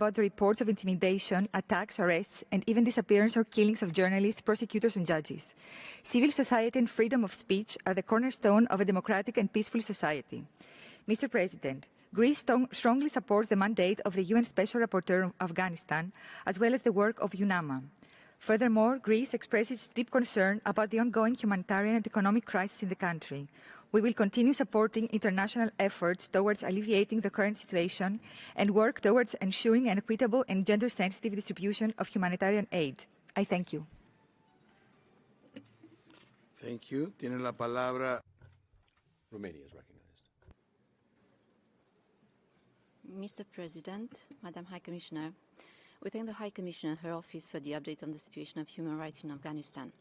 about the reports of intimidation, attacks, arrests, and even disappearance or killings of journalists, prosecutors, and judges. Civil society and freedom of speech are the cornerstone of a democratic and peaceful society. Mr. President, Greece strongly supports the mandate of the UN Special Rapporteur of Afghanistan, as well as the work of UNAMA. Furthermore, Greece expresses deep concern about the ongoing humanitarian and economic crisis in the country. We will continue supporting international efforts towards alleviating the current situation and work towards ensuring an equitable and gender-sensitive distribution of humanitarian aid. I thank you. Thank you. Tiene la palabra. Romania is recognized. Mr. President, Madam High Commissioner, we thank the High Commissioner and her office for the update on the situation of human rights in Afghanistan.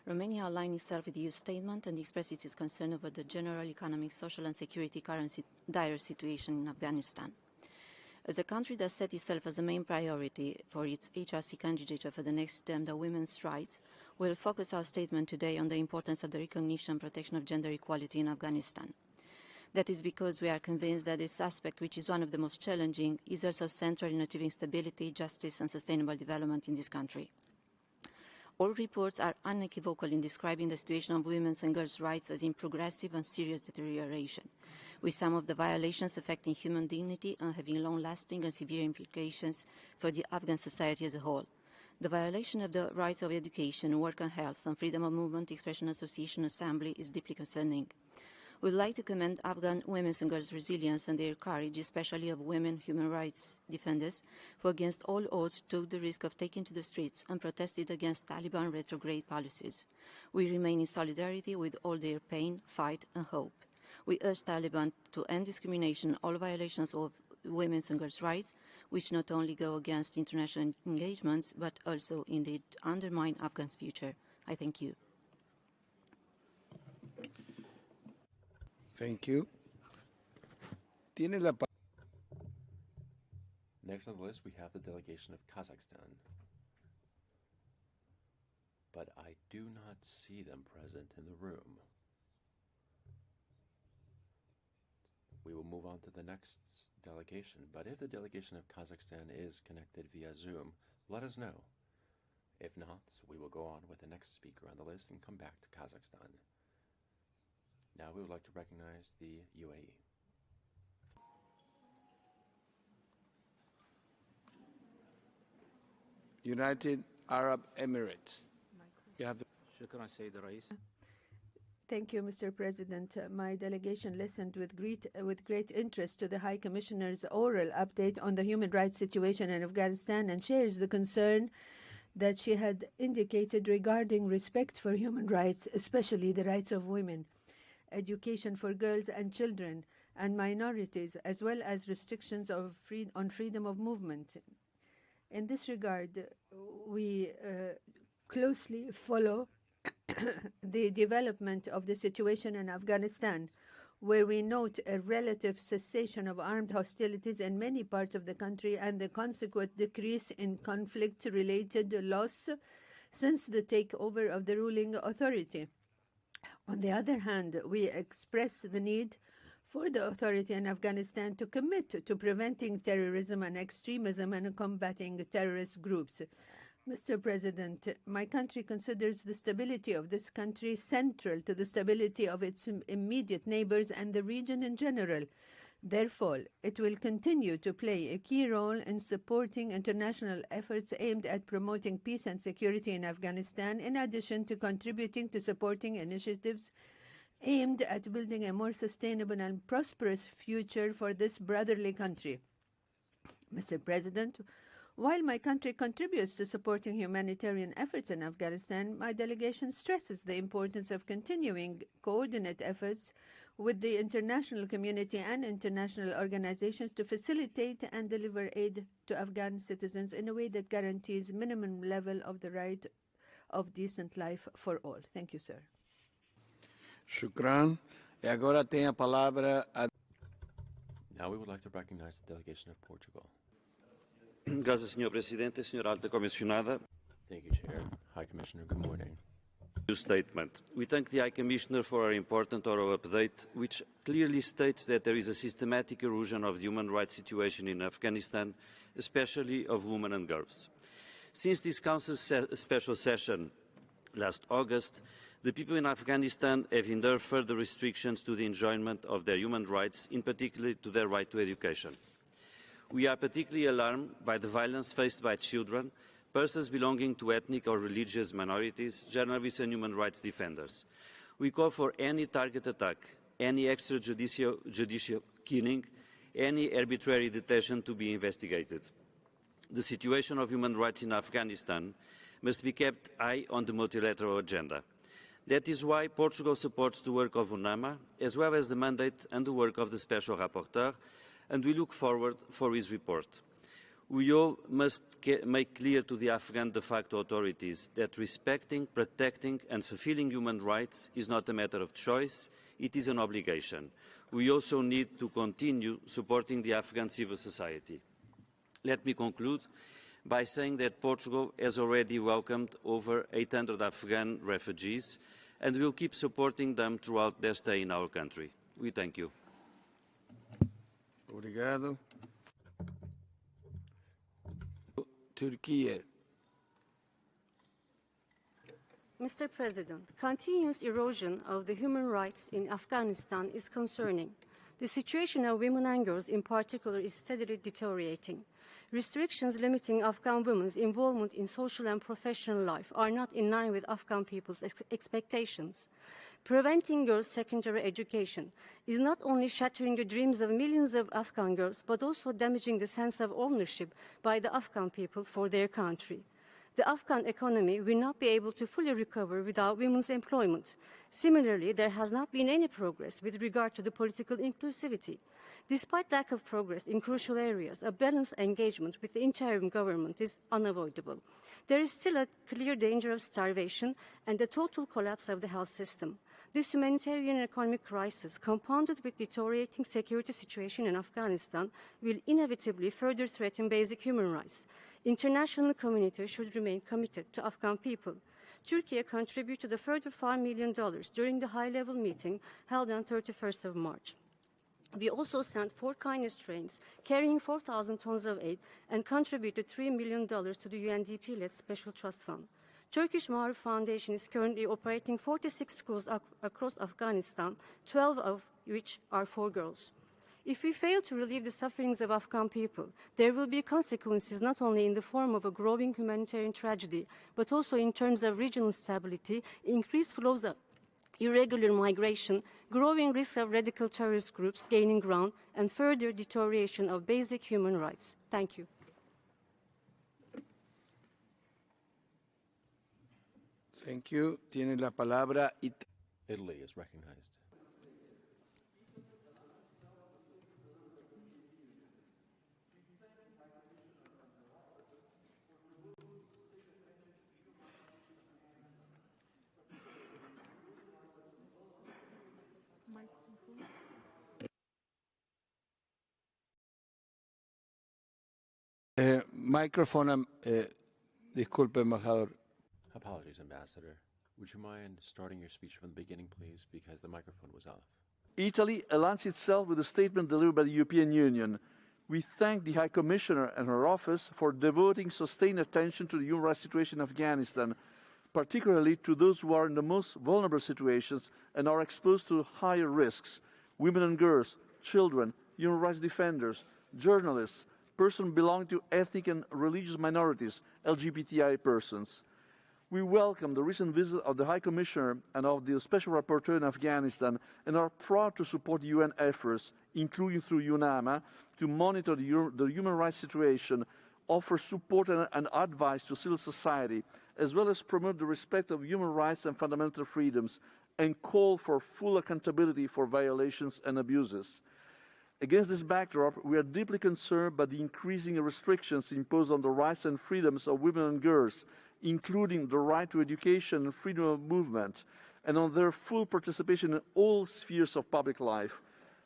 Romania aligned itself with the EU statement and expressed its concern over the general economic, social and security current dire situation in Afghanistan. As a country that set itself as the main priority for its HRC candidature for the next term, the women's rights, we will focus our statement today on the importance of the recognition and protection of gender equality in Afghanistan. That is because we are convinced that this aspect, which is one of the most challenging, is also central in achieving stability, justice and sustainable development in this country. All reports are unequivocal in describing the situation of women's and girls' rights as in progressive and serious deterioration, with some of the violations affecting human dignity and having long-lasting and severe implications for the Afghan society as a whole. The violation of the rights of education, work and health, and freedom of movement, expression, association, assembly is deeply concerning. We would like to commend Afghan women's and girls' resilience and their courage, especially of women human rights defenders, who against all odds took the risk of taking to the streets and protested against Taliban retrograde policies. We remain in solidarity with all their pain, fight and hope. We urge Taliban to end discrimination, all violations of women's and girls' rights, which not only go against international engagements, but also indeed undermine Afghan's future. I thank you. Thank you. Tiene la Next on the list, we have the delegation of Kazakhstan. But I do not see them present in the room. We will move on to the next delegation, but if the delegation of Kazakhstan is connected via Zoom, let us know. If not, we will go on with the next speaker on the list and come back to Kazakhstan. Now we would like to recognize the UAE. United Arab Emirates. You have the Thank you, Mr. President. My delegation listened with great interest to the High Commissioner's oral update on the human rights situation in Afghanistan and shares the concern that she had indicated regarding respect for human rights, especially the rights of women, education for girls and children and minorities, as well as restrictions on freedom of movement. In this regard, we closely follow the development of the situation in Afghanistan, where we note a relative cessation of armed hostilities in many parts of the country and the consequent decrease in conflict-related loss since the takeover of the ruling authority. On the other hand, we express the need for the authority in Afghanistan to commit to preventing terrorism and extremism and combating terrorist groups. Mr. President, my country considers the stability of this country central to the stability of its immediate neighbors and the region in general. Therefore, it will continue to play a key role in supporting international efforts aimed at promoting peace and security in Afghanistan, in addition to contributing to supporting initiatives aimed at building a more sustainable and prosperous future for this brotherly country. Mr. President, while my country contributes to supporting humanitarian efforts in Afghanistan, my delegation stresses the importance of continuing coordinate efforts with the international community and international organizations to facilitate and deliver aid to Afghan citizens in a way that guarantees minimum level of the right of decent life for all. Thank you, sir. Shukran. E agora tem a palavra a... Now we would like to recognize the delegation of Portugal. Gracias, Sr. Presidente, Sra. Alta Comissionada. Thank you, Chair. High Commissioner, good morning. Statement. We thank the High Commissioner for her important oral update, which clearly states that there is a systematic erosion of the human rights situation in Afghanistan, especially of women and girls. Since this Council's special session last August, the people in Afghanistan have endured further restrictions to the enjoyment of their human rights, in particular to their right to education. We are particularly alarmed by the violence faced by children, persons belonging to ethnic or religious minorities, journalists and human rights defenders. We call for any target attack, any extrajudicial killing, any arbitrary detention to be investigated. The situation of human rights in Afghanistan must be kept high on the multilateral agenda. That is why Portugal supports the work of UNAMA, as well as the mandate and the work of the Special Rapporteur, and we look forward for his report. We all must make clear to the Afghan de facto authorities that respecting, protecting and fulfilling human rights is not a matter of choice, it is an obligation. We also need to continue supporting the Afghan civil society. Let me conclude by saying that Portugal has already welcomed over 800 Afghan refugees and will keep supporting them throughout their stay in our country. We thank you. Obrigado. Turkey. Mr. President, continuous erosion of the human rights in Afghanistan is concerning. The situation of women and girls in particular is steadily deteriorating. Restrictions limiting Afghan women's involvement in social and professional life are not in line with Afghan people's expectations. Preventing girls' secondary education is not only shattering the dreams of millions of Afghan girls, but also damaging the sense of ownership by the Afghan people for their country. The Afghan economy will not be able to fully recover without women's employment. Similarly, there has not been any progress with regard to the political inclusivity. Despite lack of progress in crucial areas, a balanced engagement with the interim government is unavoidable. There is still a clear danger of starvation and the total collapse of the health system. This humanitarian and economic crisis, compounded with deteriorating security situation in Afghanistan, will inevitably further threaten basic human rights. International community should remain committed to Afghan people. Turkey contributed a further $5 million during the high-level meeting held on 31st of March. We also sent 4 kindness trains carrying 4,000 tons of aid and contributed $3 million to the UNDP-led Special Trust Fund. Turkish Maruf Foundation is currently operating 46 schools across Afghanistan, 12 of which are for girls. If we fail to relieve the sufferings of Afghan people, there will be consequences not only in the form of a growing humanitarian tragedy, but also in terms of regional stability, increased flows of irregular migration, growing risk of radical terrorist groups gaining ground, and further deterioration of basic human rights. Thank you. Thank you. Tiene la palabra. Italy is recognized. Microphone. Disculpe, embajador. Apologies, Ambassador. Would you mind starting your speech from the beginning, please, because the microphone was off? Italy aligns itself with the statement delivered by the European Union. We thank the High Commissioner and her office for devoting sustained attention to the human rights situation in Afghanistan, particularly to those who are in the most vulnerable situations and are exposed to higher risks: women and girls, children, human rights defenders, journalists, persons belonging to ethnic and religious minorities, LGBTI persons. We welcome the recent visit of the High Commissioner and of the Special Rapporteur in Afghanistan and are proud to support the UN efforts, including through UNAMA, to monitor the human rights situation, offer support and advice to civil society, as well as promote the respect of human rights and fundamental freedoms, and call for full accountability for violations and abuses. Against this backdrop, we are deeply concerned by the increasing restrictions imposed on the rights and freedoms of women and girls, including the right to education and freedom of movement, and on their full participation in all spheres of public life.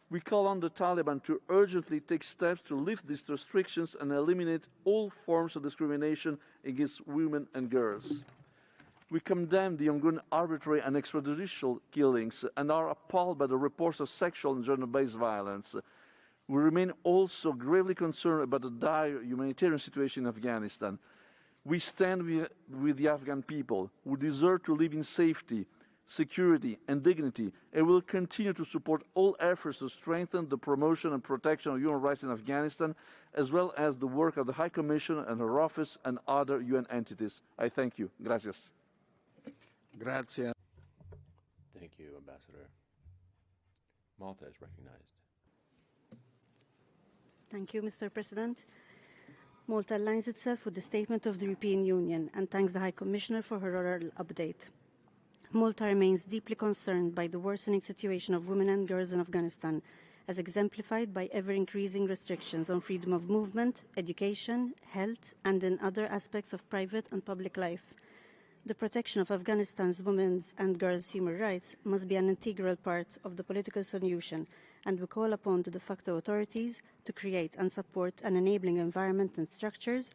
We call on the Taliban to urgently take steps to lift these restrictions and eliminate all forms of discrimination against women and girls. We condemn the ongoing arbitrary and extrajudicial killings and are appalled by the reports of sexual and gender-based violence. We remain also gravely concerned about the dire humanitarian situation in Afghanistan. We stand with the Afghan people who deserve to live in safety, security and dignity, and will continue to support all efforts to strengthen the promotion and protection of human rights in Afghanistan, as well as the work of the High Commissioner and her office and other UN entities. I thank you. Gracias. Gracias. Thank you, Ambassador. Malta is recognized. Thank you, Mr. President. Malta aligns itself with the statement of the European Union and thanks the High Commissioner for her oral update. Malta remains deeply concerned by the worsening situation of women and girls in Afghanistan, as exemplified by ever-increasing restrictions on freedom of movement, education, health, and in other aspects of private and public life. The protection of Afghanistan's women's and girls' human rights must be an integral part of the political solution, and we call upon the de facto authorities to create and support an enabling environment and structures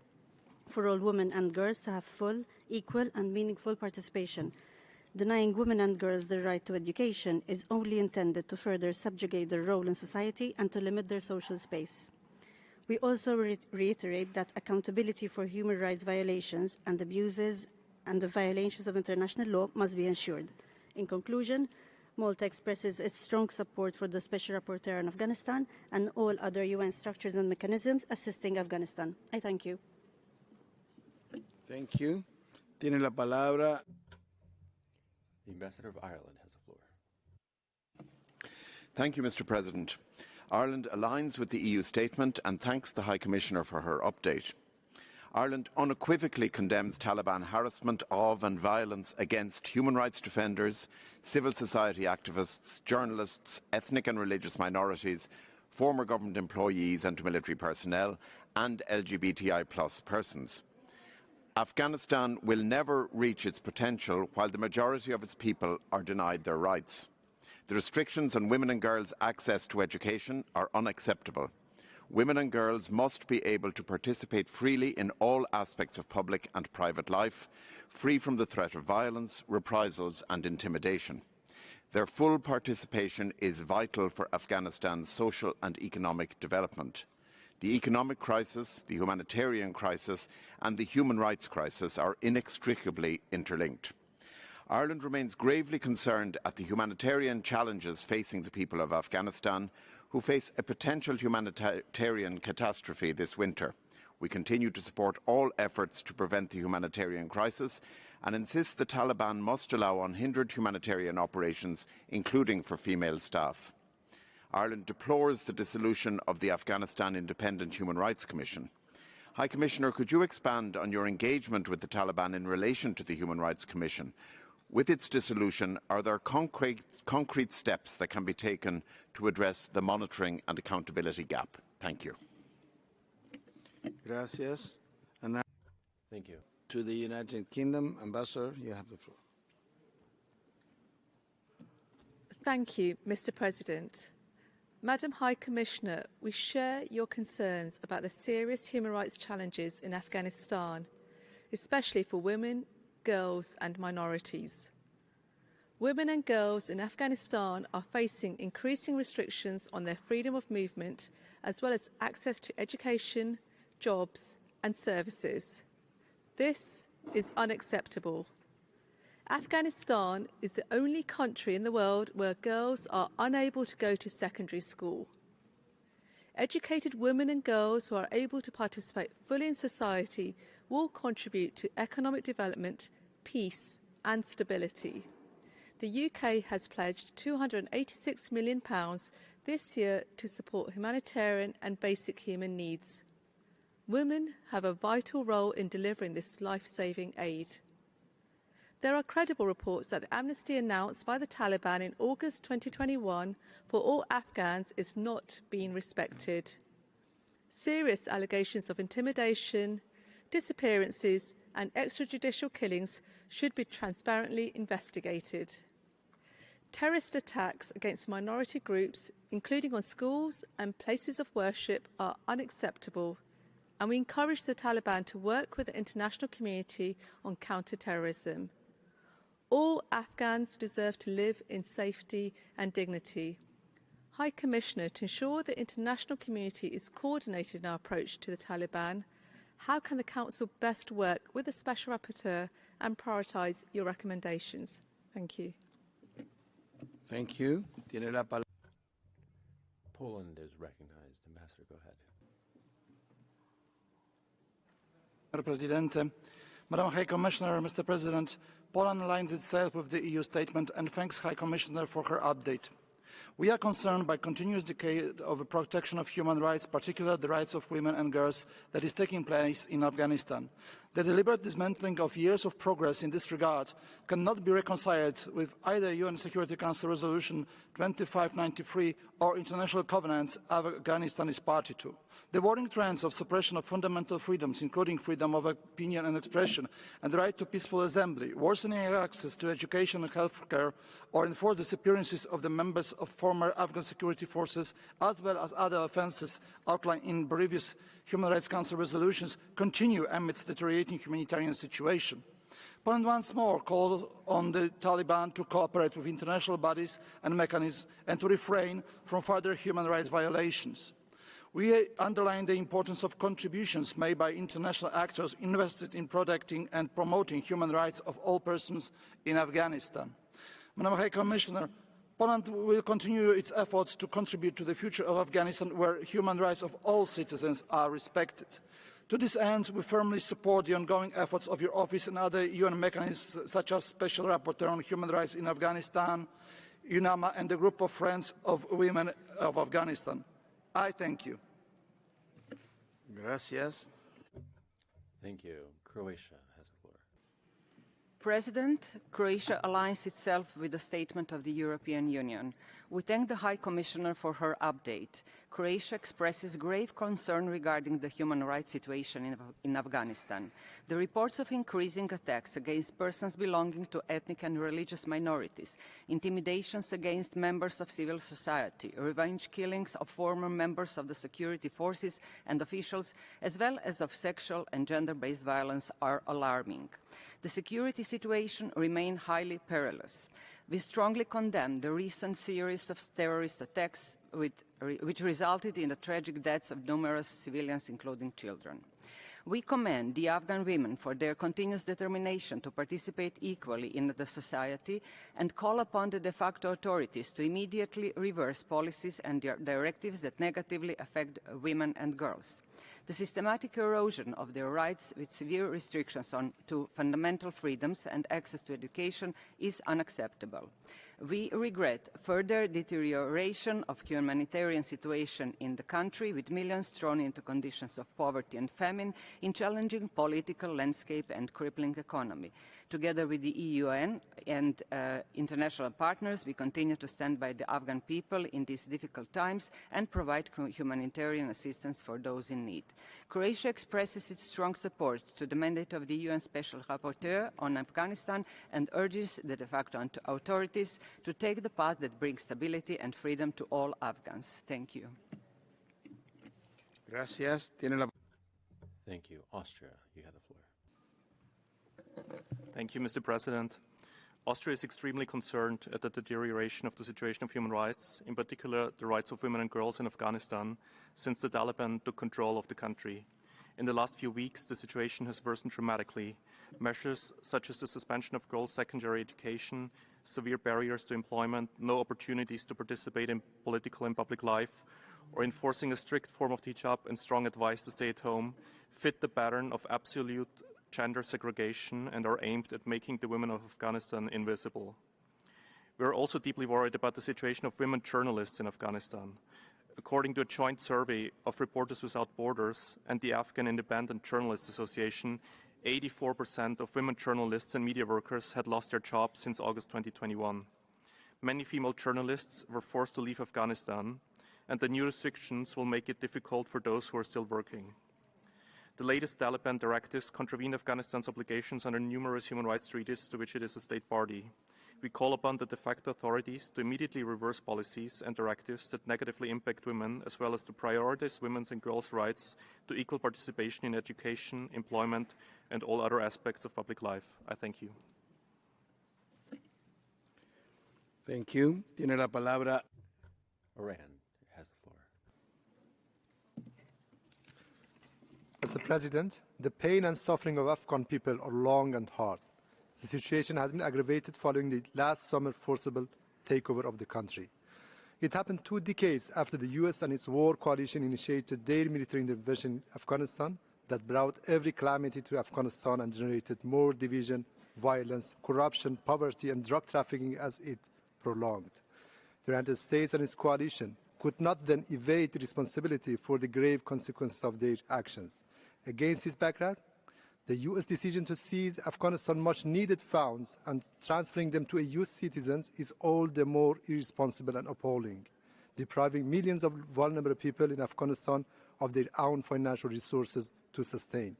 for all women and girls to have full, equal, and meaningful participation. Denying women and girls the right to education is only intended to further subjugate their role in society and to limit their social space. We also reiterate that accountability for human rights violations and abuses and the violations of international law must be ensured. In conclusion, Malta expresses its strong support for the Special Rapporteur on Afghanistan and all other UN structures and mechanisms assisting Afghanistan. I thank you. Thank you. Tiene la palabra. The Ambassador of Ireland has the floor. Thank you, Mr. President. Ireland aligns with the EU statement and thanks the High Commissioner for her update. Ireland unequivocally condemns Taliban harassment of and violence against human rights defenders, civil society activists, journalists, ethnic and religious minorities, former government employees and military personnel, and LGBTI+ persons. Afghanistan will never reach its potential while the majority of its people are denied their rights. The restrictions on women and girls' access to education are unacceptable. Women and girls must be able to participate freely in all aspects of public and private life, free from the threat of violence, reprisals and intimidation. Their full participation is vital for Afghanistan's social and economic development. The economic crisis, the humanitarian crisis and the human rights crisis are inextricably interlinked. Ireland remains gravely concerned at the humanitarian challenges facing the people of Afghanistan, who face a potential humanitarian catastrophe this winter. We continue to support all efforts to prevent the humanitarian crisis and insist the Taliban must allow unhindered humanitarian operations, including for female staff. Ireland deplores the dissolution of the Afghanistan Independent Human Rights Commission. High Commissioner, could you expand on your engagement with the Taliban in relation to the Human Rights Commission? With its dissolution, are there concrete steps that can be taken to address the monitoring and accountability gap? Thank you. Gracias. And now Thank you. to the United Kingdom, Ambassador, you have the floor. Thank you, Mr. President. Madam High Commissioner, we share your concerns about the serious human rights challenges in Afghanistan, especially for women, girls and minorities. Women and girls in Afghanistan are facing increasing restrictions on their freedom of movement, as well as access to education, jobs and services. This is unacceptable. Afghanistan is the only country in the world where girls are unable to go to secondary school. Educated women and girls who are able to participate fully in society will contribute to economic development, peace and stability. The UK has pledged £286 million this year to support humanitarian and basic human needs. Women have a vital role in delivering this life-saving aid. There are credible reports that the amnesty announced by the Taliban in August 2021 for all Afghans is not being respected. Serious allegations of intimidation, disappearances and extrajudicial killings should be transparently investigated. Terrorist attacks against minority groups, including on schools and places of worship, are unacceptable, and we encourage the Taliban to work with the international community on counter-terrorism. All Afghans deserve to live in safety and dignity. High Commissioner, to ensure the international community is coordinated in our approach to the Taliban, how can the Council best work with the Special Rapporteur and prioritise your recommendations? Thank you. Thank you. Tiene la palabra. Poland is recognized. Ambassador, go ahead. Mr. President, Madam High Commissioner, Mr. President, Poland aligns itself with the EU statement and thanks High Commissioner for her update. We are concerned by continuous decay of the protection of human rights, particularly the rights of women and girls, that is taking place in Afghanistan. The deliberate dismantling of years of progress in this regard cannot be reconciled with either UN Security Council Resolution 2593 or international covenants Afghanistan is party to. The worrying trends of suppression of fundamental freedoms, including freedom of opinion and expression, and the right to peaceful assembly, worsening access to education and health care, or enforced disappearances of the members of former Afghan security forces, as well as other offences outlined in previous Human Rights Council resolutions, continue amidst deteriorating humanitarian situation. Poland once more called on the Taliban to cooperate with international bodies and mechanisms and to refrain from further human rights violations. We underline the importance of contributions made by international actors invested in protecting and promoting human rights of all persons in Afghanistan. Madam High Commissioner, Poland will continue its efforts to contribute to the future of Afghanistan where human rights of all citizens are respected. To this end, we firmly support the ongoing efforts of your office and other UN mechanisms such as Special Rapporteur on Human Rights in Afghanistan, UNAMA, and the Group of Friends of Women of Afghanistan. I thank you. Gracias. Thank you. Croatia has the floor. President, Croatia aligns itself with the statement of the European Union. We thank the High Commissioner for her update. Croatia expresses grave concern regarding the human rights situation in Afghanistan. The reports of increasing attacks against persons belonging to ethnic and religious minorities, intimidations against members of civil society, revenge killings of former members of the security forces and officials, as well as of sexual and gender-based violence are alarming. The security situation remains highly perilous. We strongly condemn the recent series of terrorist attacks which resulted in the tragic deaths of numerous civilians, including children. We commend the Afghan women for their continuous determination to participate equally in the society and call upon the de facto authorities to immediately reverse policies and directives that negatively affect women and girls. The systematic erosion of their rights with severe restrictions to fundamental freedoms and access to education is unacceptable. We regret further deterioration of humanitarian situation in the country, with millions thrown into conditions of poverty and famine in challenging political landscape and crippling economy. Together with the EU and international partners, we continue to stand by the Afghan people in these difficult times and provide humanitarian assistance for those in need. Croatia expresses its strong support to the mandate of the UN Special Rapporteur on Afghanistan and urges the de facto authorities to take the path that brings stability and freedom to all Afghans. Thank you. Gracias. Thank you. Austria, you have the floor. Thank you, Mr. President. Austria is extremely concerned at the deterioration of the situation of human rights, in particular the rights of women and girls in Afghanistan, since the Taliban took control of the country. In the last few weeks, the situation has worsened dramatically. Measures such as the suspension of girls' secondary education, severe barriers to employment, no opportunities to participate in political and public life, or enforcing a strict form of hijab and strong advice to stay at home, fit the pattern of absolute gender segregation and are aimed at making the women of Afghanistan invisible. We are also deeply worried about the situation of women journalists in Afghanistan. According to a joint survey of Reporters Without Borders and the Afghan Independent Journalists Association, 84% of women journalists and media workers had lost their jobs since August 2021. Many female journalists were forced to leave Afghanistan, and the new restrictions will make it difficult for those who are still working. The latest Taliban directives contravene Afghanistan's obligations under numerous human rights treaties to which it is a state party. We call upon the de facto authorities to immediately reverse policies and directives that negatively impact women, as well as to prioritize women's and girls' rights to equal participation in education, employment, and all other aspects of public life. I thank you. Thank you. Tiene la palabra. Iran has the floor. Mr. President, the pain and suffering of Afghan people are long and hard. The situation has been aggravated following the last summer forcible takeover of the country. It happened 2 decades after the U.S. and its war coalition initiated their military intervention in Afghanistan that brought every calamity to Afghanistan and generated more division, violence, corruption, poverty, and drug trafficking as it prolonged. The United States and its coalition could not then evade the responsibility for the grave consequences of their actions. Against this background, the U.S. decision to seize Afghanistan's much-needed funds and transferring them to U.S. citizens is all the more irresponsible and appalling, depriving millions of vulnerable people in Afghanistan of their own financial resources to sustain.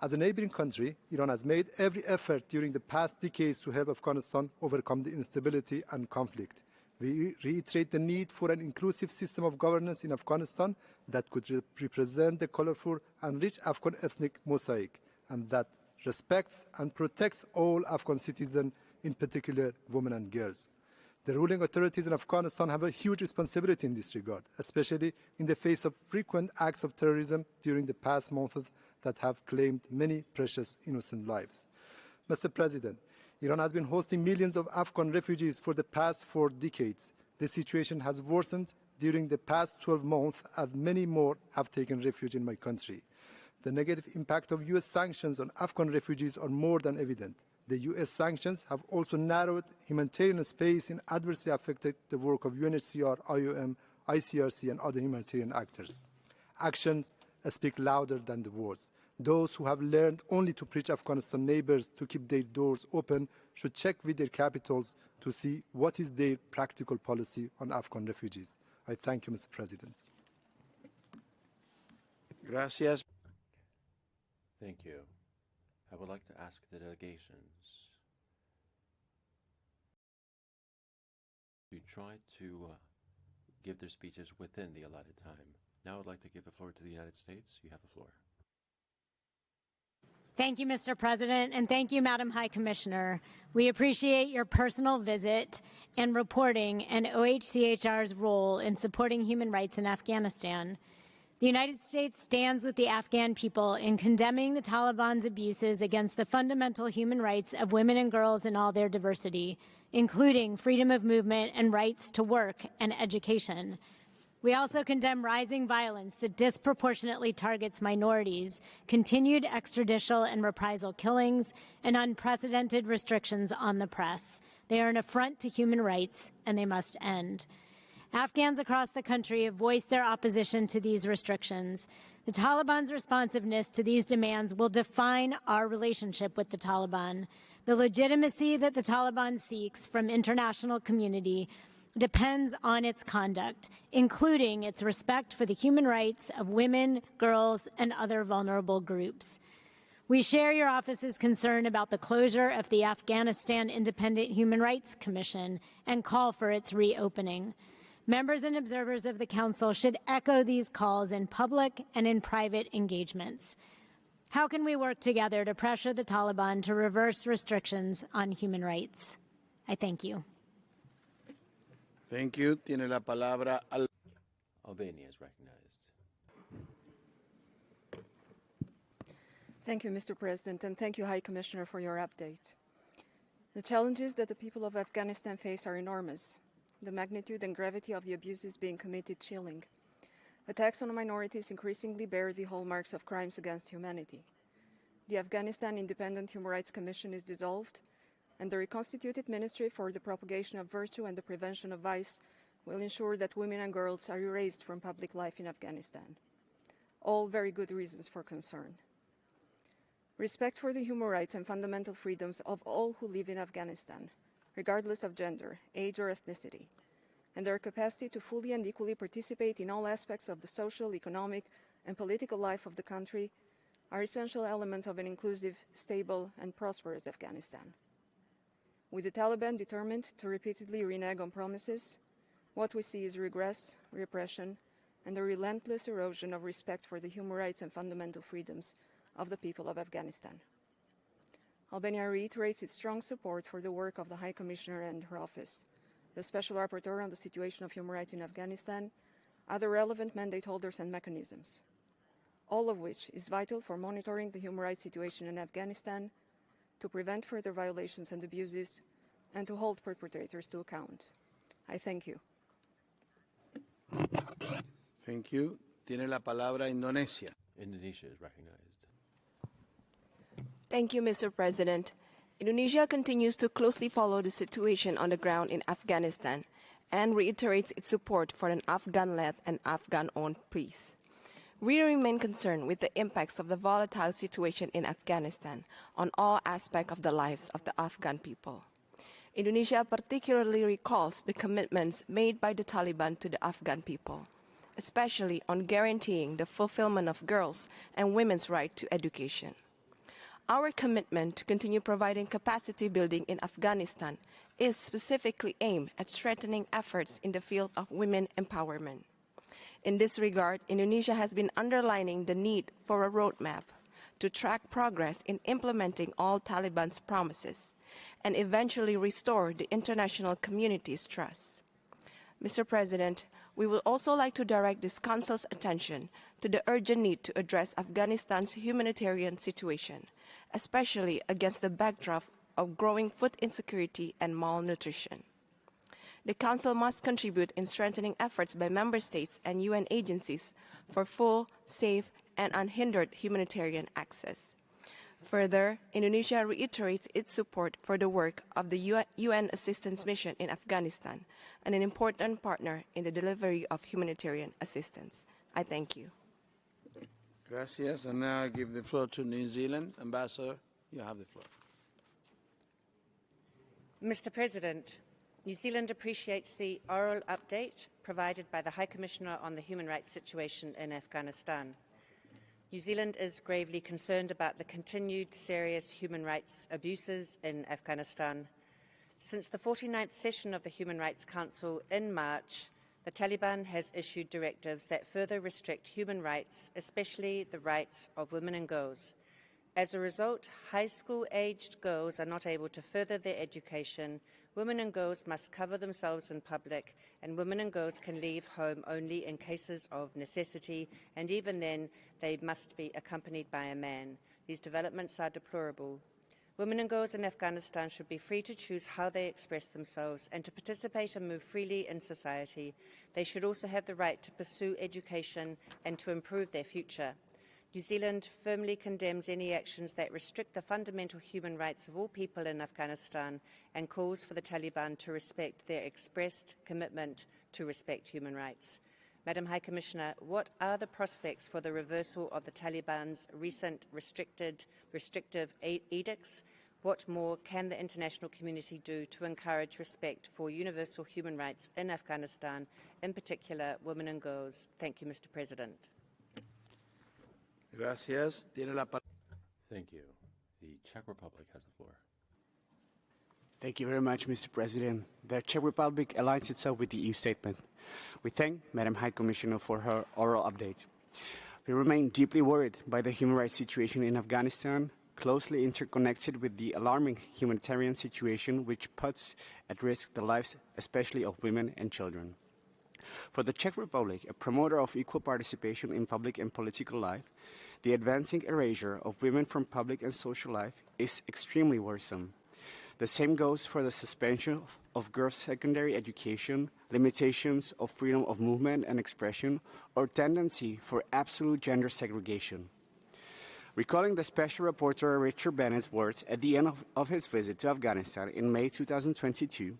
As a neighboring country, Iran has made every effort during the past decades to help Afghanistan overcome the instability and conflict. We reiterate the need for an inclusive system of governance in Afghanistan that could represent the colorful and rich Afghan ethnic mosaic, and that respects and protects all Afghan citizens, in particular women and girls. The ruling authorities in Afghanistan have a huge responsibility in this regard, especially in the face of frequent acts of terrorism during the past months that have claimed many precious innocent lives. Mr. President, Iran has been hosting millions of Afghan refugees for the past 4 decades. The situation has worsened during the past 12 months as many more have taken refuge in my country. The negative impact of U.S. sanctions on Afghan refugees are more than evident. The U.S. sanctions have also narrowed humanitarian space and adversely affected the work of UNHCR, IOM, ICRC, and other humanitarian actors. Actions speak louder than the words. Those who have learned only to preach Afghanistan neighbors to keep their doors open should check with their capitals to see what is their practical policy on Afghan refugees. I thank you, Mr. President. Gracias. Thank you. I would like to ask the delegations to try to give their speeches within the allotted time. Now I would like to give the floor to the United States. You have the floor. Thank you, Mr. President, and thank you, Madam High Commissioner. We appreciate your personal visit and reporting and OHCHR's role in supporting human rights in Afghanistan. The United States stands with the Afghan people in condemning the Taliban's abuses against the fundamental human rights of women and girls in all their diversity, including freedom of movement and rights to work and education. We also condemn rising violence that disproportionately targets minorities, continued extrajudicial and reprisal killings, and unprecedented restrictions on the press. They are an affront to human rights, and they must end. Afghans across the country have voiced their opposition to these restrictions. The Taliban's responsiveness to these demands will define our relationship with the Taliban. The legitimacy that the Taliban seeks from international community depends on its conduct, including its respect for the human rights of women, girls, and other vulnerable groups. We share your office's concern about the closure of the Afghanistan Independent Human Rights Commission and call for its reopening. Members and observers of the Council should echo these calls in public and in private engagements. How can we work together to pressure the Taliban to reverse restrictions on human rights? I thank you. Thank you. Tiene la palabra. Albania is recognized. Thank you, Mr. President, and thank you, High Commissioner, for your update. The challenges that the people of Afghanistan face are enormous. The magnitude and gravity of the abuses being committed chilling. Attacks on minorities increasingly bear the hallmarks of crimes against humanity. The Afghanistan Independent Human Rights Commission is dissolved, and the reconstituted Ministry for the Propagation of Virtue and the Prevention of Vice will ensure that women and girls are erased from public life in Afghanistan. All very good reasons for concern. Respect for the human rights and fundamental freedoms of all who live in Afghanistan, regardless of gender, age, or ethnicity, and their capacity to fully and equally participate in all aspects of the social, economic, and political life of the country are essential elements of an inclusive, stable, and prosperous Afghanistan. With the Taliban determined to repeatedly renege on promises, what we see is regress, repression, and the relentless erosion of respect for the human rights and fundamental freedoms of the people of Afghanistan. Albania reiterates its strong support for the work of the High Commissioner and her office, the Special Rapporteur on the situation of human rights in Afghanistan, other relevant mandate holders and mechanisms, all of which is vital for monitoring the human rights situation in Afghanistan, to prevent further violations and abuses, and to hold perpetrators to account. I thank you. Thank you. Tiene la palabra Indonesia. Indonesia is recognized. Thank you, Mr. President. Indonesia continues to closely follow the situation on the ground in Afghanistan and reiterates its support for an Afghan-led and Afghan-owned peace. We remain concerned with the impacts of the volatile situation in Afghanistan on all aspects of the lives of the Afghan people. Indonesia particularly recalls the commitments made by the Taliban to the Afghan people, especially on guaranteeing the fulfillment of girls' and women's right to education. Our commitment to continue providing capacity building in Afghanistan is specifically aimed at strengthening efforts in the field of women empowerment. In this regard, Indonesia has been underlining the need for a roadmap to track progress in implementing all Taliban's promises and eventually restore the international community's trust. Mr. President, we would also like to direct this Council's attention to the urgent need to address Afghanistan's humanitarian situation, especially against the backdrop of growing food insecurity and malnutrition. The Council must contribute in strengthening efforts by Member States and UN agencies for full, safe, and unhindered humanitarian access. Further, Indonesia reiterates its support for the work of the UN Assistance Mission in Afghanistan and an important partner in the delivery of humanitarian assistance. I thank you. Gracias. And now I give the floor to New Zealand. Ambassador, you have the floor. Mr. President, New Zealand appreciates the oral update provided by the High Commissioner on the human rights situation in Afghanistan. New Zealand is gravely concerned about the continued serious human rights abuses in Afghanistan. Since the 49th session of the Human Rights Council in March, the Taliban has issued directives that further restrict human rights, especially the rights of women and girls. As a result, high school-aged girls are not able to further their education, women and girls must cover themselves in public, and women and girls can leave home only in cases of necessity, and even then they must be accompanied by a man. These developments are deplorable. Women and girls in Afghanistan should be free to choose how they express themselves and to participate and move freely in society. They should also have the right to pursue education and to improve their future. New Zealand firmly condemns any actions that restrict the fundamental human rights of all people in Afghanistan and calls for the Taliban to respect their expressed commitment to respect human rights. Madam High Commissioner, what are the prospects for the reversal of the Taliban's recent restrictive edicts? What more can the international community do to encourage respect for universal human rights in Afghanistan, in particular women and girls? Thank you, Mr. President. Gracias. Tiene la Thank you. The Czech Republic has the floor. Thank you very much, Mr. President. The Czech Republic aligns itself with the EU statement. We thank Madam High Commissioner for her oral update. We remain deeply worried by the human rights situation in Afghanistan, closely interconnected with the alarming humanitarian situation which puts at risk the lives especially of women and children. For the Czech Republic, a promoter of equal participation in public and political life, the advancing erasure of women from public and social life is extremely worrisome. The same goes for the suspension of girls' secondary education, limitations of freedom of movement and expression, or tendency for absolute gender segregation. Recalling the Special Rapporteur Richard Bennett's words at the end of his visit to Afghanistan in May 2022,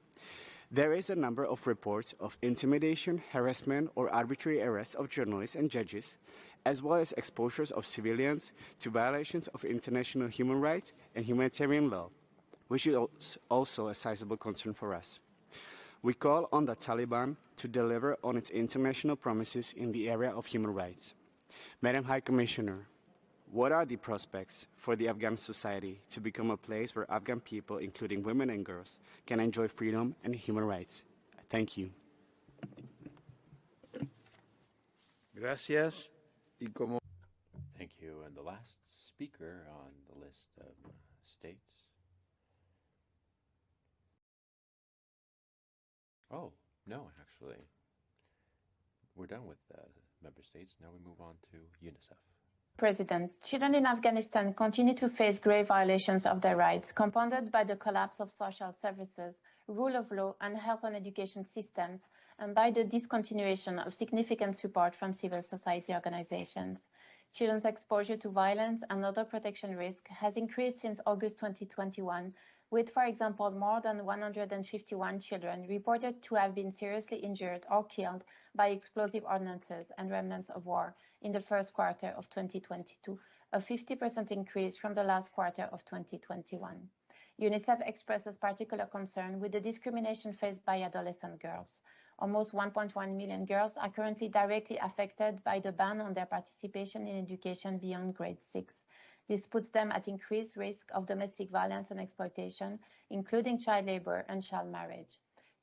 there is a number of reports of intimidation, harassment, or arbitrary arrests of journalists and judges, as well as exposures of civilians to violations of international human rights and humanitarian law, which is also a sizable concern for us. We call on the Taliban to deliver on its international promises in the area of human rights. Madam High Commissioner, what are the prospects for the Afghan society to become a place where Afghan people, including women and girls, can enjoy freedom and human rights? Thank you. Gracias. Thank you. And the last speaker on the list of states. Oh, no, actually. We're done with the member states. Now we move on to UNICEF. President, children in Afghanistan continue to face grave violations of their rights, compounded by the collapse of social services, rule of law, and health and education systems, and by the discontinuation of significant support from civil society organizations. Children's exposure to violence and other protection risk has increased since August 2021, with, for example, more than 151 children reported to have been seriously injured or killed by explosive ordnances and remnants of war in the first quarter of 2022, a 50% increase from the last quarter of 2021. UNICEF expresses particular concern with the discrimination faced by adolescent girls. Almost 1.1 million girls are currently directly affected by the ban on their participation in education beyond grade 6. This puts them at increased risk of domestic violence and exploitation, including child labor and child marriage.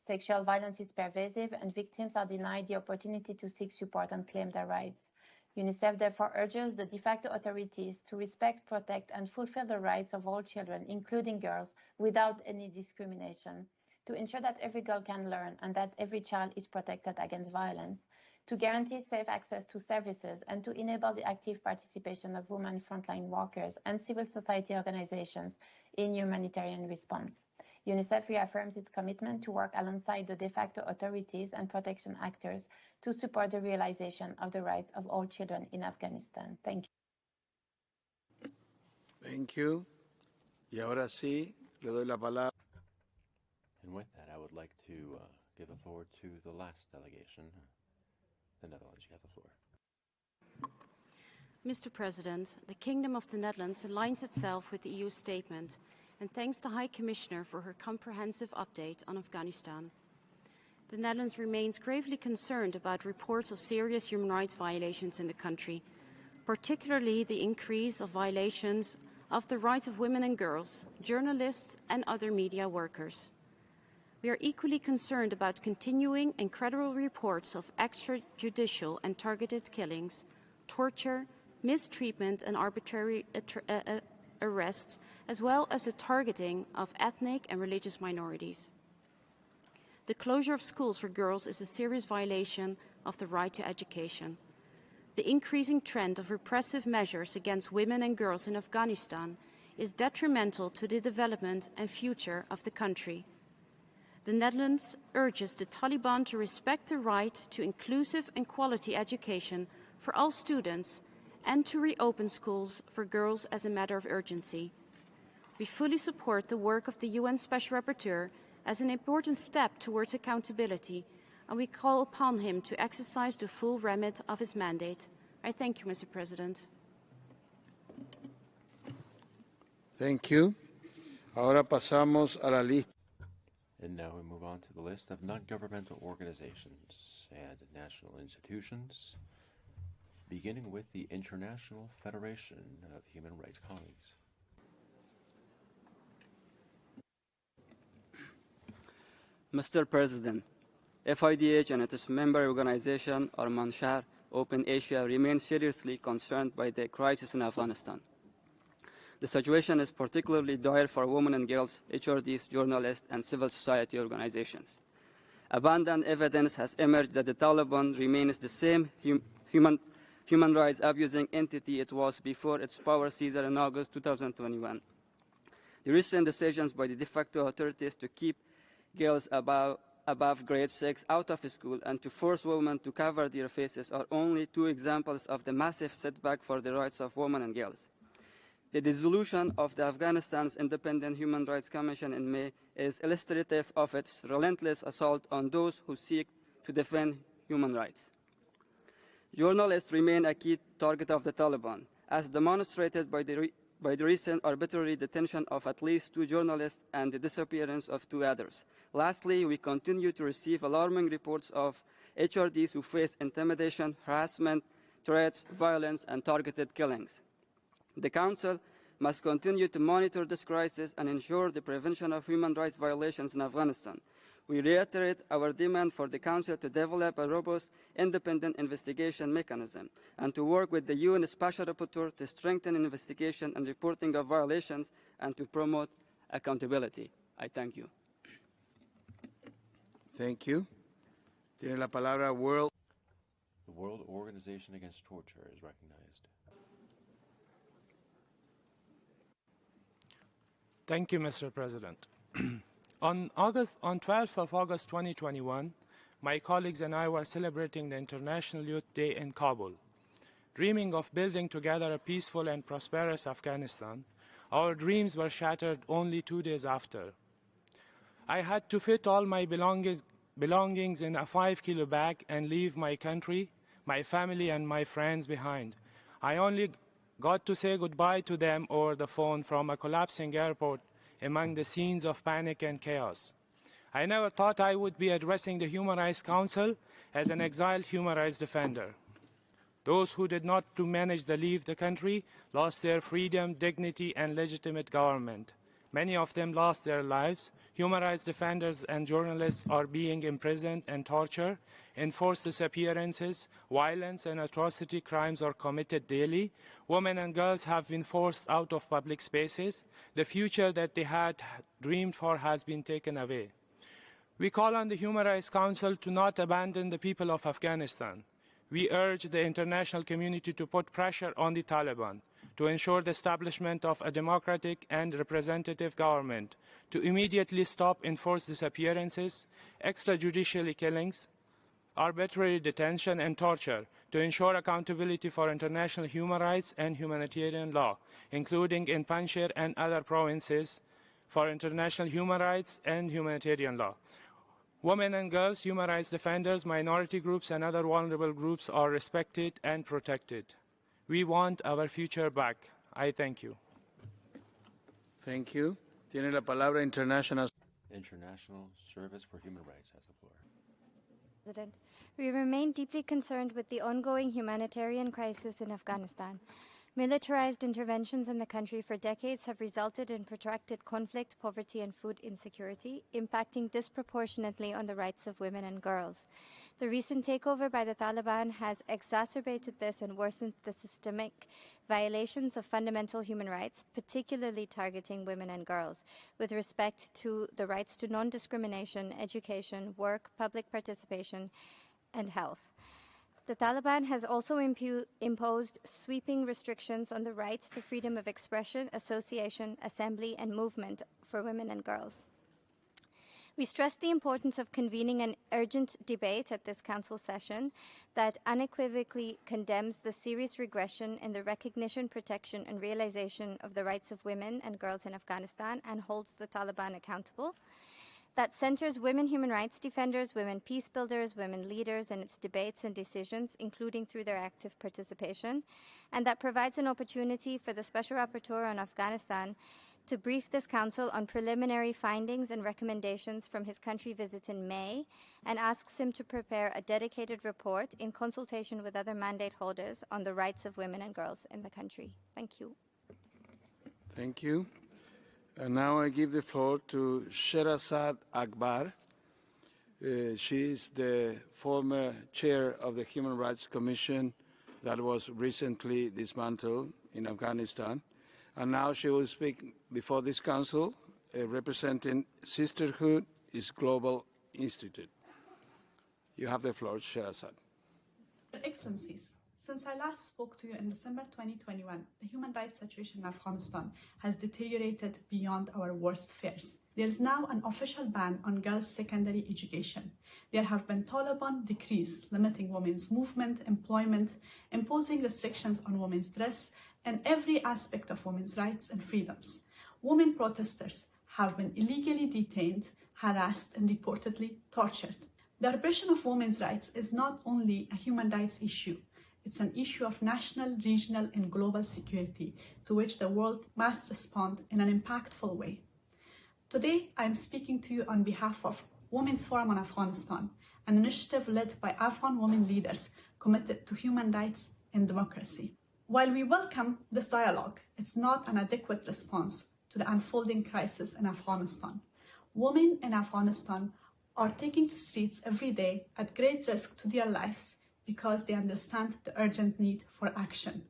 Sexual violence is pervasive, and victims are denied the opportunity to seek support and claim their rights. UNICEF therefore urges the de facto authorities to respect, protect, and fulfill the rights of all children, including girls, without any discrimination, to ensure that every girl can learn and that every child is protected against violence, to guarantee safe access to services, and to enable the active participation of women frontline workers and civil society organizations in humanitarian response. UNICEF reaffirms its commitment to work alongside the de facto authorities and protection actors to support the realization of the rights of all children in Afghanistan. Thank you. Thank you. Y ahora sí, le doy la palabra. And with that, I would like to give the floor to the last delegation, the Netherlands. You have the floor. Mr. President, the Kingdom of the Netherlands aligns itself with the EU statement and thanks the High Commissioner for her comprehensive update on Afghanistan. The Netherlands remains gravely concerned about reports of serious human rights violations in the country, particularly the increase of violations of the rights of women and girls, journalists, and other media workers. We are equally concerned about continuing and credible reports of extrajudicial and targeted killings, torture, mistreatment, and arbitrary arrests, as well as the targeting of ethnic and religious minorities. The closure of schools for girls is a serious violation of the right to education. The increasing trend of repressive measures against women and girls in Afghanistan is detrimental to the development and future of the country. The Netherlands urges the Taliban to respect the right to inclusive and quality education for all students and to reopen schools for girls as a matter of urgency. We fully support the work of the UN Special Rapporteur as an important step towards accountability, and we call upon him to exercise the full remit of his mandate. I thank you, Mr. President. Thank you. Ahora pasamos a la lista. And now we move on to the list of non-governmental organizations and national institutions, beginning with the International Federation of Human Rights Colleagues. Mr. President, FIDH and its member organization, or Manshar Open Asia, remain seriously concerned by the crisis in Afghanistan. The situation is particularly dire for women and girls, HRDs, journalists, and civil society organizations. Abundant evidence has emerged that the Taliban remains the same human rights abusing entity it was before its power seizure in August 2021. The recent decisions by the de facto authorities to keep girls above grade 6 out of school and to force women to cover their faces are only two examples of the massive setback for the rights of women and girls. The dissolution of the Afghanistan's Independent Human Rights Commission in May is illustrative of its relentless assault on those who seek to defend human rights. Journalists remain a key target of the Taliban, as demonstrated by the recent arbitrary detention of at least 2 journalists and the disappearance of 2 others. Lastly, we continue to receive alarming reports of HRDs who face intimidation, harassment, threats, violence, and targeted killings. The Council must continue to monitor this crisis and ensure the prevention of human rights violations in Afghanistan. We reiterate our demand for the Council to develop a robust, independent investigation mechanism and to work with the UN Special Rapporteur to strengthen investigation and reporting of violations and to promote accountability. I thank you. Thank you. Tiene la palabra World. The World Organization Against Torture is recognized. Thank you, Mr. President. On 12th of August 2021, my colleagues and I were celebrating the International Youth Day in Kabul. Dreaming of building together a peaceful and prosperous Afghanistan, our dreams were shattered only 2 days after. I had to fit all my belongings in a 5-kilo bag and leave my country, my family, and my friends behind. I only got to say goodbye to them over the phone from a collapsing airport among the scenes of panic and chaos. I never thought I would be addressing the Human Rights Council as an exiled human rights defender. Those who did not manage to leave the country lost their freedom, dignity, and legitimate government. Many of them lost their lives. Human rights defenders and journalists are being imprisoned and tortured. Enforced disappearances, violence, and atrocity crimes are committed daily. Women and girls have been forced out of public spaces. The future that they had dreamed for has been taken away. We call on the Human Rights Council to not abandon the people of Afghanistan. We urge the international community to put pressure on the Taliban to ensure the establishment of a democratic and representative government, to immediately stop enforced disappearances, extrajudicial killings, arbitrary detention, and torture, to ensure accountability for international human rights and humanitarian law, including in Panjshir and other provinces, for international human rights and humanitarian law. Women and girls, human rights defenders, minority groups, and other vulnerable groups are respected and protected. We want our future back. I thank you. Thank you. Tiene la palabra International Service for Human Rights has the floor. President, we remain deeply concerned with the ongoing humanitarian crisis in Afghanistan. Militarized interventions in the country for decades have resulted in protracted conflict, poverty, and food insecurity, impacting disproportionately on the rights of women and girls. The recent takeover by the Taliban has exacerbated this and worsened the systemic violations of fundamental human rights, particularly targeting women and girls, with respect to the rights to non-discrimination, education, work, public participation, and health. The Taliban has also imposed sweeping restrictions on the rights to freedom of expression, association, assembly, and movement for women and girls. We stress the importance of convening an urgent debate at this Council session that unequivocally condemns the serious regression in the recognition, protection, and realization of the rights of women and girls in Afghanistan and holds the Taliban accountable, that centers women human rights defenders, women peace builders, women leaders in its debates and decisions, including through their active participation, and that provides an opportunity for the Special Rapporteur on Afghanistan to brief this Council on preliminary findings and recommendations from his country visit in May, and asks him to prepare a dedicated report in consultation with other mandate holders on the rights of women and girls in the country. Thank you. Thank you. And now I give the floor to Sherazad Akbar. She is the former chair of the Human Rights Commission that was recently dismantled in Afghanistan. And now she will speak before this council, representing Sisterhood is Global Institute. You have the floor, Sherazad. Your Excellencies, since I last spoke to you in December 2021, the human rights situation in Afghanistan has deteriorated beyond our worst fears. There is now an official ban on girls' secondary education. There have been Taliban decrees limiting women's movement, employment, imposing restrictions on women's dress, and every aspect of women's rights and freedoms. Women protesters have been illegally detained, harassed, and reportedly tortured. The repression of women's rights is not only a human rights issue, it's an issue of national, regional, and global security to which the world must respond in an impactful way. Today, I am speaking to you on behalf of Women's Forum on Afghanistan, an initiative led by Afghan women leaders committed to human rights and democracy. While we welcome this dialogue, it's not an adequate response to the unfolding crisis in Afghanistan. Women in Afghanistan are taking to streets every day at great risk to their lives because they understand the urgent need for action.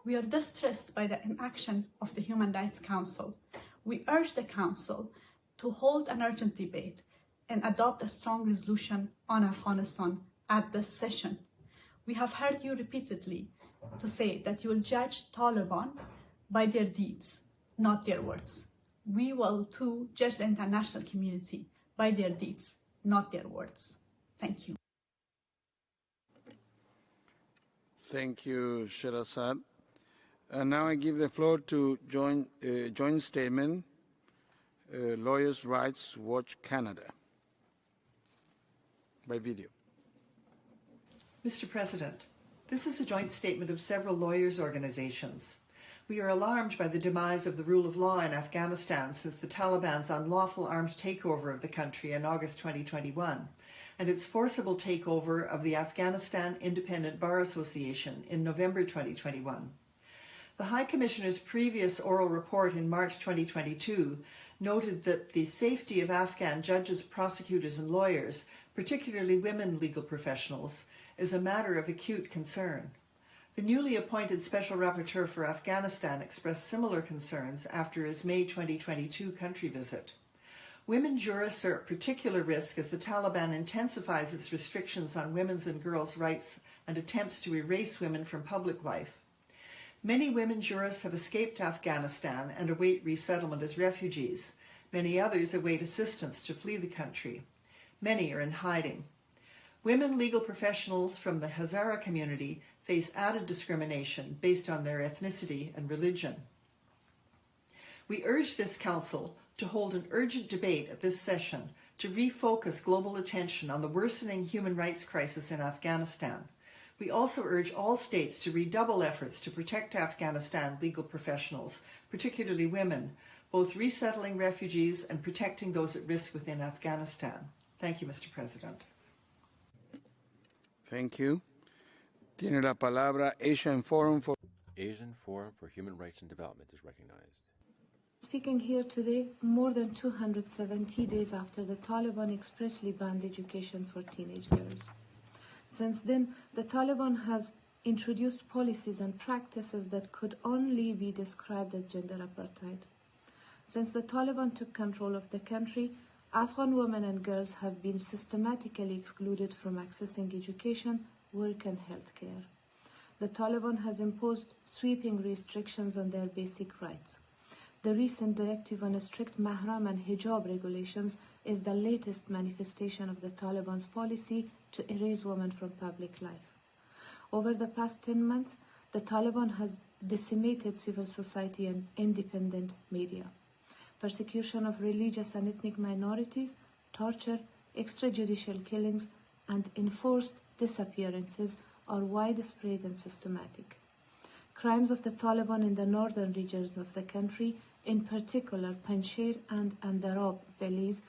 We are distressed by the inaction of the Human Rights Council. We urge the Council to hold an urgent debate and adopt a strong resolution on Afghanistan at this session. We have heard you repeatedly to say that you will judge Taliban by their deeds, not their words. We will too judge the international community by their deeds, not their words. Thank you. Thank you, Sherazad. And now I give the floor to joint statement, Lawyers' Rights Watch Canada, by video. Mr. President, this is a joint statement of several lawyers' organizations. We are alarmed by the demise of the rule of law in Afghanistan since the Taliban's unlawful armed takeover of the country in August 2021 and its forcible takeover of the Afghanistan Independent Bar Association in November 2021. The High Commissioner's previous oral report in March 2022 noted that the safety of Afghan judges, prosecutors and lawyers, particularly women legal professionals, is a matter of acute concern. The newly appointed Special Rapporteur for Afghanistan expressed similar concerns after his May 2022 country visit. Women jurists are at particular risk as the Taliban intensifies its restrictions on women's and girls' rights and attempts to erase women from public life. Many women jurists have escaped Afghanistan and await resettlement as refugees. Many others await assistance to flee the country. Many are in hiding. Women legal professionals from the Hazara community face added discrimination based on their ethnicity and religion. We urge this Council to hold an urgent debate at this session to refocus global attention on the worsening human rights crisis in Afghanistan. We also urge all states to redouble efforts to protect Afghanistan legal professionals, particularly women, both resettling refugees and protecting those at risk within Afghanistan. Thank you, Mr. President. Thank you. Tiene la palabra Asian Forum for Human Rights and Development is recognized. Speaking here today, more than 270 days after the Taliban expressly banned education for teenage girls. Since then, the Taliban has introduced policies and practices that could only be described as gender apartheid. Since the Taliban took control of the country, Afghan women and girls have been systematically excluded from accessing education, work and health care. The Taliban has imposed sweeping restrictions on their basic rights. The recent directive on strict mahram and hijab regulations is the latest manifestation of the Taliban's policy to erase women from public life. Over the past 10 months, the Taliban has decimated civil society and independent media. Persecution of religious and ethnic minorities, torture, extrajudicial killings, and enforced disappearances are widespread and systematic. Crimes of the Taliban in the northern regions of the country, in particular Panjshir and Andarab valleys,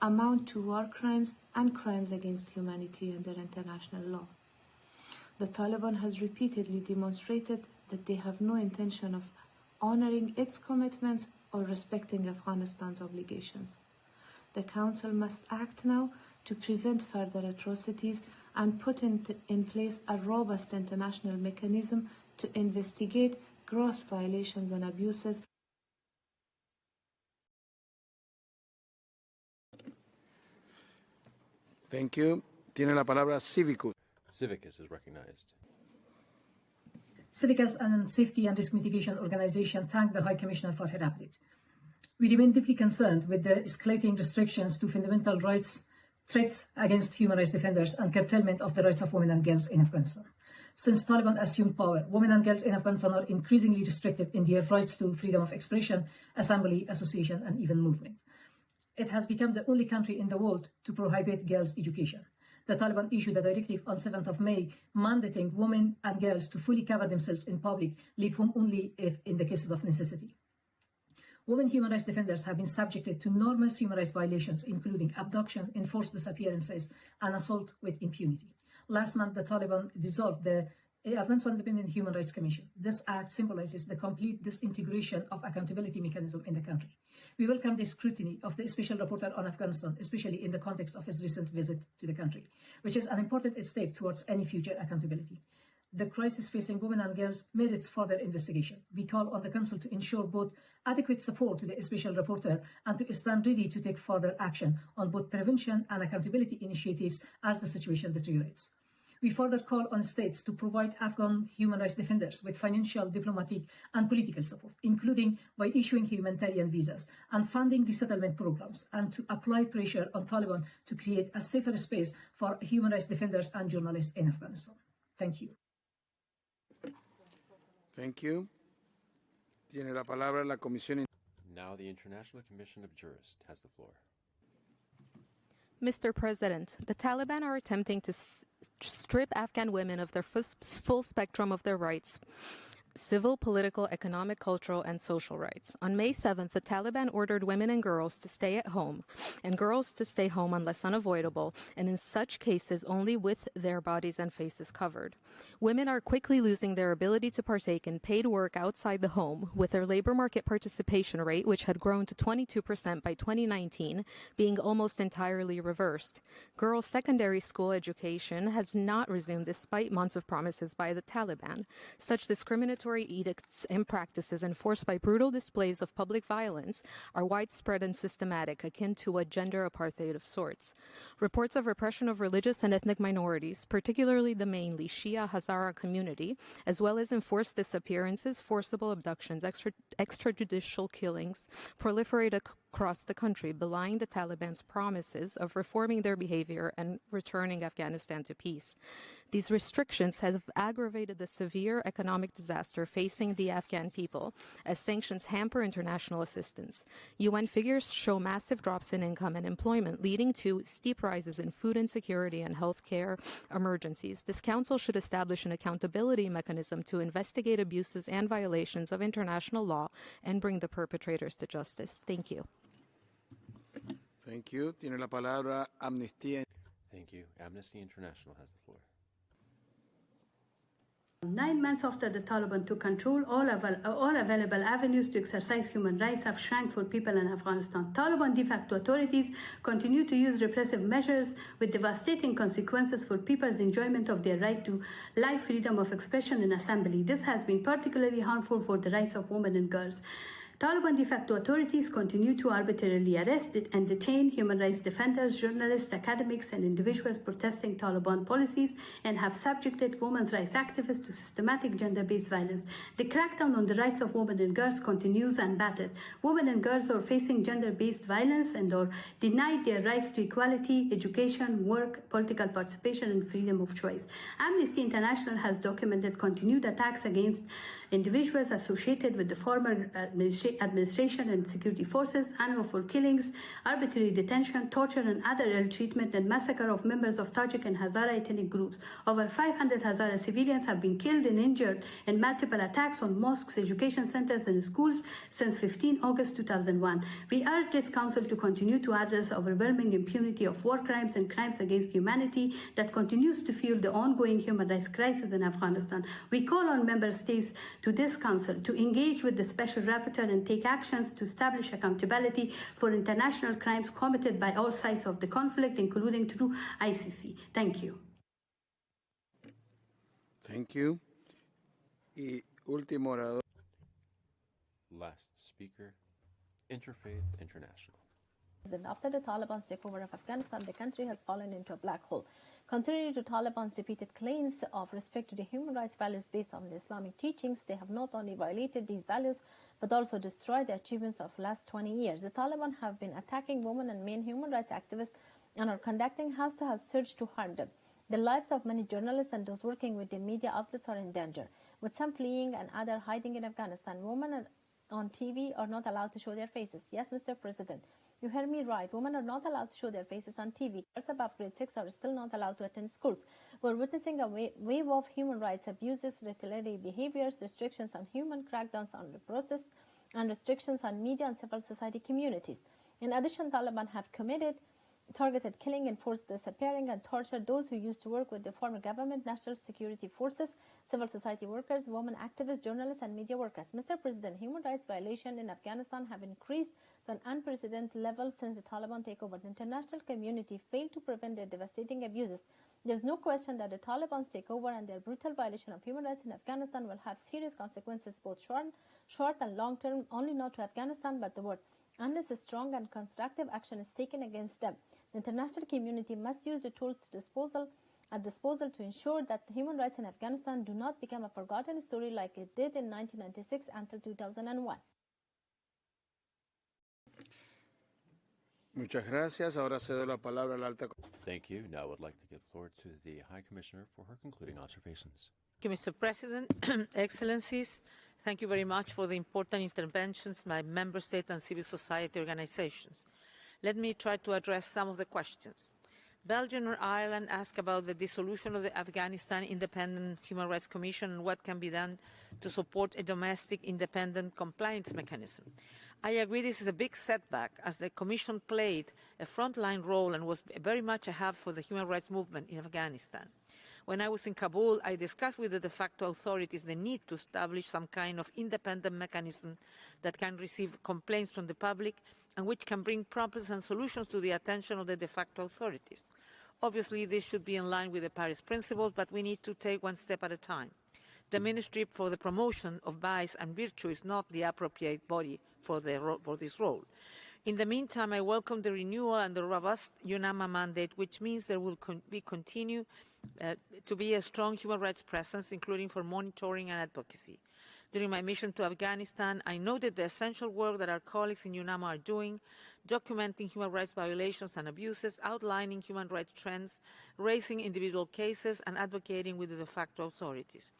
amount to war crimes and crimes against humanity under international law. The Taliban has repeatedly demonstrated that they have no intention of honoring its commitments or respecting Afghanistan's obligations. The Council must act now to prevent further atrocities and put in place a robust international mechanism to investigate gross violations and abuses. Thank you. Tiene la palabra Civicus. Civicus is recognized. Civicus and Safety and Risk Mitigation Organization thank the High Commissioner for her update. We remain deeply concerned with the escalating restrictions to fundamental rights, threats against human rights defenders, and curtailment of the rights of women and girls in Afghanistan. Since Taliban assumed power, women and girls in Afghanistan are increasingly restricted in their rights to freedom of expression, assembly, association, and even movement. It has become the only country in the world to prohibit girls' education. The Taliban issued a directive on 7th of May mandating women and girls to fully cover themselves in public, leave home only if in the cases of necessity. Women human rights defenders have been subjected to enormous human rights violations, including abduction, enforced disappearances, and assault with impunity. Last month, the Taliban dissolved the Afghanistan Independent Human Rights Commission. This act symbolizes the complete disintegration of accountability mechanism in the country. We welcome the scrutiny of the Special Rapporteur on Afghanistan, especially in the context of his recent visit to the country, which is an important step towards any future accountability. the crisis facing women and girls merits further investigation. We call on the Council to ensure both adequate support to the Special Rapporteur and to stand ready to take further action on both prevention and accountability initiatives as the situation deteriorates. We further call on states to provide Afghan human rights defenders with financial, diplomatic and political support, including by issuing humanitarian visas and funding resettlement programs, and to apply pressure on Taliban to create a safer space for human rights defenders and journalists in Afghanistan. Thank you. Thank you. Tiene la palabra la Comisión. Now the International Commission of Jurists has the floor. Mr. President, the Taliban are attempting to strip Afghan women of their full spectrum of their rights. Civil, political, economic, cultural, and social rights. On May 7th, the Taliban ordered women and girls to stay at home, and girls to stay home unless unavoidable, and in such cases only with their bodies and faces covered. Women are quickly losing their ability to partake in paid work outside the home, with their labor market participation rate, which had grown to 22% by 2019, being almost entirely reversed. Girls' secondary school education has not resumed despite months of promises by the Taliban. Such discriminatory edicts and practices enforced by brutal displays of public violence are widespread and systematic, akin to a gender apartheid of sorts. Reports of repression of religious and ethnic minorities, particularly the mainly Shia Hazara community, as well as enforced disappearances, forcible abductions, extrajudicial killings, proliferate across the country, belying the Taliban's promises of reforming their behavior and returning Afghanistan to peace. These restrictions have aggravated the severe economic disaster facing the Afghan people, as sanctions hamper international assistance. UN figures show massive drops in income and employment, leading to steep rises in food insecurity and healthcare emergencies. This council should establish an accountability mechanism to investigate abuses and violations of international law and bring the perpetrators to justice. Thank you. Thank you. Tiene la palabra Amnistía. Thank you. Amnesty International has the floor. 9 months after the Taliban took control, all available avenues to exercise human rights have shrank for people in Afghanistan. Taliban de facto authorities continue to use repressive measures with devastating consequences for people's enjoyment of their right to life, freedom of expression and assembly. This has been particularly harmful for the rights of women and girls. Taliban de facto authorities continue to arbitrarily arrest and detain human rights defenders, journalists, academics, and individuals protesting Taliban policies, and have subjected women's rights activists to systematic gender-based violence. The crackdown on the rights of women and girls continues unbattered. Women and girls are facing gender-based violence and are denied their rights to equality, education, work, political participation, and freedom of choice. Amnesty International has documented continued attacks against individuals associated with the former administration and security forces, unlawful killings, arbitrary detention, torture, and other ill treatment and massacre of members of Tajik and Hazara ethnic groups. Over 500 Hazara civilians have been killed and injured in multiple attacks on mosques, education centers, and schools since 15 August 2001. We urge this council to continue to address overwhelming impunity of war crimes and crimes against humanity that continues to fuel the ongoing human rights crisis in Afghanistan. We call on member states to this council to engage with the Special Rapporteur and take actions to establish accountability for international crimes committed by all sides of the conflict, including through ICC. Thank you. Thank you. Y último orador. Last speaker, Interfaith International. After the Taliban's takeover of Afghanistan, the country has fallen into a black hole. Contrary to Taliban's repeated claims of respect to the human rights values based on the Islamic teachings, they have not only violated these values, but also destroyed the achievements of the last 20 years. The Taliban have been attacking women and men human rights activists and are conducting house-to-house search to harm them. The lives of many journalists and those working with the media outlets are in danger. With some fleeing and others hiding in Afghanistan, women on TV are not allowed to show their faces. Yes, Mr. President, you heard me right. Women are not allowed to show their faces on TV. Girls above grade 6 are still not allowed to attend schools. We're witnessing a wave of human rights abuses, retaliatory behaviors, restrictions on human crackdowns on the protest, and restrictions on media and civil society communities. In addition, Taliban have committed targeted killing, enforced disappearing, and tortured those who used to work with the former government, national security forces, civil society workers, women activists, journalists, and media workers. Mr. President, human rights violations in Afghanistan have increased to an unprecedented level since the Taliban takeover. The international community failed to prevent their devastating abuses. There is no question that the Taliban's takeover and their brutal violation of human rights in Afghanistan will have serious consequences, both short and long term, only not to Afghanistan but the world, unless a strong and constructive action is taken against them. The international community must use the tools at disposal to ensure that human rights in Afghanistan do not become a forgotten story like it did in 1996 until 2001. Muchas gracias. Ahora cedo la palabra al alta. Thank you. Now I would like to give the floor to the High Commissioner for her concluding observations. Thank you, Mr. President, Excellencies. Thank you very much for the important interventions by member state and civil society organizations. Let me try to address some of the questions. Belgium or Ireland asked about the dissolution of the Afghanistan Independent Human Rights Commission and what can be done to support a domestic independent compliance mechanism. I agree this is a big setback, as the Commission played a frontline role and was very much a hub for the human rights movement in Afghanistan. When I was in Kabul, I discussed with the de facto authorities the need to establish some kind of independent mechanism that can receive complaints from the public and which can bring problems and solutions to the attention of the de facto authorities. Obviously, this should be in line with the Paris principles, but we need to take one step at a time. The Ministry for the Promotion of Vice and Virtue is not the appropriate body for this role. In the meantime, I welcome the renewal and the robust UNAMA mandate, which means there will continue to be a strong human rights presence, including for monitoring and advocacy. During my mission to Afghanistan, I noted the essential work that our colleagues in UNAMA are doing, documenting human rights violations and abuses, outlining human rights trends, raising individual cases, and advocating with the de facto authorities.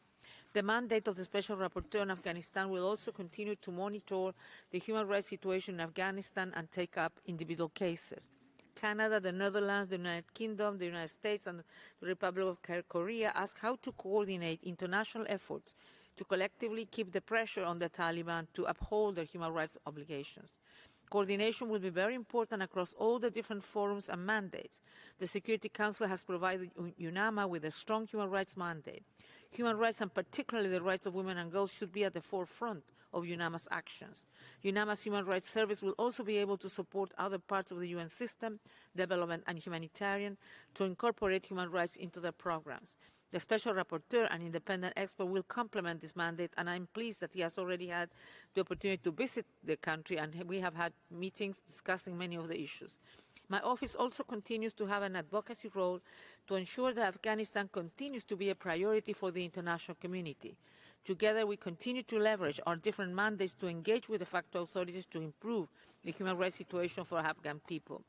The mandate of the Special Rapporteur in Afghanistan will also continue to monitor the human rights situation in Afghanistan and take up individual cases. Canada, the Netherlands, the United Kingdom, the United States, and the Republic of Korea ask how to coordinate international efforts to collectively keep the pressure on the Taliban to uphold their human rights obligations. Coordination will be very important across all the different forums and mandates. The Security Council has provided UNAMA with a strong human rights mandate. Human rights, and particularly the rights of women and girls, should be at the forefront of UNAMA's actions. UNAMA's Human Rights Service will also be able to support other parts of the UN system, development and humanitarian, to incorporate human rights into their programs. The Special Rapporteur, an independent expert, will complement this mandate, and I'm pleased that he has already had the opportunity to visit the country, and we have had meetings discussing many of the issues. My office also continues to have an advocacy role to ensure that Afghanistan continues to be a priority for the international community. Together, we continue to leverage our different mandates to engage with de facto authorities to improve the human rights situation for Afghan people.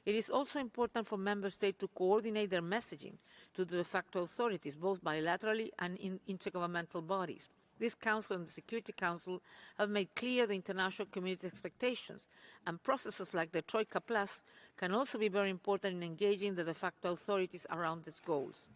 It is also important for member states to coordinate their messaging to the de facto authorities, both bilaterally and in intergovernmental bodies. This Council and the Security Council have made clear the international community's expectations, and processes like the Troika Plus can also be very important in engaging the de facto authorities around these goals.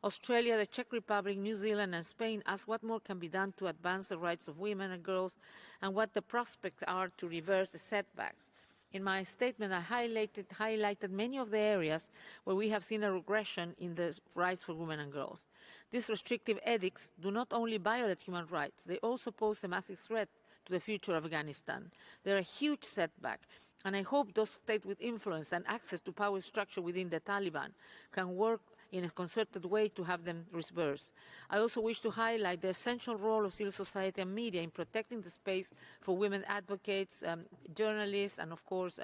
Australia, the Czech Republic, New Zealand and Spain ask what more can be done to advance the rights of women and girls and what the prospects are to reverse the setbacks. In my statement, I highlighted many of the areas where we have seen a regression in the rights for women and girls. These restrictive edicts do not only violate human rights, they also pose a massive threat to the future of Afghanistan. They are a huge setback, and I hope those states with influence and access to power structure within the Taliban can work in a concerted way to have them reversed. I also wish to highlight the essential role of civil society and media in protecting the space for women advocates, journalists, and of course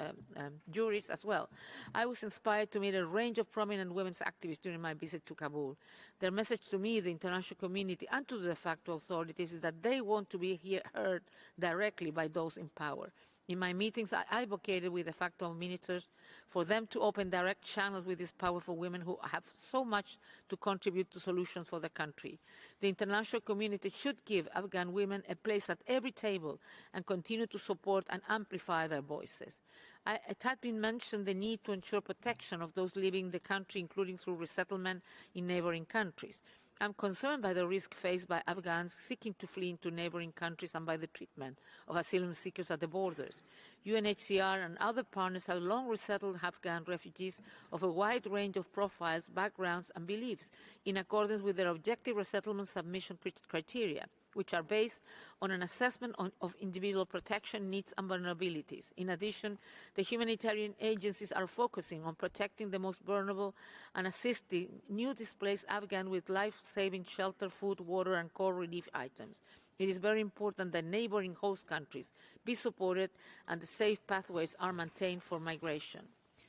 jurists as well. I was inspired to meet a range of prominent women's activists during my visit to Kabul. Their message to me, the international community, and to the de facto authorities is that they want to be heard directly by those in power. In my meetings, I advocated with de facto ministers for them to open direct channels with these powerful women who have so much to contribute to solutions for the country. The international community should give Afghan women a place at every table and continue to support and amplify their voices. It had been mentioned the need to ensure protection of those leaving the country, including through resettlement in neighboring countries. I'm concerned by the risk faced by Afghans seeking to flee into neighboring countries and by the treatment of asylum seekers at the borders. UNHCR and other partners have long resettled Afghan refugees of a wide range of profiles, backgrounds, and beliefs in accordance with their objective resettlement submission criteria, which are based on an assessment of individual protection needs and vulnerabilities. In addition, the humanitarian agencies are focusing on protecting the most vulnerable and assisting new displaced Afghans with life-saving shelter, food, water, and core relief items. It is very important that neighboring host countries be supported and the safe pathways are maintained for migration.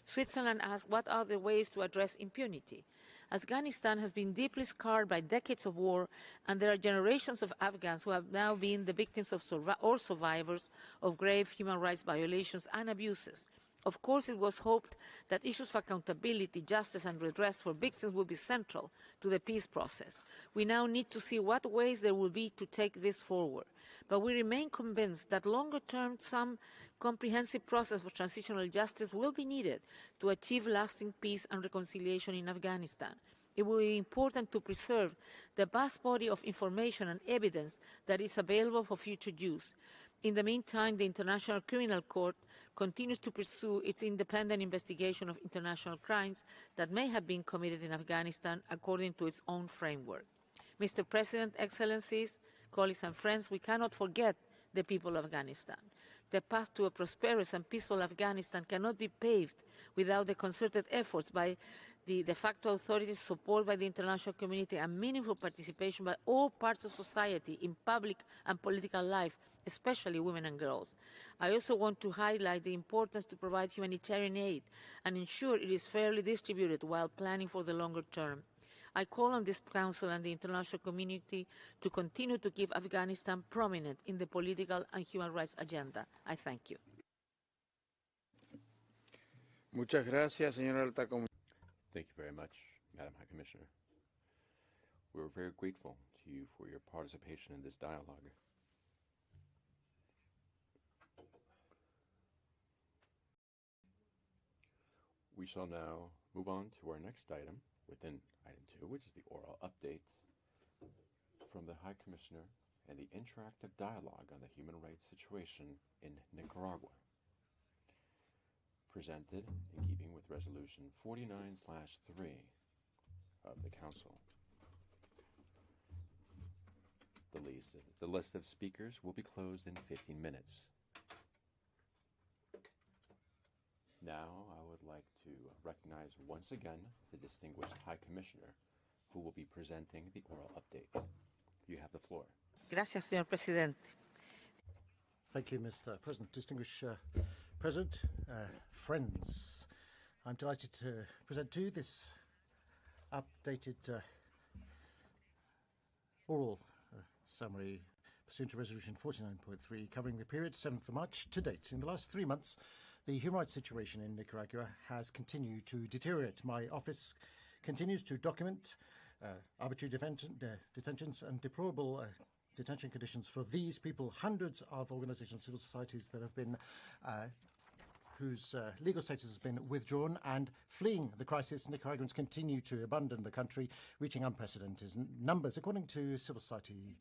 Switzerland asks, what are the ways to address impunity? Afghanistan has been deeply scarred by decades of war, and there are generations of Afghans who have now been the victims of or survivors of grave human rights violations and abuses. Of course, it was hoped that issues of accountability, justice, and redress for victims would be central to the peace process. We now need to see what ways there will be to take this forward. But we remain convinced that longer-term, some comprehensive process for transitional justice will be needed to achieve lasting peace and reconciliation in Afghanistan. It will be important to preserve the vast body of information and evidence that is available for future use. In the meantime, the International Criminal Court continues to pursue its independent investigation of international crimes that may have been committed in Afghanistan according to its own framework. Mr. President, Excellencies, colleagues and friends, we cannot forget the people of Afghanistan. The path to a prosperous and peaceful Afghanistan cannot be paved without the concerted efforts by the de facto authorities, support by the international community, and meaningful participation by all parts of society in public and political life, especially women and girls. I also want to highlight the importance to provide humanitarian aid and ensure it is fairly distributed while planning for the longer term. I call on this Council and the international community to continue to keep Afghanistan prominent in the political and human rights agenda. I thank you. Muchas gracias, señora Alta Comisionada. Thank you very much, Madam High Commissioner. We're very grateful to you for your participation in this dialogue. We shall now move on to our next item within item 2, which is the oral update from the High Commissioner and the interactive dialogue on the human rights situation in Nicaragua, presented in keeping with Resolution 49/3 of the Council. The list of speakers will be closed in 15 minutes. Now, I would like to recognize once again the distinguished High Commissioner, who will be presenting the oral update. You have the floor. Gracias, señor presidente. Thank you, Mr. President. Distinguished President, friends, I'm delighted to present to you this updated oral summary pursuant to Resolution 49.3, covering the period 7th of March to date. In the last 3 months, the human rights situation in Nicaragua has continued to deteriorate. My office continues to document arbitrary detentions and deplorable detention conditions for these people. Hundreds of organizations, civil societies that have been whose legal status has been withdrawn and fleeing the crisis. Nicaraguans continue to abandon the country, reaching unprecedented numbers. According to civil society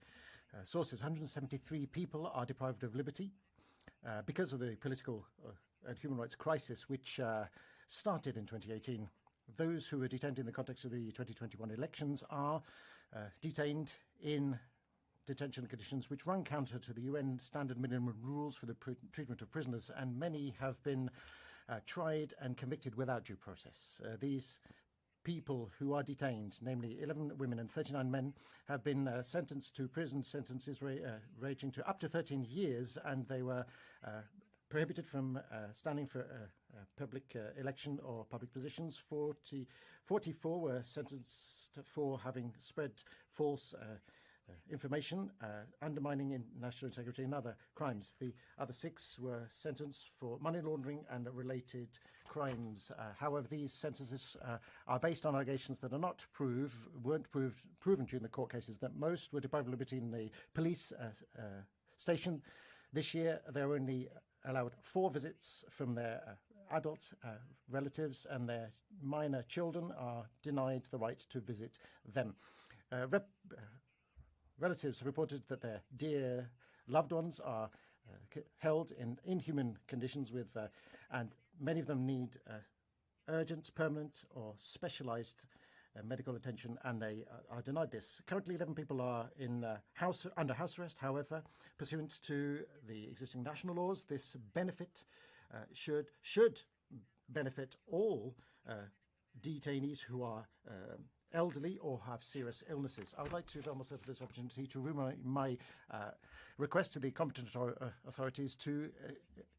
sources, 173 people are deprived of liberty because of the political and human rights crisis, which started in 2018. Those who were detained in the context of the 2021 elections are detained in detention conditions which run counter to the UN standard minimum rules for the treatment of prisoners, and many have been tried and convicted without due process. These people who are detained, namely 11 women and 39 men, have been sentenced to prison sentences ranging to up to 13 years, and they were prohibited from standing for public election or public positions. 44 were sentenced for having spread false information, undermining national integrity and other crimes. The other 6 were sentenced for money laundering and related crimes. However, these sentences are based on allegations that are not weren't proven during the court cases, that most were deprived of liberty in the police station. This year, they're only allowed 4 visits from their adult relatives, and their minor children are denied the right to visit them. relatives reported that their dear loved ones are held in inhuman conditions and many of them need urgent, permanent or specialized medical attention, and they are denied this. Currently, 11 people are under house arrest. However, pursuant to the existing national laws, this benefit should benefit all detainees who are elderly or have serious illnesses. I would like to avail myself of this opportunity to renew my request to the competent authorities to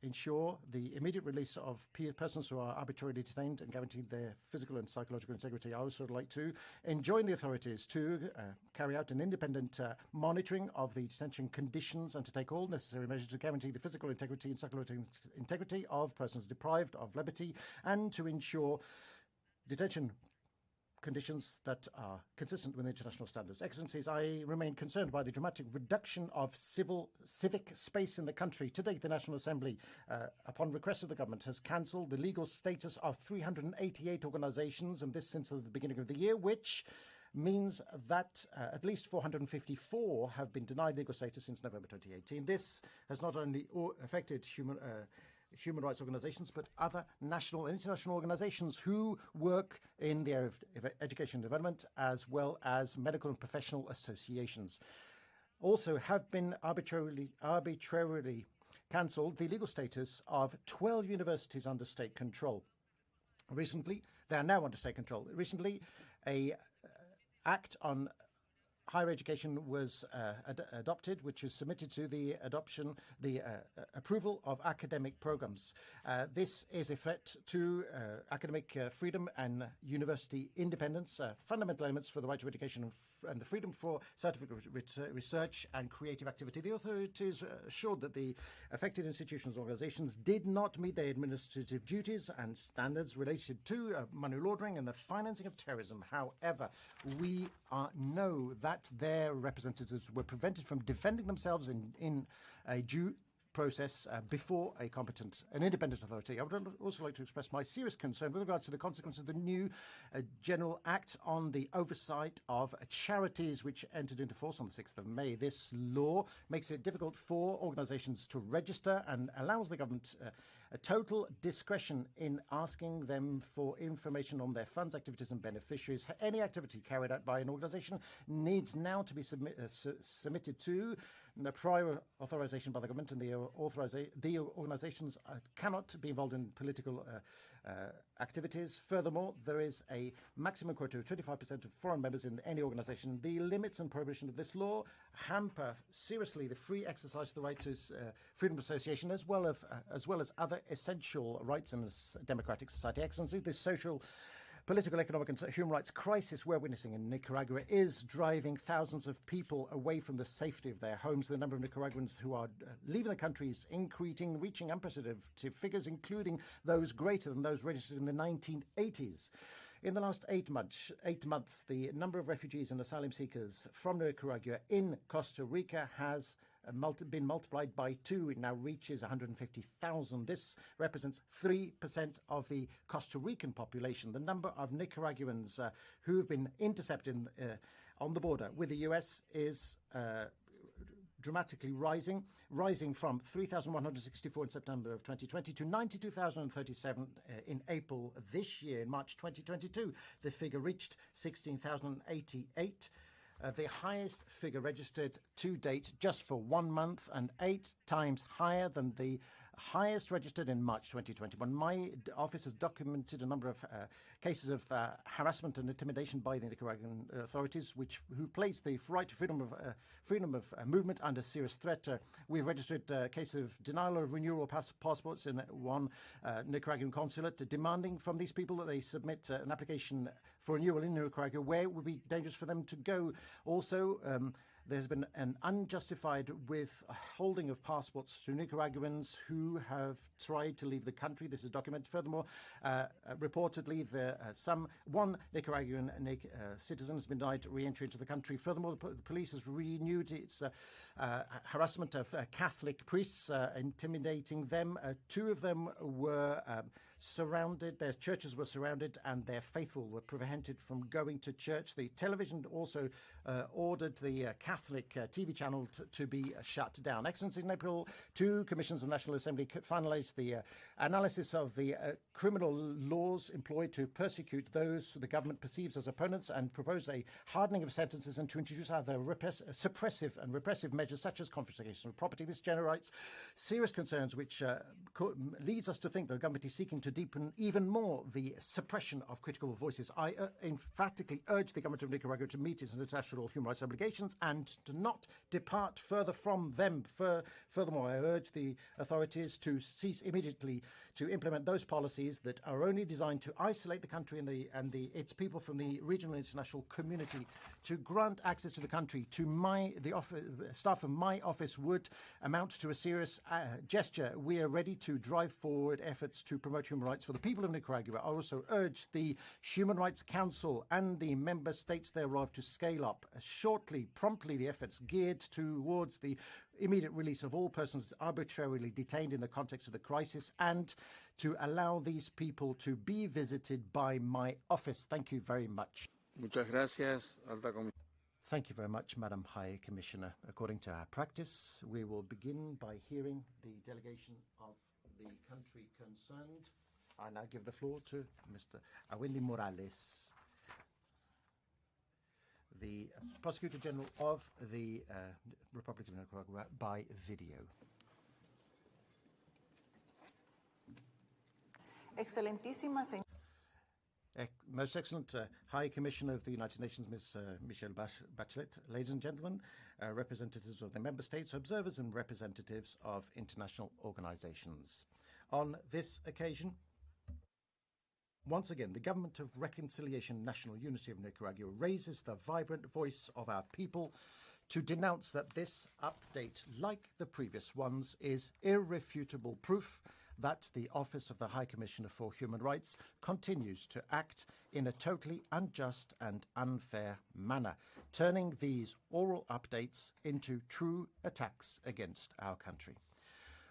ensure the immediate release of persons who are arbitrarily detained and guarantee their physical and psychological integrity. I also would like to enjoin the authorities to carry out an independent monitoring of the detention conditions and to take all necessary measures to guarantee the physical integrity and psychological integrity of persons deprived of liberty and to ensure detention conditions that are consistent with international standards. Excellencies, I remain concerned by the dramatic reduction of civic space in the country. To date, the National Assembly, upon request of the government, has cancelled the legal status of 388 organisations, and this since the beginning of the year, which means that at least 454 have been denied legal status since November 2018. This has not only affected human rights organisations, but other national and international organisations who work in the area of education and development, as well as medical and professional associations. Also have been arbitrarily cancelled the legal status of 12 universities under state control. Recently, they are now under state control. Recently, a act on higher education was adopted, which was submitted to the approval of academic programs. This is a threat to academic freedom and university independence, fundamental elements for the right to education and the freedom for scientific research and creative activity. The authorities assured that the affected institutions and organizations did not meet their administrative duties and standards related to money laundering and the financing of terrorism. However, we know that their representatives were prevented from defending themselves in a due process before an independent authority. I would also like to express my serious concern with regards to the consequences of the new General Act on the Oversight of Charities, which entered into force on the 6th of May. This law makes it difficult for organizations to register and allows the government a total discretion in asking them for information on their funds, activities and beneficiaries. Any activity carried out by an organization needs now to be submitted to the prior authorization by the government, and the organizations cannot be involved in political activities. Furthermore, there is a maximum quota of 25% of foreign members in any organization. The limits and prohibition of this law hamper seriously the free exercise of the right to freedom of association, as well as other essential rights in a democratic society. Excellencies, this social, political, economic and human rights crisis we're witnessing in Nicaragua is driving thousands of people away from the safety of their homes. The number of Nicaraguans who are leaving the country is increasing, reaching unprecedented figures, including those greater than those registered in the 1980s. In the last 8 months, the number of refugees and asylum seekers from Nicaragua in Costa Rica has been multiplied by 2. It now reaches 150,000. This represents 3% of the Costa Rican population. The number of Nicaraguans who have been intercepted on the border with the US is dramatically rising from 3,164 in September of 2020 to 92,037 in April this year. In March 2022, the figure reached 16,088. The highest figure registered to date just for 1 month and 8 times higher than the highest registered in March 2021. My office has documented a number of cases of harassment and intimidation by the Nicaraguan authorities, who place the right to freedom of movement under serious threat. We've registered a case of denial of renewal of passports in one Nicaraguan consulate, demanding from these people that they submit an application for renewal in Nicaragua, where it would be dangerous for them to go. Also, There's been an unjustified withholding of passports to Nicaraguans who have tried to leave the country. This is documented. Furthermore, reportedly, one Nicaraguan citizen has been denied re-entry into the country. Furthermore, the police has renewed its harassment of Catholic priests, intimidating them. Two of them were surrounded, their churches were surrounded, and their faithful were prevented from going to church. The television also ordered the Catholic TV channel to be shut down. Excellency, in April, two commissions of National Assembly finalized the analysis of the criminal laws employed to persecute those the government perceives as opponents, and proposed a hardening of sentences and to introduce other suppressive and repressive measures such as confiscation of property. This generates serious concerns, which leads us to think the government is seeking to deepen even more the suppression of critical voices. I emphatically urge the government of Nicaragua to meet its international human rights obligations and to not depart further from them. Furthermore, I urge the authorities to cease immediately to implement those policies that are only designed to isolate the country and its people from the regional and international community. To grant access to the country to the staff of my office would amount to a serious gesture. We are ready to drive forward efforts to promote human rights for the people of Nicaragua. I also urge the Human Rights Council and the member states thereof to scale up promptly the efforts geared towards the immediate release of all persons arbitrarily detained in the context of the crisis, and to allow these people to be visited by my office. Thank you very much. Muchas gracias, Alta Thank you very much, Madam High Commissioner. According to our practice, we will begin by hearing the delegation of the country concerned. I now give the floor to Mr. Awendi Morales, the Prosecutor General of the Republic of Nicaragua, by video. Excelentísima señora. Most excellent High Commissioner of the United Nations, Ms. Michelle Bachelet, ladies and gentlemen, representatives of the member states, observers and representatives of international organizations. On this occasion, once again, the Government of Reconciliation and National Unity of Nicaragua raises the vibrant voice of our people to denounce that this update, like the previous ones, is irrefutable proof that the Office of the High Commissioner for Human Rights continues to act in a totally unjust and unfair manner, turning these oral updates into true attacks against our country.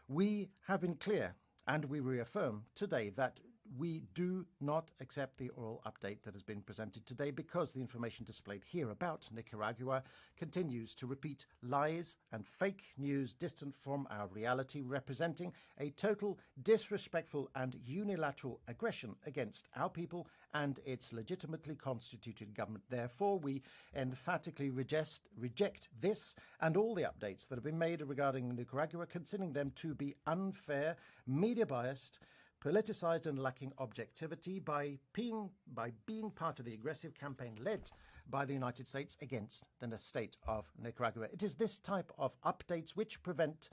We have been clear, and we reaffirm today, that we do not accept the oral update that has been presented today, because the information displayed here about Nicaragua continues to repeat lies and fake news distant from our reality, representing a total disrespectful and unilateral aggression against our people and its legitimately constituted government. Therefore, we emphatically reject this and all the updates that have been made regarding Nicaragua, considering them to be unfair, media-biased, politicized and lacking objectivity, by being part of the aggressive campaign led by the United States against the state of Nicaragua. It is this type of updates which prevent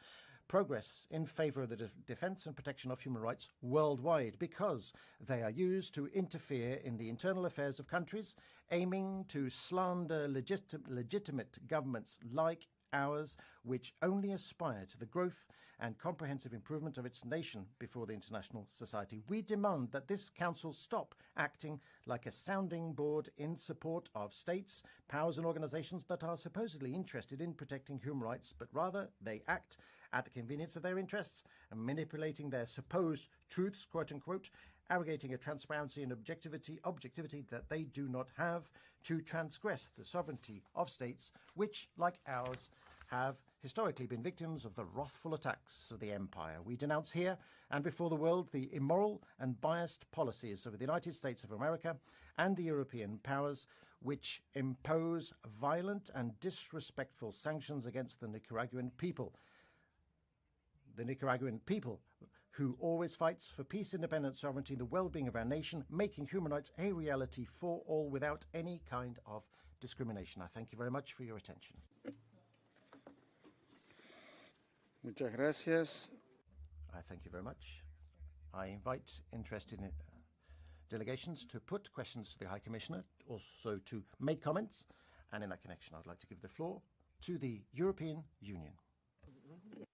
progress in favor of the defense and protection of human rights worldwide, because they are used to interfere in the internal affairs of countries, aiming to slander legitimate governments like ours, which only aspire to the growth and comprehensive improvement of its nation before the international society. We demand that this Council stop acting like a sounding board in support of states, powers and organizations that are supposedly interested in protecting human rights, but rather they act at the convenience of their interests and manipulating their supposed truths, quote unquote, arrogating a transparency and objectivity that they do not have, to transgress the sovereignty of states which, like ours, have historically been victims of the wrathful attacks of the empire. We denounce here and before the world the immoral and biased policies of the United States of America and the European powers, which impose violent and disrespectful sanctions against the Nicaraguan people. The Nicaraguan people, who always fights for peace, independence, sovereignty, and the well-being of our nation, making human rights a reality for all without any kind of discrimination. I thank you very much for your attention. Muchas gracias. I thank you very much. I invite interested delegations to put questions to the High Commissioner, also to make comments. And in that connection, I'd like to give the floor to the European Union.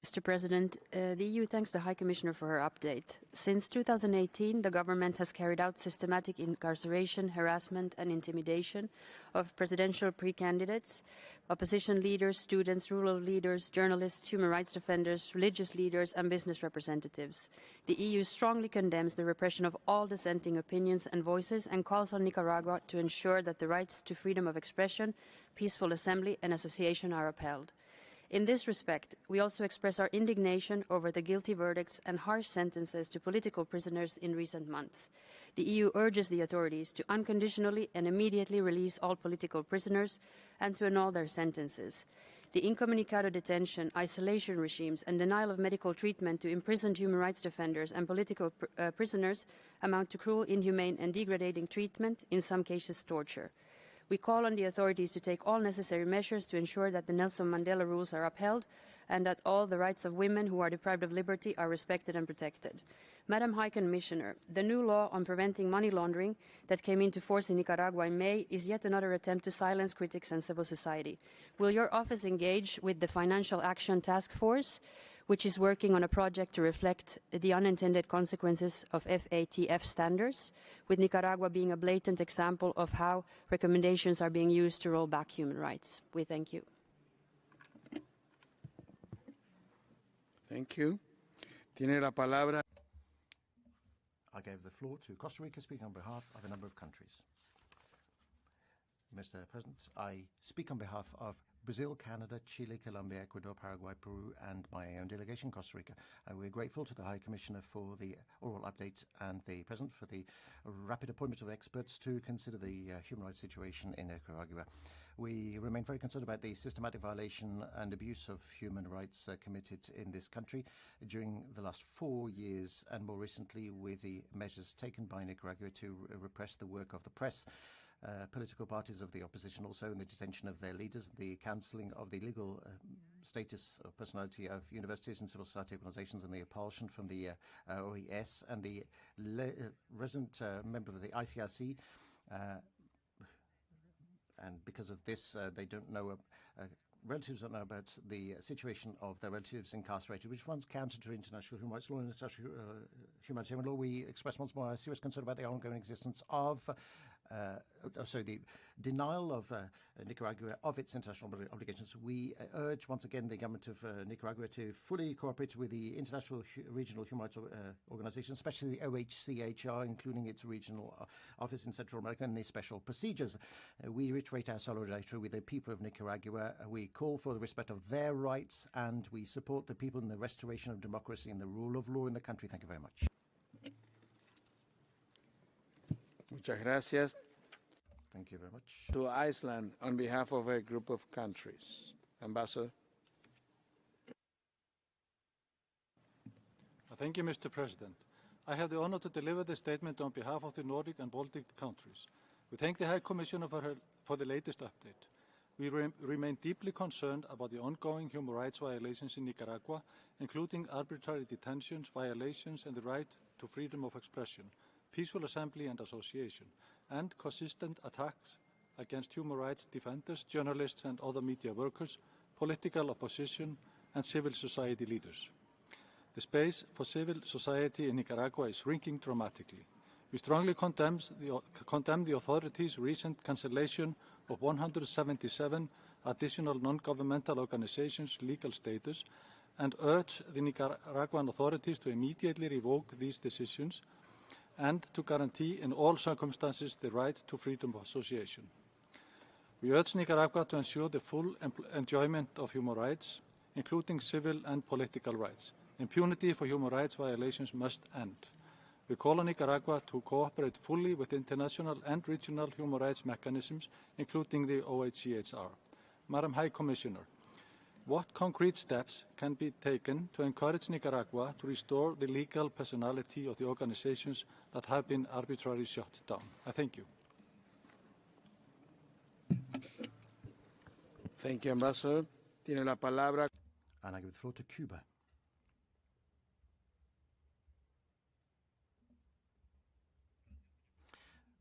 Mr. President, the EU thanks the High Commissioner for her update. Since 2018, the government has carried out systematic incarceration, harassment and intimidation of presidential pre-candidates, opposition leaders, students, rural leaders, journalists, human rights defenders, religious leaders and business representatives. The EU strongly condemns the repression of all dissenting opinions and voices and calls on Nicaragua to ensure that the rights to freedom of expression, peaceful assembly and association are upheld. In this respect, we also express our indignation over the guilty verdicts and harsh sentences to political prisoners in recent months. The EU urges the authorities to unconditionally and immediately release all political prisoners and to annul their sentences. The incommunicado detention, isolation regimes and denial of medical treatment to imprisoned human rights defenders and political prisoners amount to cruel, inhumane and degrading treatment, in some cases torture. We call on the authorities to take all necessary measures to ensure that the Nelson Mandela rules are upheld and that all the rights of women who are deprived of liberty are respected and protected. Madam High Commissioner, the new law on preventing money laundering that came into force in Nicaragua in May is yet another attempt to silence critics and civil society. Will your office engage with the Financial Action Task Force, which is working on a project to reflect the unintended consequences of FATF standards, with Nicaragua being a blatant example of how recommendations are being used to roll back human rights? We thank you. Thank you. Tiene la palabra. I gave the floor to Costa Rica, speaking on behalf of a number of countries. Mr. President, I speak on behalf of Brazil, Canada, Chile, Colombia, Ecuador, Paraguay, Peru, and my own delegation, Costa Rica. We're grateful to the High Commissioner for the oral update and the President for the rapid appointment of experts to consider the human rights situation in Nicaragua. We remain very concerned about the systematic violation and abuse of human rights committed in this country during the last 4 years, and more recently with the measures taken by Nicaragua to repress the work of the press, political parties of the opposition, also in the detention of their leaders, the cancelling of the legal status of personality of universities and civil society organizations, and the expulsion from the OES, and the resident member of the ICRC. And because of this, they don't know, relatives don't know about the situation of their relatives incarcerated, which runs counter to international human rights law and international humanitarian law. We express once more our serious concern about the ongoing existence of the denial of Nicaragua of its international obligations. We urge once again the government of Nicaragua to fully cooperate with the international regional human rights organizations, especially the OHCHR, including its regional office in Central America and the special procedures. We reiterate our solidarity with the people of Nicaragua. We call for the respect of their rights, and we support the people in the restoration of democracy and the rule of law in the country. Thank you very much. Muchas gracias. Thank you very much. To Iceland, on behalf of a group of countries. Ambassador. Thank you, Mr. President. I have the honor to deliver the statement on behalf of the Nordic and Baltic countries. We thank the High Commissioner for the latest update. We remain deeply concerned about the ongoing human rights violations in Nicaragua, including arbitrary detentions, violations, and the right to freedom of expression, peaceful assembly and association, and consistent attacks against human rights defenders, journalists and other media workers, political opposition and civil society leaders. The space for civil society in Nicaragua is shrinking dramatically. We strongly condemn the authorities' recent cancellation of 177 additional non-governmental organizations' legal status and urge the Nicaraguan authorities to immediately revoke these decisions and to guarantee in all circumstances the right to freedom of association. We urge Nicaragua to ensure the full enjoyment of human rights, including civil and political rights. Impunity for human rights violations must end. We call on Nicaragua to cooperate fully with international and regional human rights mechanisms, including the OHCHR. Madam High Commissioner, what concrete steps can be taken to encourage Nicaragua to restore the legal personality of the organizations that have been arbitrarily shut down? I thank you. Thank you, Ambassador. Tiene la palabra. And I give the floor to Cuba.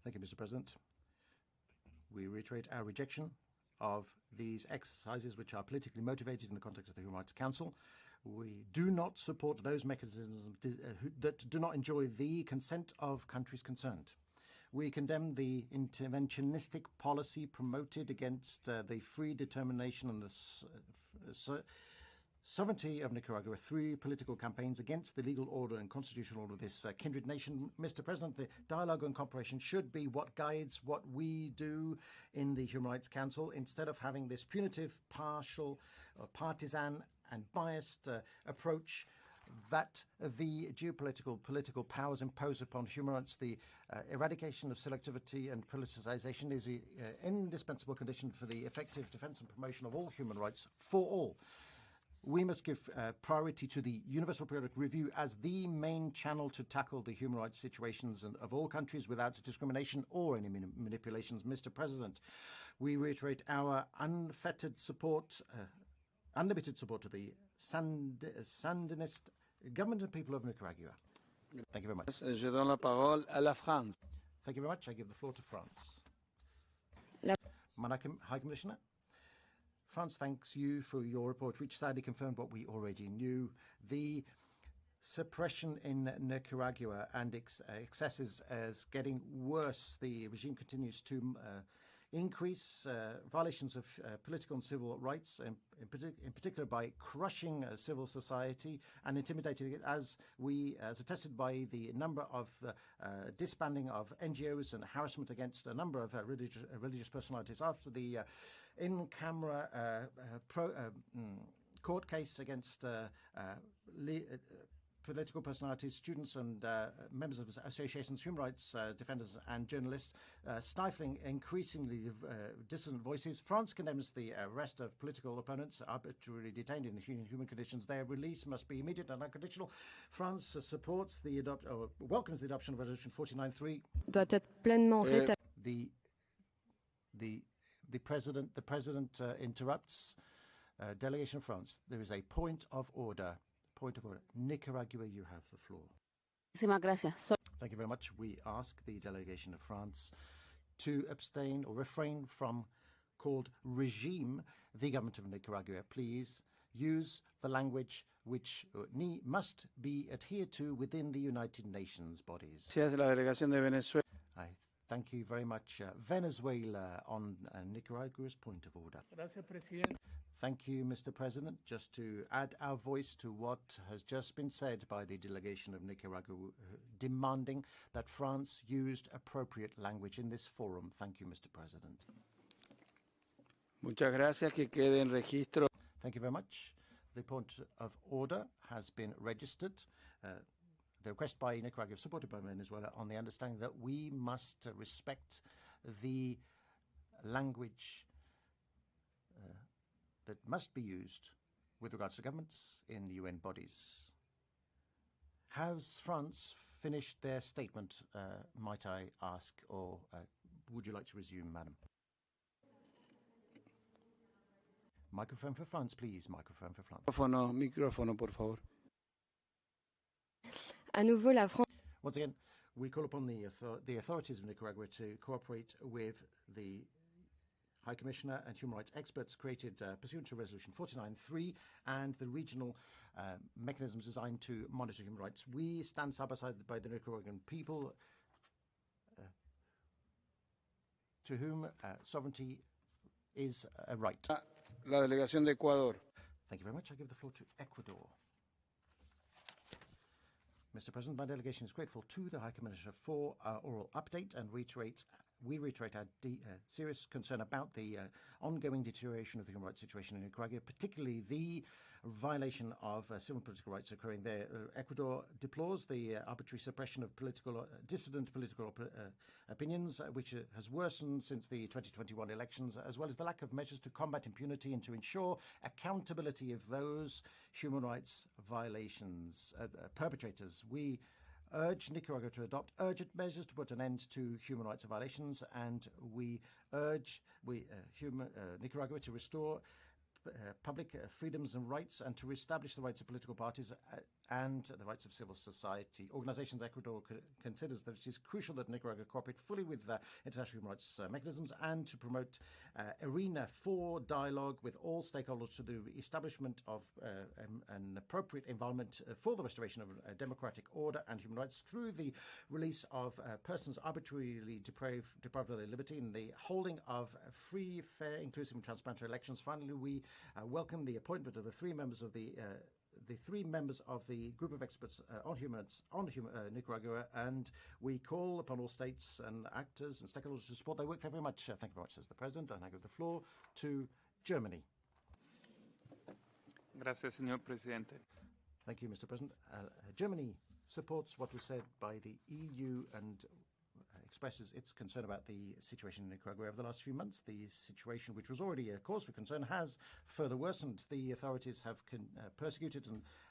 Thank you, Mr. President. We reiterate our rejection of these exercises which are politically motivated in the context of the Human Rights Council. We do not support those mechanisms that do not enjoy the consent of countries concerned. We condemn the interventionistic policy promoted against the free determination and the sovereignty of Nicaragua through political campaigns against the legal order and constitutional order of this kindred nation. Mr. President, the dialogue and cooperation should be what guides what we do in the Human Rights Council, instead of having this punitive, partial, partisan and biased approach that the political powers impose upon human rights. The eradication of selectivity and politicization is an indispensable condition for the effective defense and promotion of all human rights for all. We must give priority to the Universal Periodic Review as the main channel to tackle the human rights situations of all countries without discrimination or any manipulations. Mr. President, we reiterate our unfettered support, unlimited support to the Sandinist government and people of Nicaragua. Thank you very much. Je donne la parole à la France. Thank you very much. I give the floor to France. High Commissioner. France thanks you for your report, which sadly confirmed what we already knew. The suppression in Nicaragua and excesses is getting worse. The regime continues to increase violations of political and civil rights, in particular by crushing civil society and intimidating it, as attested by the number of disbanding of NGOs and harassment against a number of religious personalities. After the in-camera court case against political personalities, students and members of associations, human rights defenders and journalists, stifling increasingly dissident voices. France condemns the arrest of political opponents arbitrarily detained in inhuman conditions. Their release must be immediate and unconditional. France supports welcomes the adoption of Resolution 49.3. Doit être pleinement The President interrupts. Delegation of France, there is a point of order. Point of order. Nicaragua, you have the floor. Thank you very much. We ask the delegation of France to abstain or refrain from called regime. The government of Nicaragua, please use the language which must be adhered to within the United Nations bodies. I thank you very much. Venezuela on Nicaragua's point of order. Thank you, Mr. President. Just to add our voice to what has just been said by the delegation of Nicaragua, demanding that France used appropriate language in this forum. Thank you, Mr. President. Muchas gracias. Que quede en registro. Thank you very much. The point of order has been registered. The request by Nicaragua, supported by Venezuela, on the understanding that we must respect the language that must be used with regards to governments in the UN bodies. Has France finished their statement, might I ask, or would you like to resume, madam? Microphone for France, please. Microphone for France. Micrófono, por favor. À nouveau, la France. Once again, we call upon the authorities of Nicaragua to cooperate with the High Commissioner and human rights experts created pursuant to Resolution 49.3 and the regional mechanisms designed to monitor human rights. We stand side by side by the Nicaraguan people to whom sovereignty is a right. La delegación de Ecuador. Thank you very much. I give the floor to Ecuador. Mr. President, my delegation is grateful to the High Commissioner for our oral update and we reiterate our serious concern about the ongoing deterioration of the human rights situation in Nicaragua, particularly the violation of civil and political rights occurring there. Ecuador deplores the arbitrary suppression of dissident political opinions, which has worsened since the 2021 elections, as well as the lack of measures to combat impunity and to ensure accountability of those human rights violations perpetrators. We urge Nicaragua to adopt urgent measures to put an end to human rights violations, and we urge Nicaragua to restore public freedoms and rights, and to establish the rights of political parties and the rights of civil society organizations. Ecuador considers that it is crucial that Nicaragua cooperate fully with international human rights mechanisms and to promote arena for dialogue with all stakeholders to the establishment of an appropriate environment for the restoration of democratic order and human rights through the release of persons arbitrarily deprived of their liberty and the holding of free, fair, inclusive and transparent elections. Finally, we welcome the appointment of the three members of the group of experts on Nicaragua, and we call upon all states and actors and stakeholders to support their work. Thank you very much. Thank you very much, says the President. And I give the floor to Germany. Gracias, señor presidente. Thank you, Mr. President. Germany supports what was said by the EU and expresses its concern about the situation in Nicaragua over the last few months. The situation, which was already a cause for concern, has further worsened. The authorities have prosecuted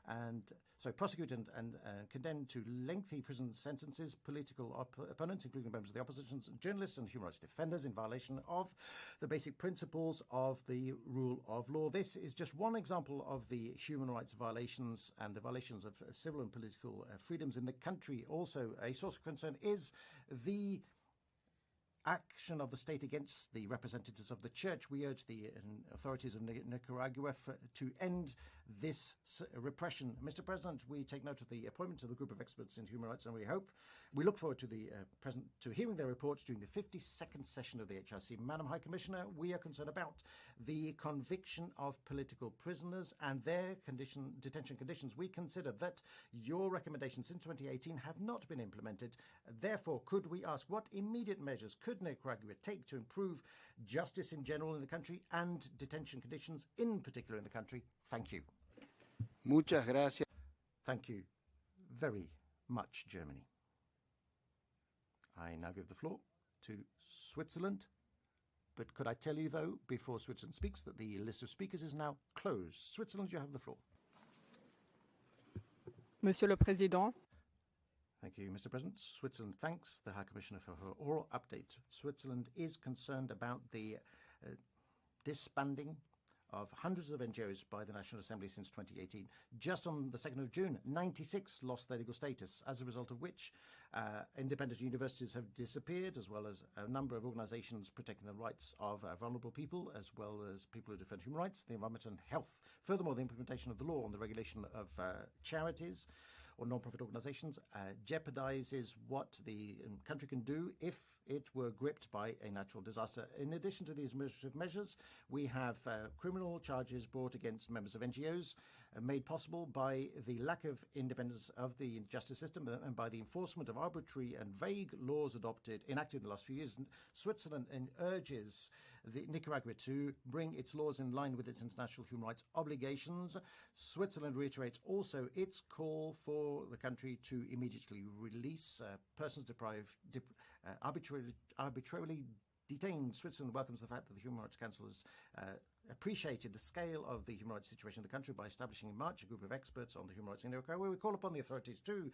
and condemned to lengthy prison sentences political opponents, including members of the opposition, journalists and human rights defenders, in violation of the basic principles of the rule of law. This is just one example of the human rights violations and the violations of civil and political freedoms in the country. Also, a source of concern is the action of the state against the representatives of the church. We urge the authorities of Nicaragua to end this repression. Mr. President, we take note of the appointment of the group of experts in human rights, and we look forward to hearing their reports during the 52nd session of the HRC. Madam High Commissioner, we are concerned about the conviction of political prisoners and their detention conditions. We consider that your recommendations since 2018 have not been implemented. Therefore, could we ask what immediate measures could Nicaragua take to improve justice in general in the country and detention conditions in particular in the country? Thank you. Muchas gracias. Thank you very much, Germany. I now give the floor to Switzerland. But could I tell you, though, before Switzerland speaks, that the list of speakers is now closed. Switzerland, you have the floor. Monsieur le Président. Thank you, Mr. President. Switzerland thanks the High Commissioner for her oral update. Switzerland is concerned about the disbanding of hundreds of NGOs by the National Assembly since 2018. Just on the 2nd of June, 96 lost their legal status, as a result of which independent universities have disappeared, as well as a number of organizations protecting the rights of vulnerable people, as well as people who defend human rights, the environment and health. Furthermore, the implementation of the law on the regulation of charities or non-profit organizations jeopardizes what the country can do if it were gripped by a natural disaster. In addition to these administrative measures, we have criminal charges brought against members of NGOs, made possible by the lack of independence of the justice system and by the enforcement of arbitrary and vague laws enacted in the last few years. Switzerland urges the Nicaragua to bring its laws in line with its international human rights obligations. Switzerland reiterates also its call for the country to immediately release persons arbitrarily detained. Switzerland welcomes the fact that the Human Rights Council has appreciated the scale of the human rights situation in the country by establishing in March a group of experts on the human rights in Nicaragua. We call upon the authorities to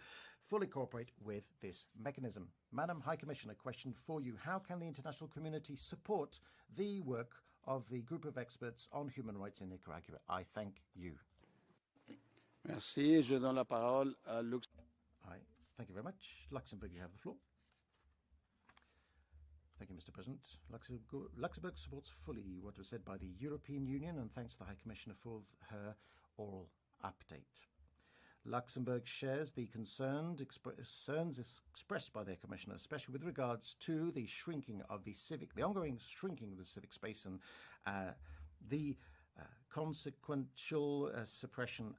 fully cooperate with this mechanism. Madam High Commissioner, question for you. How can the international community support the work of the group of experts on human rights in Nicaragua? I thank you. Merci. Je donne la parole à Luxembourg. Thank you very much. Luxembourg, you have the floor. Thank you, Mr. President. Luxembourg supports fully what was said by the European Union and thanks the High Commissioner for her oral update. Luxembourg shares the concerns expressed by their Commissioner, especially with regards to the ongoing shrinking of the civic space and the consequential suppression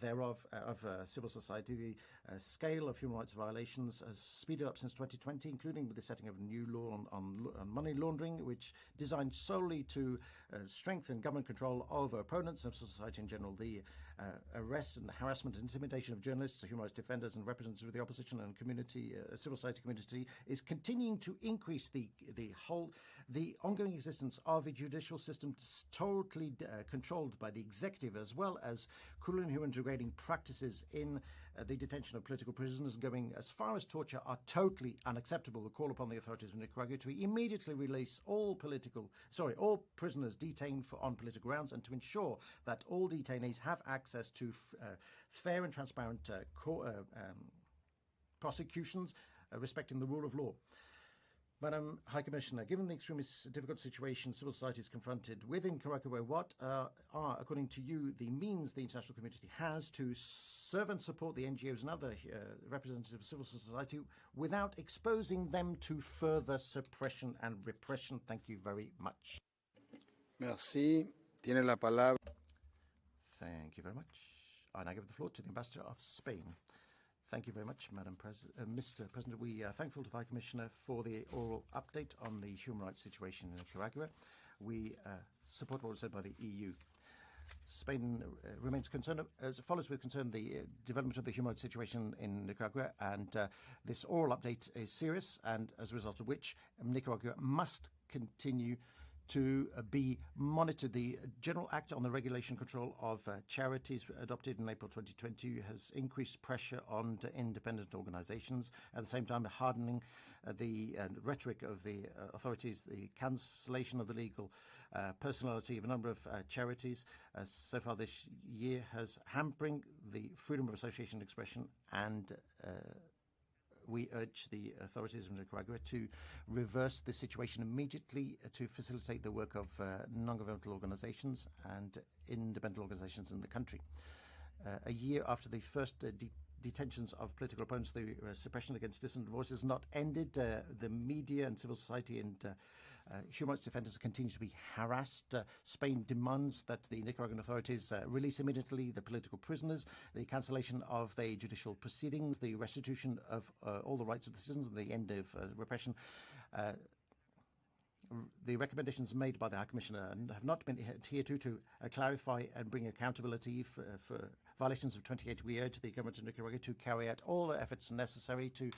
thereof of civil society. The scale of human rights violations has speeded up since 2020, including with the setting of a new law on money laundering, which designed solely to strengthen government control over opponents of society in general. The arrest and harassment and intimidation of journalists, human rights defenders and representatives of the opposition and civil society community is continuing to increase the ongoing existence of a judicial system totally controlled by the executive, as well as cruel and inhuman degrading practices in the detention of political prisoners going as far as torture are totally unacceptable. We call upon the authorities of Nicaragua to immediately release all prisoners detained on political grounds, and to ensure that all detainees have access to fair and transparent prosecutions respecting the rule of law. Madam High Commissioner, given the extremely difficult situation civil society is confronted with in Nicaragua, what are, according to you, the means the international community has to serve and support the NGOs and other representatives of civil society without exposing them to further suppression and repression? Thank you very much. Merci. Tiene la palabra. Thank you very much. I now give the floor to the Ambassador of Spain. Thank you very much, Mr. President. We are thankful to the High Commissioner for the oral update on the human rights situation in Nicaragua. We support what was said by the EU. Spain remains concerned, as follows with concern, the development of the human rights situation in Nicaragua, and this oral update is serious, and as a result of which Nicaragua must continue to be monitored. The General Act on the Regulation Control of Charities, adopted in April 2020, has increased pressure on independent organizations, at the same time hardening the rhetoric of the authorities. The cancellation of the legal personality of a number of charities so far this year has hampering the freedom of association and expression, and we urge the authorities of Nicaragua to reverse the situation immediately to facilitate the work of non-governmental organizations and independent organizations in the country. A year after the first detentions of political opponents, the suppression against dissident voices has not ended. The media and civil society and human rights defenders continue to be harassed. Spain demands that the Nicaraguan authorities release immediately the political prisoners, the cancellation of the judicial proceedings, the restitution of all the rights of the citizens, and the end of repression. The recommendations made by the High Commissioner have not been adhered to clarify and bring accountability for violations of 28. We urge the government of Nicaragua to carry out all the efforts necessary to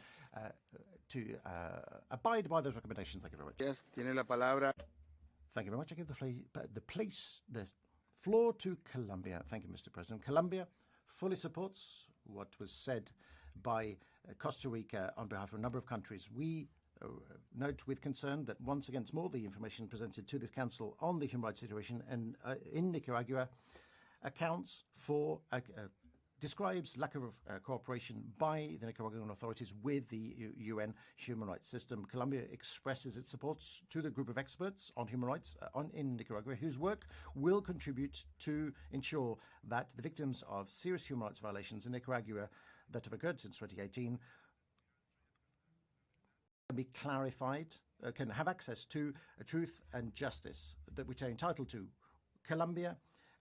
abide by those recommendations. Thank you very much. Yes, tiene la palabra. Thank you very much. I give the floor to Colombia. Thank you, Mr. President. Colombia fully supports what was said by Costa Rica on behalf of a number of countries. We note with concern that once again more the information presented to this Council on the human rights situation in Nicaragua accounts for describes lack of cooperation by the Nicaraguan authorities with the UN human rights system. Colombia expresses its support to the group of experts on human rights in Nicaragua, whose work will contribute to ensure that the victims of serious human rights violations in Nicaragua that have occurred since 2018 can be clarified, can have access to truth and justice that which they're entitled to. Colombia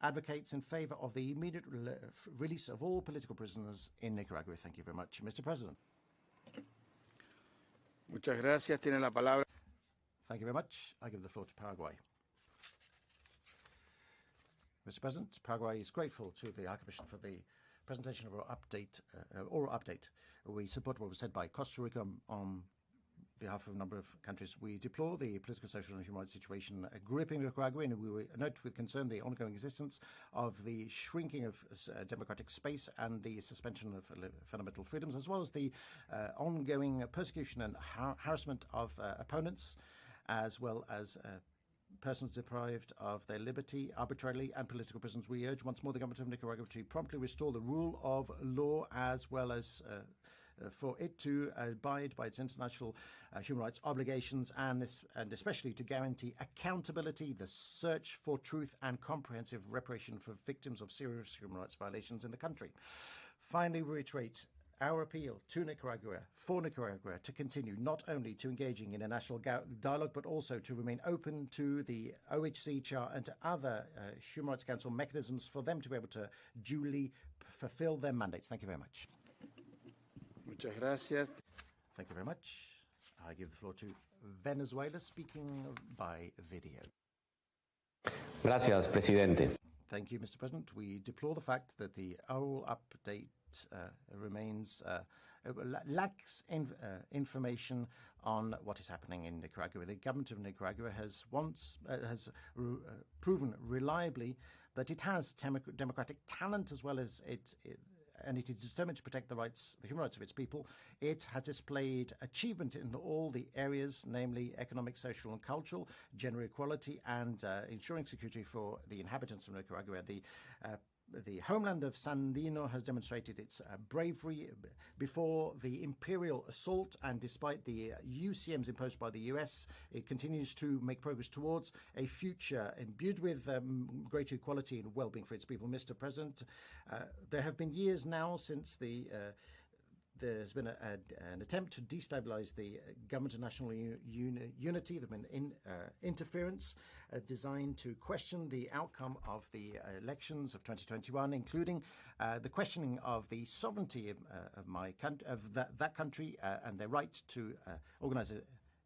advocates in favor of the immediate release of all political prisoners in Nicaragua. Thank you very much, Mr. President. Muchas gracias. Tiene la palabra. Thank you very much. I give the floor to Paraguay. Mr. President, Paraguay is grateful to the High Commission for the presentation of our oral update. We support what was said by Costa Rica on behalf of a number of countries. We deplore the political, social and human rights situation gripping Nicaragua, and we note with concern the ongoing existence of the shrinking of democratic space and the suspension of fundamental freedoms, as well as the ongoing persecution and harassment of opponents, as well as persons deprived of their liberty arbitrarily, and political prisoners. We urge once more the government of Nicaragua to promptly restore the rule of law, as well as for it to abide by its international human rights obligations, and especially to guarantee accountability, the search for truth and comprehensive reparation for victims of serious human rights violations in the country. Finally, we reiterate our appeal to Nicaragua, for Nicaragua to continue not only to engaging in a national dialogue, but also to remain open to the OHCHR and to other Human Rights Council mechanisms for them to be able to duly fulfill their mandates. Thank you very much. Muchas gracias. Thank you very much. I give the floor to Venezuela, speaking by video. Gracias, Presidente. Thank you, Mr. President. We deplore the fact that the oral update remains lacks information on what is happening in Nicaragua. The government of Nicaragua has proven reliably that it has democratic talent, as well as and it is determined to protect the human rights of its people. It has displayed achievement in all the areas, namely economic, social, and cultural, gender equality, and ensuring security for the inhabitants of Nicaragua. The homeland of Sandino has demonstrated its bravery before the imperial assault, and despite the UCMs imposed by the US, it continues to make progress towards a future imbued with greater equality and well-being for its people. Mr. President, there have been years now since there's been an attempt to destabilize the government of national unity. There have been interference designed to question the outcome of the elections of 2021, including the questioning of the sovereignty of that country and their right to organize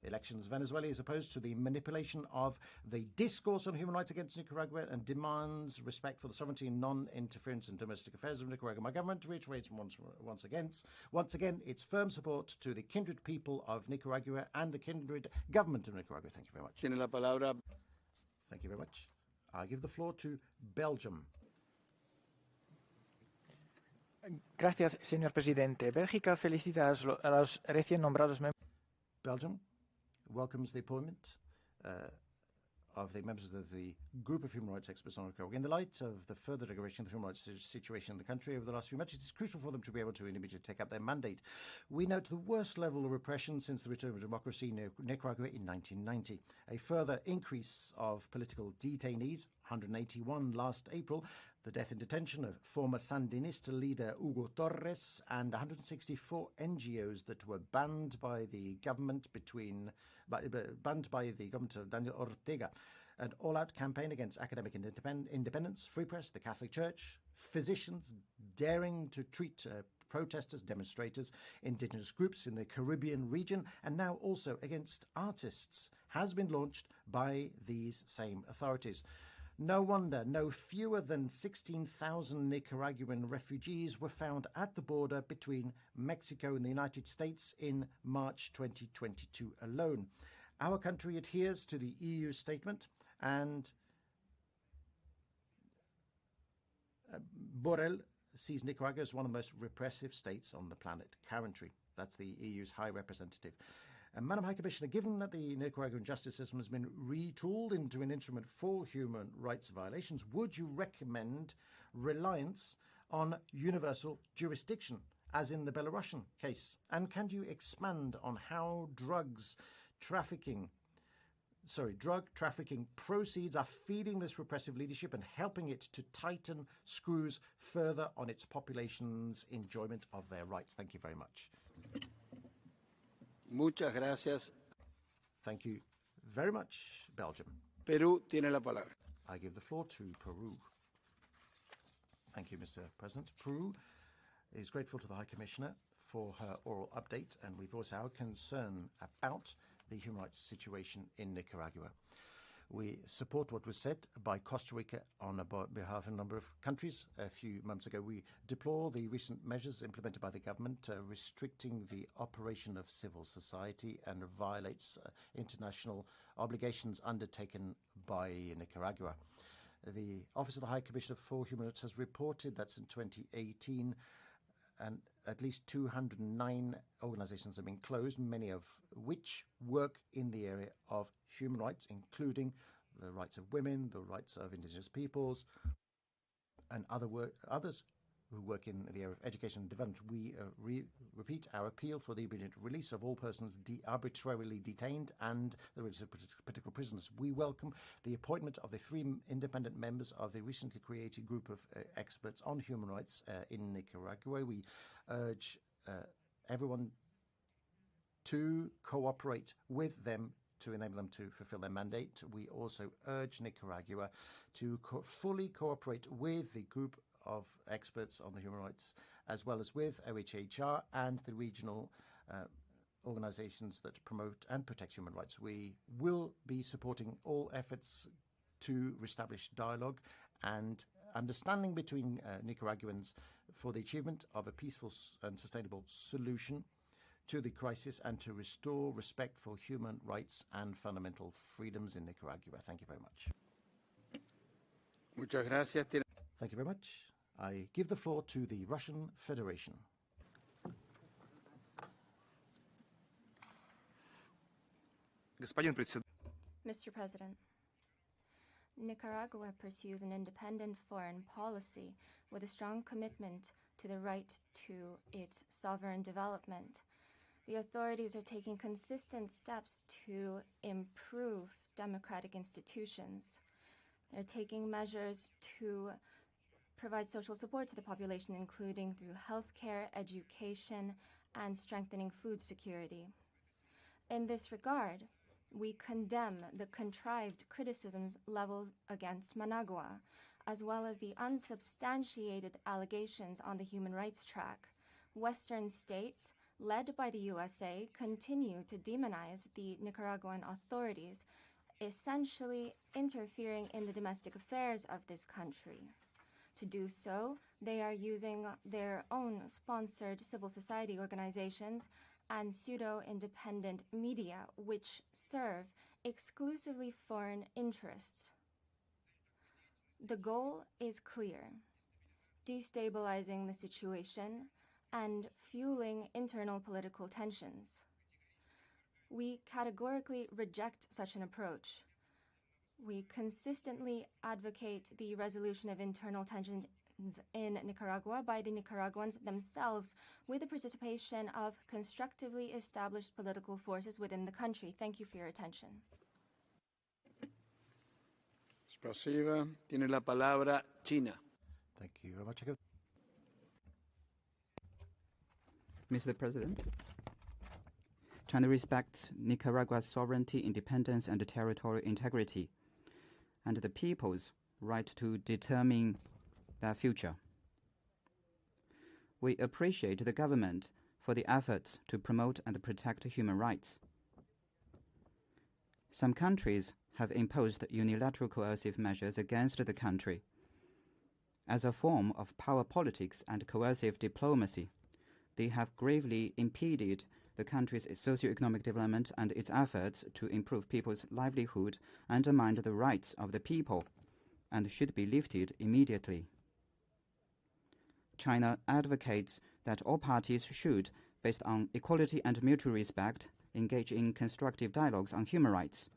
elections. Venezuela is opposed to the manipulation of the discourse on human rights against Nicaragua and demands respect for the sovereignty and non-interference in domestic affairs of Nicaragua. My government reiterates once again its firm support to the kindred people of Nicaragua and the kindred government of Nicaragua. Thank you very much. Tiene la palabra. Thank you very much. I give the floor to Belgium. Gracias, señor presidente. Bélgica felicita a los recién nombrados miembros. Belgium welcomes the appointment of the members of the group of human rights experts on Nicaragua. In the light of the further degradation of the human rights situation in the country over the last few months, it is crucial for them to be able to immediately take up their mandate. We note the worst level of repression since the return of democracy in Nicaragua in 1990. A further increase of political detainees, 181 last April, the death in detention of former Sandinista leader Hugo Torres, and 164 NGOs that were banned by the government of Daniel Ortega. An all-out campaign against academic independence, free press, the Catholic Church, physicians daring to treat protesters, demonstrators, indigenous groups in the Caribbean region, and now also against artists, has been launched by these same authorities. No wonder no fewer than 16,000 Nicaraguan refugees were found at the border between Mexico and the United States in March 2022 alone. Our country adheres to the EU statement, and Borrell sees Nicaragua as one of the most repressive states on the planet currently. That's the EU's High Representative. Madam High Commissioner, given that the Nicaraguan justice system has been retooled into an instrument for human rights violations, would you recommend reliance on universal jurisdiction, as in the Belarusian case? And can you expand on how drug trafficking proceeds are feeding this repressive leadership and helping it to tighten screws further on its population's enjoyment of their rights? Thank you very much. Muchas gracias. Thank you very much, Belgium. Perú tiene la palabra. I give the floor to Peru. Thank you, Mr. President. Peru is grateful to the High Commissioner for her oral update, and we voice our concern about the human rights situation in Nicaragua. We support what was said by Costa Rica on behalf of a number of countries a few months ago. We deplore the recent measures implemented by the government restricting the operation of civil society and violates international obligations undertaken by Nicaragua. The Office of the High Commissioner for Human Rights has reported that since 2018, and at least 209 organizations have been closed, many of which work in the area of human rights, including the rights of women, the rights of indigenous peoples, and others who work in the area of education and development. We repeat our appeal for the immediate release of all persons arbitrarily detained and the release of political prisoners. We welcome the appointment of the 3 independent members of the recently created group of experts on human rights in Nicaragua. We urge everyone to cooperate with them to enable them to fulfill their mandate. We also urge Nicaragua to fully cooperate with the group of experts on the human rights, as well as with OHHR and the regional organizations that promote and protect human rights. We will be supporting all efforts to reestablish dialogue and understanding between Nicaraguans for the achievement of a peaceful and sustainable solution to the crisis and to restore respect for human rights and fundamental freedoms in Nicaragua. Thank you very much. Muchas gracias. Thank you very much. I give the floor to the Russian Federation. Mr. President, Nicaragua pursues an independent foreign policy with a strong commitment to the right to its sovereign development. The authorities are taking consistent steps to improve democratic institutions. They're taking measures to provide social support to the population, including through healthcare, education, and strengthening food security. In this regard, we condemn the contrived criticisms leveled against Managua, as well as the unsubstantiated allegations on the human rights track. Western states, led by the USA, continue to demonize the Nicaraguan authorities, essentially interfering in the domestic affairs of this country. To do so, they are using their own sponsored civil society organizations and pseudo-independent media, which serve exclusively foreign interests. The goal is clear: destabilizing the situation and fueling internal political tensions. We categorically reject such an approach. We consistently advocate the resolution of internal tensions in Nicaragua by the Nicaraguans themselves, with the participation of constructively established political forces within the country. Thank you for your attention. Spasiba. Tiene la palabra China. Thank you very much. Mr. President, China respects Nicaragua's sovereignty, independence, and territorial integrity, and the people's right to determine their future. We appreciate the government for the efforts to promote and protect human rights. Some countries have imposed unilateral coercive measures against the country. As a form of power politics and coercive diplomacy, they have gravely impeded the country's socio-economic development and its efforts to improve people's livelihood, undermine the rights of the people, and should be lifted immediately. China advocates that all parties should, based on equality and mutual respect, engage in constructive dialogues on human rights.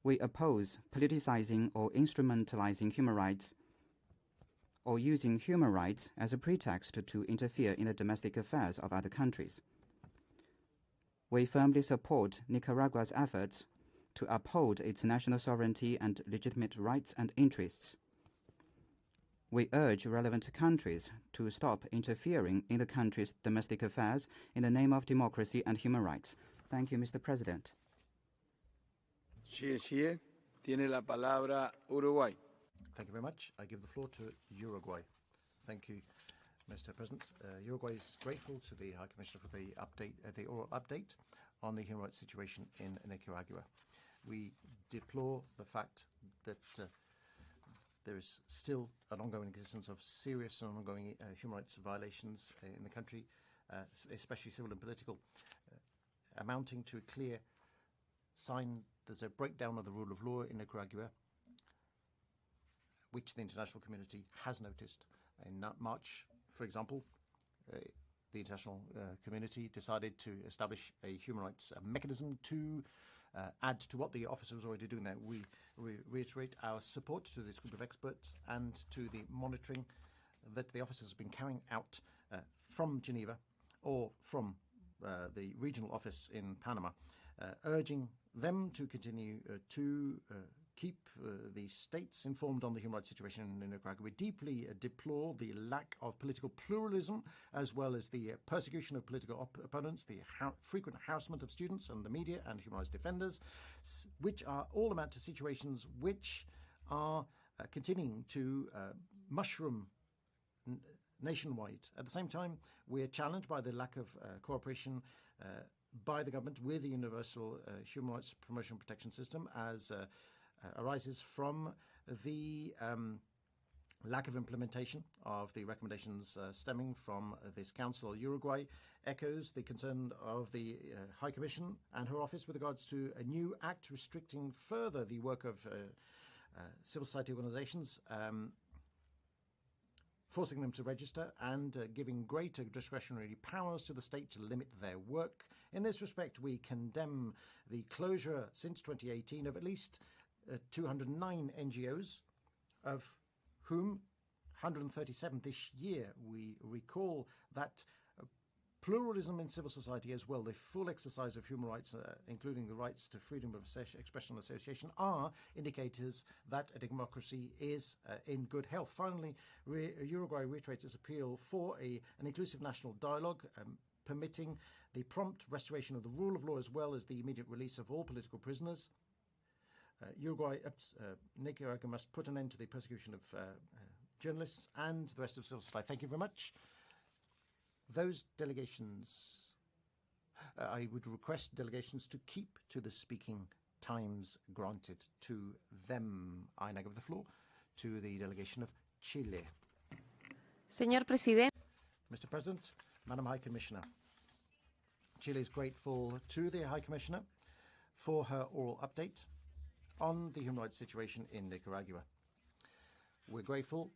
We oppose politicizing or instrumentalizing human rights, or using human rights as a pretext to interfere in the domestic affairs of other countries. We firmly support Nicaragua's efforts to uphold its national sovereignty and legitimate rights and interests. We urge relevant countries to stop interfering in the country's domestic affairs in the name of democracy and human rights. Thank you, Mr. President. Tiene la palabra Uruguay. Thank you very much. I give the floor to Uruguay. Thank you, Mr. President. Uruguay is grateful to the High Commissioner for the update, the oral update on the human rights situation in Nicaragua. We deplore the fact that there is still an ongoing existence of serious and ongoing human rights violations in the country, especially civil and political, amounting to a clear sign there's a breakdown of the rule of law in Nicaragua, which the international community has noticed. In March, for example, the international community decided to establish a human rights mechanism to add to what the officer was already doing there. We reiterate our support to this group of experts and to the monitoring that the officers have been carrying out from Geneva or from the regional office in Panama, urging them to continue to keep the states informed on the human rights situation in Nicaragua. We deeply deplore the lack of political pluralism, as well as the persecution of political opponents, the frequent harassment of students and the media and human rights defenders, which are all amount to situations which are continuing to mushroom nationwide. At the same time, we are challenged by the lack of cooperation by the government with the Universal Human Rights Promotion and Protection System, as arises from the lack of implementation of the recommendations stemming from this council. Uruguay echoes the concern of the High Commission and her office with regards to a new act restricting further the work of civil society organizations forcing them to register and giving greater discretionary powers to the state to limit their work. In this respect, we condemn the closure since 2018 of at least 209 NGOs, of whom 137 this year. We recall that pluralism in civil society, as well the full exercise of human rights, including the rights to freedom of expression and association, are indicators that a democracy is in good health. Finally, Uruguay reiterates its appeal for an inclusive national dialogue, permitting the prompt restoration of the rule of law, as well as the immediate release of all political prisoners. Nicaragua must put an end to the persecution of journalists and the rest of civil society. Thank you very much. Those delegations, I would request delegations to keep to the speaking times granted to them. I now give the floor to the delegation of Chile. Señor Presidente. Mr. President, Madam High Commissioner, Chile is grateful to the High Commissioner for her oral update on the human rights situation in Nicaragua. We're grateful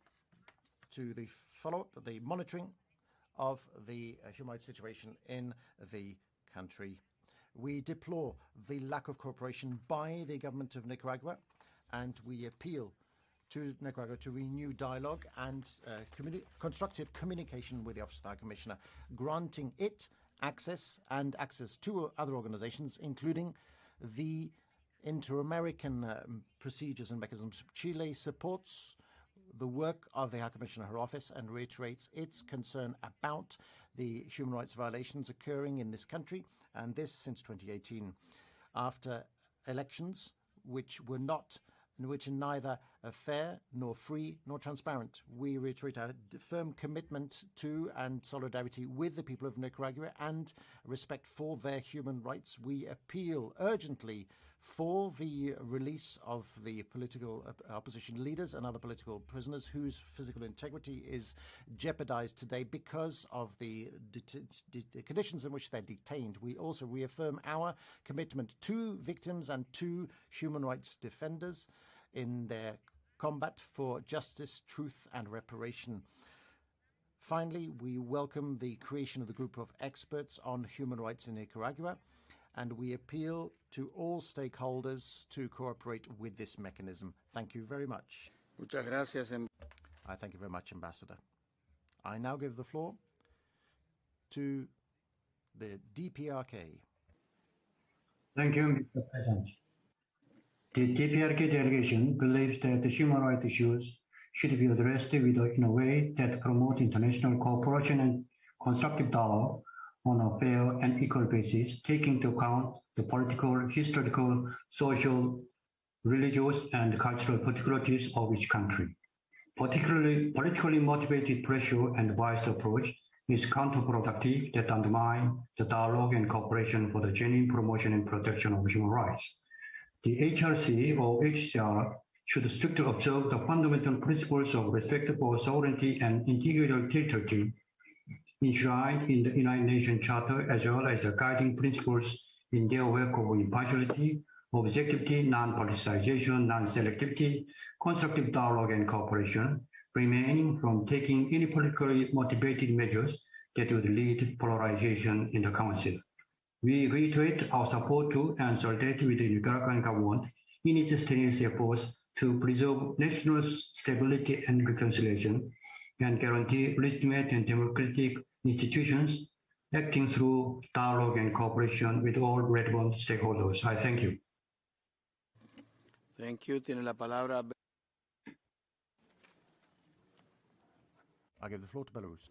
to the follow-up, the monitoring of the human rights situation in the country. We deplore the lack of cooperation by the government of Nicaragua, and we appeal to Nicaragua to renew dialogue and constructive communication with the Office of the High Commissioner, granting it access to other organizations, including the Inter-American procedures and mechanisms. Chile supports the work of the High Commissioner, her office, and reiterates its concern about the human rights violations occurring in this country, and this since 2018, after elections which are neither fair nor free nor transparent. We reiterate our firm commitment to and solidarity with the people of Nicaragua and respect for their human rights. We appeal urgently for the release of the political opposition leaders and other political prisoners whose physical integrity is jeopardized today because of the conditions in which they're detained. We also reaffirm our commitment to victims and to human rights defenders in their combat for justice, truth, and reparation. Finally, we welcome the creation of the group of experts on human rights in Nicaragua, and we appeal to all stakeholders to cooperate with this mechanism. Thank you very much. Muchas gracias. I thank you very much, Ambassador. I now give the floor to the DPRK. Thank you, Mr. President. The DPRK delegation believes that the human rights issues should be addressed in a way that promotes international cooperation and constructive dialogue on a fair and equal basis, taking into account the political, historical, social, religious, and cultural particularities of each country. Particularly, politically motivated pressure and biased approach is counterproductive that undermine the dialogue and cooperation for the genuine promotion and protection of human rights. The HRC or HCR should strictly observe the fundamental principles of respect for sovereignty and integral territory enshrined in the United Nations Charter, as well as the guiding principles in their work of impartiality, objectivity, non-politicization, non-selectivity, constructive dialogue and cooperation, remaining from taking any politically motivated measures that would lead to polarization in the Council. We reiterate our support to and solidarity with the Nicaraguan government in its strenuous efforts to preserve national stability and reconciliation and guarantee legitimate and democratic institutions acting through dialogue and cooperation with all relevant stakeholders. I thank you. Thank you. Tiene la palabra. I give the floor to Belarus.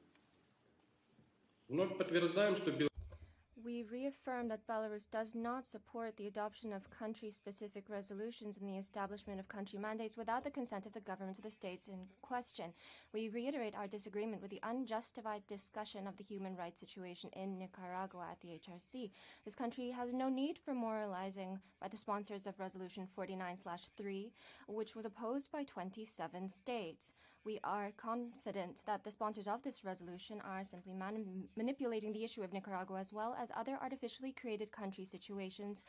We reaffirm that Belarus does not support the adoption of country-specific resolutions and the establishment of country mandates without the consent of the government of the states in question. We reiterate our disagreement with the unjustified discussion of the human rights situation in Nicaragua at the HRC. This country has no need for moralizing by the sponsors of Resolution 49/3, which was opposed by 27 states. We are confident that the sponsors of this resolution are simply manipulating the issue of Nicaragua as well as other artificially created country situations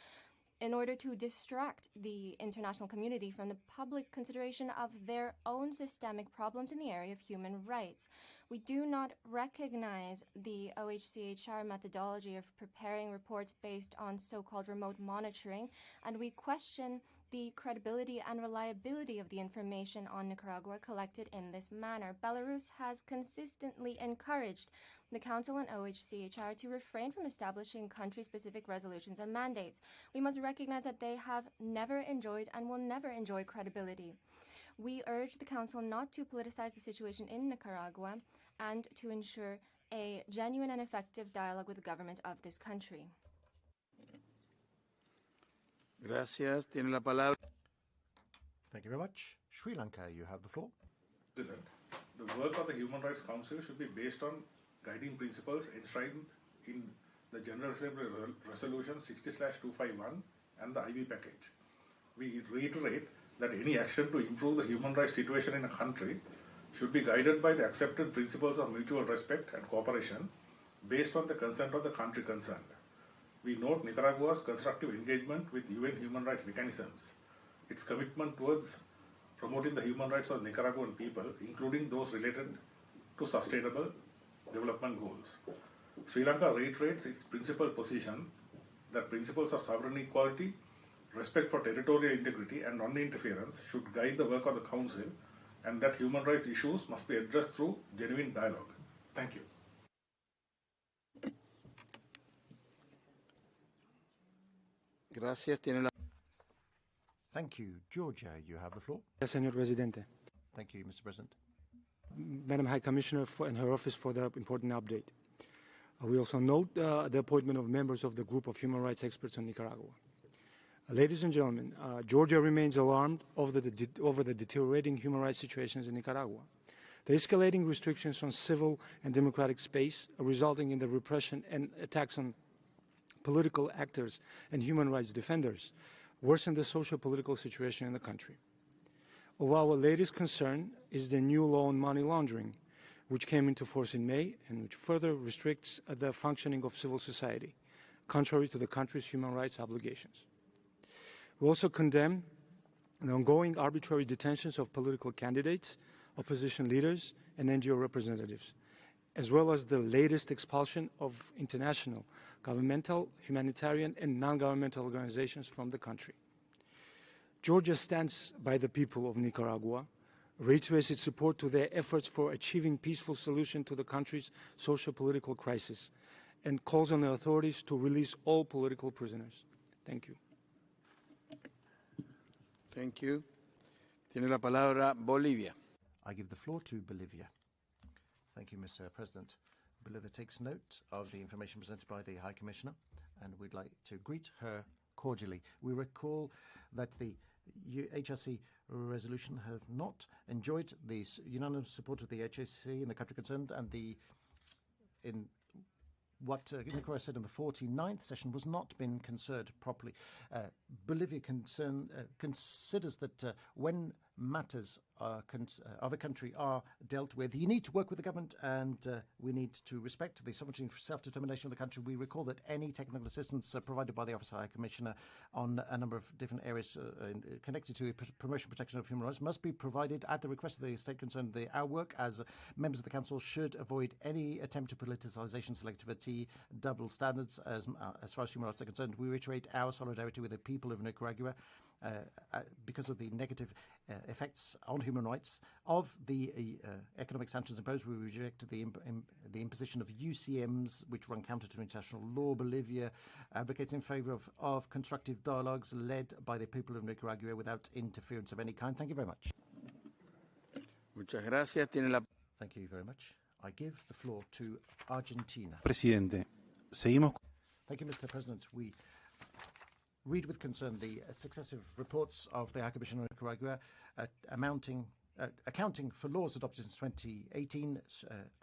in order to distract the international community from the public consideration of their own systemic problems in the area of human rights. We do not recognize the OHCHR methodology of preparing reports based on so-called remote monitoring, and we question the credibility and reliability of the information on Nicaragua collected in this manner. Belarus has consistently encouraged the Council and OHCHR to refrain from establishing country-specific resolutions and mandates. We must recognize that they have never enjoyed and will never enjoy credibility. We urge the Council not to politicize the situation in Nicaragua and to ensure a genuine and effective dialogue with the government of this country. Gracias. Tiene la palabra. Thank you very much. Sri Lanka, you have the floor. President, the work of the Human Rights Council should be based on guiding principles enshrined in the General Assembly Resolution 60/251 and the IB package. We reiterate that any action to improve the human rights situation in a country should be guided by the accepted principles of mutual respect and cooperation based on the consent of the country concerned. We note Nicaragua's constructive engagement with UN human rights mechanisms, its commitment towards promoting the human rights of Nicaraguan people, including those related to sustainable development goals. Sri Lanka reiterates its principal position that principles of sovereign equality, respect for territorial integrity and non-interference should guide the work of the Council, and that human rights issues must be addressed through genuine dialogue. Thank you. Gracias. Tiene la... Thank you. Georgia, you have the floor. Senor Presidente. Thank you, Mr. President. Madam High Commissioner and her office for the important update. We also note the appointment of members of the group of human rights experts on Nicaragua. Ladies and gentlemen, Georgia remains alarmed over the deteriorating human rights situations in Nicaragua. The escalating restrictions on civil and democratic space resulting in the repression and attacks on political actors and human rights defenders worsen the socio-political situation in the country. Of our latest concern is the new law on money laundering, which came into force in May and which further restricts the functioning of civil society, contrary to the country's human rights obligations. We also condemn the ongoing arbitrary detentions of political candidates, opposition leaders, and NGO representatives, as well as the latest expulsion of international, governmental, humanitarian, and non-governmental organizations from the country. Georgia stands by the people of Nicaragua, reiterates its support to their efforts for achieving peaceful solution to the country's socio-political crisis, and calls on the authorities to release all political prisoners. Thank you. Thank you. Tiene la palabra Bolivia. I give the floor to Bolivia. Thank you, Mr. President. Bolivia takes note of the information presented by the High Commissioner, and we'd like to greet her cordially. We recall that the HRC resolution have not enjoyed the unanimous support of the HAC in the country concerned, and in what Nicaragua said in the 49th session was not been considered properly. Bolivia considers that when matters of a country are dealt with, you need to work with the government, and we need to respect the sovereignty and self-determination of the country. We recall that any technical assistance provided by the Office of High Commissioner on a number of different areas connected to the promotion and protection of human rights must be provided at the request of the state concerned. Our work as members of the Council should avoid any attempt to politicization, selectivity, double standards as far as human rights are concerned. We reiterate our solidarity with the people of Nicaragua because of the negative effects on human rights of the economic sanctions imposed. We reject the imposition of UCMs, which run counter to international law. Bolivia advocates in favor of constructive dialogues led by the people of Nicaragua without interference of any kind. Thank you very much. Muchas gracias. Tiene la... Thank you very much. I give the floor to Argentina. Presidente, seguimos. Thank you, Mr. President. We read with concern the successive reports of the High Commissioner of Nicaragua accounting for laws adopted since 2018,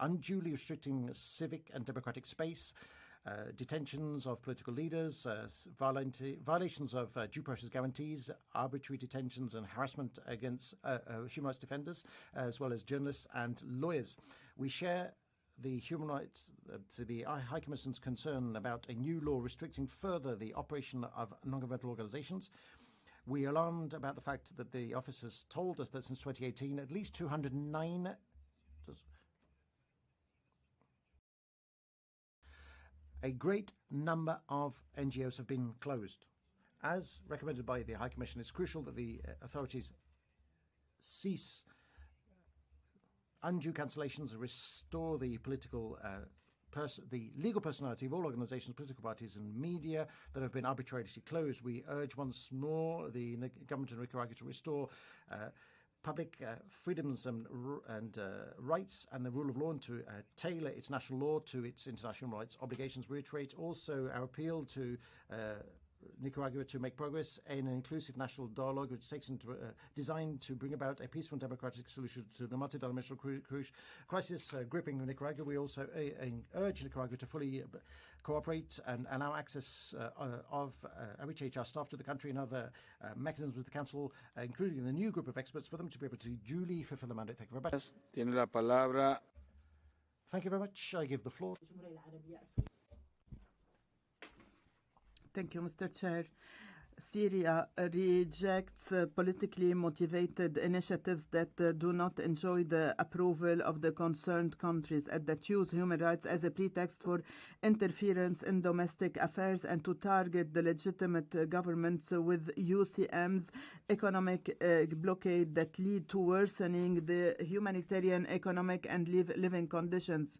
unduly restricting civic and democratic space, detentions of political leaders, violations of due process guarantees, arbitrary detentions and harassment against human rights defenders, as well as journalists and lawyers. We share the human rights, to the High Commission's concern about a new law restricting further the operation of non-governmental organizations. We are alarmed about the fact that the office has told us that since 2018, at least 209 a great number of NGOs have been closed. As recommended by the High Commission, it's crucial that the authorities cease undue cancellations and restore the political the legal personality of all organizations, political parties and media that have been arbitrarily closed. We urge once more the government of Nicaragua to restore public freedoms and rights and the rule of law, and to tailor its national law to its international rights obligations. We reiterate also our appeal to Nicaragua to make progress in an inclusive national dialogue which takes into designed to bring about a peaceful and democratic solution to the multidimensional crisis gripping Nicaragua. We also urge Nicaragua to fully cooperate and allow access of OHHR staff to the country and other mechanisms with the Council, including the new group of experts, for them to be able to duly fulfill the mandate. Thank you very much. Tiene la palabra. Thank you very much. I give the floor. Thank you, Mr. Chair. Syria rejects politically motivated initiatives that do not enjoy the approval of the concerned countries and that use human rights as a pretext for interference in domestic affairs and to target the legitimate governments with UCM's economic blockade that lead to worsening the humanitarian, economic and living conditions.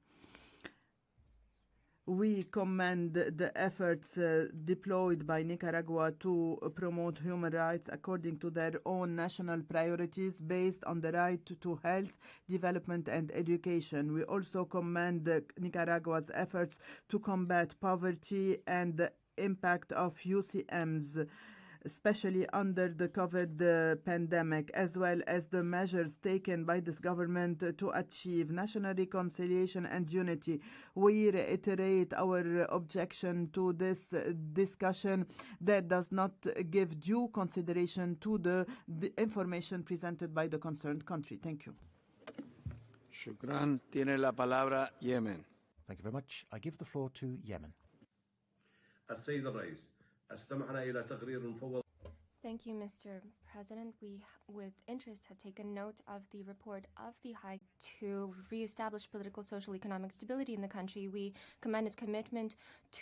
We commend the efforts deployed by Nicaragua to promote human rights according to their own national priorities based on the right to health, development and education. We also commend Nicaragua's efforts to combat poverty and the impact of UCMs, especially under the COVID pandemic, as well as the measures taken by this government to achieve national reconciliation and unity. We reiterate our objection to this discussion that does not give due consideration to the information presented by the concerned country. Thank you. Shukran. Tiene la palabra Yemen. Thank you very much. I give the floor to Yemen. السيد الرئيس استمعنا إلى تقرير مفوض. Thank you, Mr. President. We, with interest, have taken note of the report of the High to reestablish political, social, economic stability in the country. We commend its commitment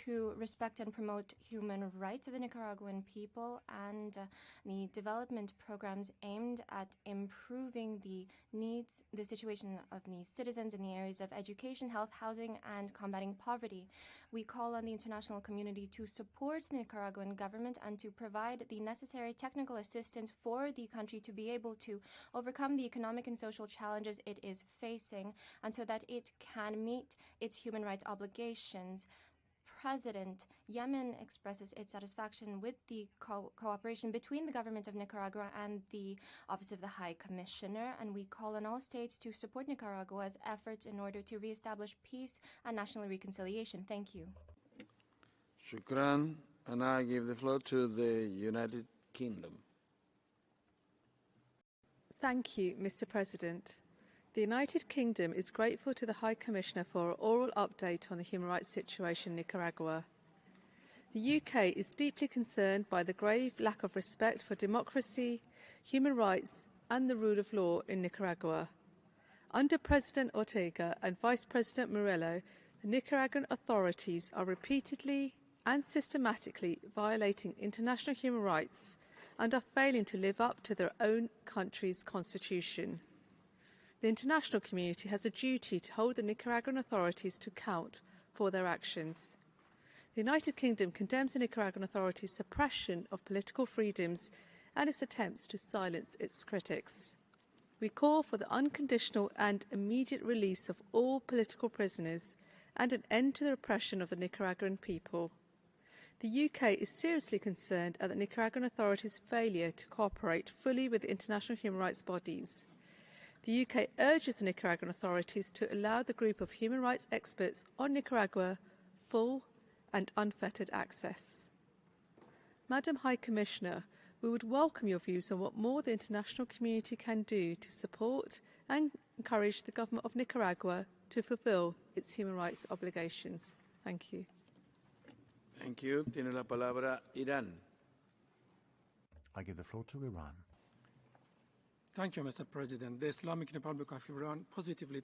to respect and promote human rights of the Nicaraguan people and the development programs aimed at improving the situation of the citizens in the areas of education, health, housing, and combating poverty. We call on the international community to support the Nicaraguan government and to provide the necessary technical assistance for the country to be able to overcome the economic and social challenges it is facing, and so that it can meet its human rights obligations. President, Yemen expresses its satisfaction with the cooperation between the government of Nicaragua and the Office of the High Commissioner, and we call on all states to support Nicaragua's efforts in order to reestablish peace and national reconciliation. Thank you. Shukran. And I give the floor to the United Kingdom. Thank you, Mr. President. The United Kingdom is grateful to the High Commissioner for an oral update on the human rights situation in Nicaragua. The UK is deeply concerned by the grave lack of respect for democracy, human rights and the rule of law in Nicaragua. Under President Ortega and Vice President Murillo, the Nicaraguan authorities are repeatedly and systematically violating international human rights and are failing to live up to their own country's constitution. The international community has a duty to hold the Nicaraguan authorities to account for their actions. The United Kingdom condemns the Nicaraguan authorities' suppression of political freedoms and its attempts to silence its critics. We call for the unconditional and immediate release of all political prisoners and an end to the repression of the Nicaraguan people. The UK is seriously concerned at the Nicaraguan authorities' failure to cooperate fully with international human rights bodies. The UK urges the Nicaraguan authorities to allow the group of human rights experts on Nicaragua full and unfettered access. Madam High Commissioner, we would welcome your views on what more the international community can do to support and encourage the government of Nicaragua to fulfill its human rights obligations. Thank you. Thank you. Tiene la palabra Iran. I give the floor to Iran. Thank you, Mr. President. The Islamic Republic of Iran positively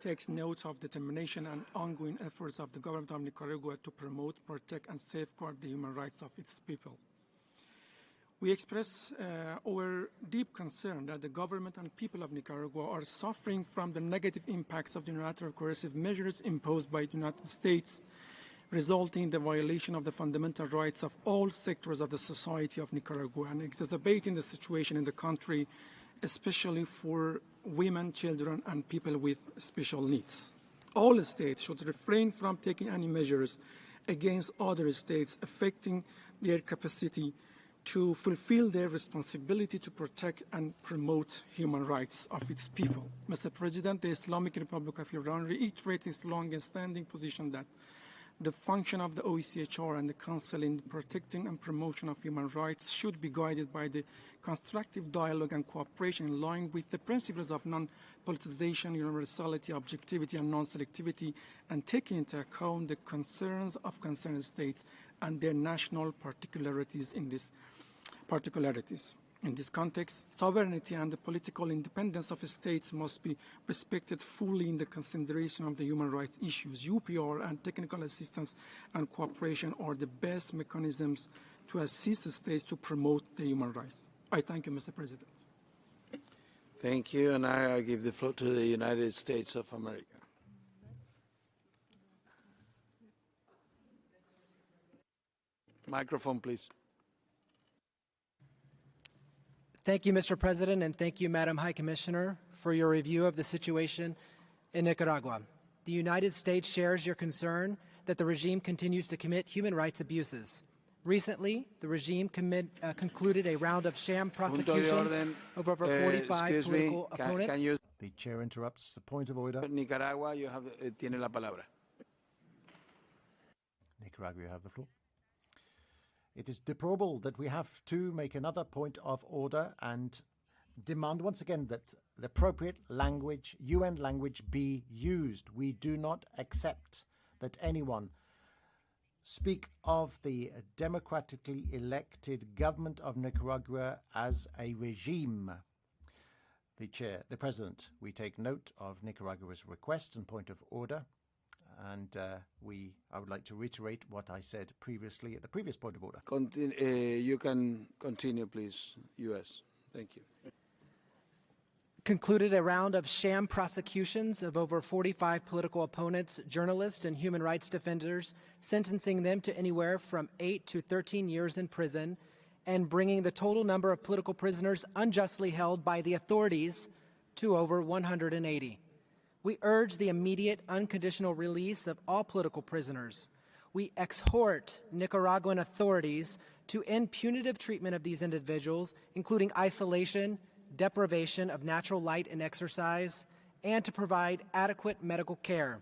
takes note of the determination and ongoing efforts of the government of Nicaragua to promote, protect, and safeguard the human rights of its people. We express our deep concern that the government and people of Nicaragua are suffering from the negative impacts of the unilateral coercive measures imposed by the United States, resulting in the violation of the fundamental rights of all sectors of the society of Nicaragua and exacerbating the situation in the country, especially for women, children, and people with special needs. All states should refrain from taking any measures against other states affecting their capacity to fulfill their responsibility to protect and promote human rights of its people. Mr. President, the Islamic Republic of Iran reiterates its long-standing position that the function of the OECHR and the Council in protecting and promotion of human rights should be guided by the constructive dialogue and cooperation in line with the principles of non-politicization, universality, objectivity, and non-selectivity, and taking into account the concerns of concerned states and their national particularities. In this context, sovereignty and the political independence of states must be respected fully in the consideration of the human rights issues. UPR and technical assistance and cooperation are the best mechanisms to assist the states to promote the human rights. I thank you, Mr. President. Thank you, and I give the floor to the United States of America. Microphone, please. Thank you, Mr. President, and thank you, Madam High Commissioner, for your review of the situation in Nicaragua. The United States shares your concern that the regime continues to commit human rights abuses. Recently, the regime concluded a round of sham prosecutions of over 45 political opponents. The chair interrupts. The point of order. Nicaragua, tiene la palabra. Nicaragua, you have the floor. It is deplorable that we have to make another point of order and demand once again that the appropriate language, UN language, be used. We do not accept that anyone speak of the democratically elected government of Nicaragua as a regime. The President, we take note of Nicaragua's request and point of order. And I would like to reiterate what I said previously at the previous point of order. You can continue, please, U.S. Thank you. Concluded a round of sham prosecutions of over 45 political opponents, journalists, and human rights defenders, sentencing them to anywhere from 8 to 13 years in prison, and bringing the total number of political prisoners unjustly held by the authorities to over 180. We urge the immediate, unconditional release of all political prisoners. We exhort Nicaraguan authorities to end punitive treatment of these individuals, including isolation, deprivation of natural light and exercise, and to provide adequate medical care.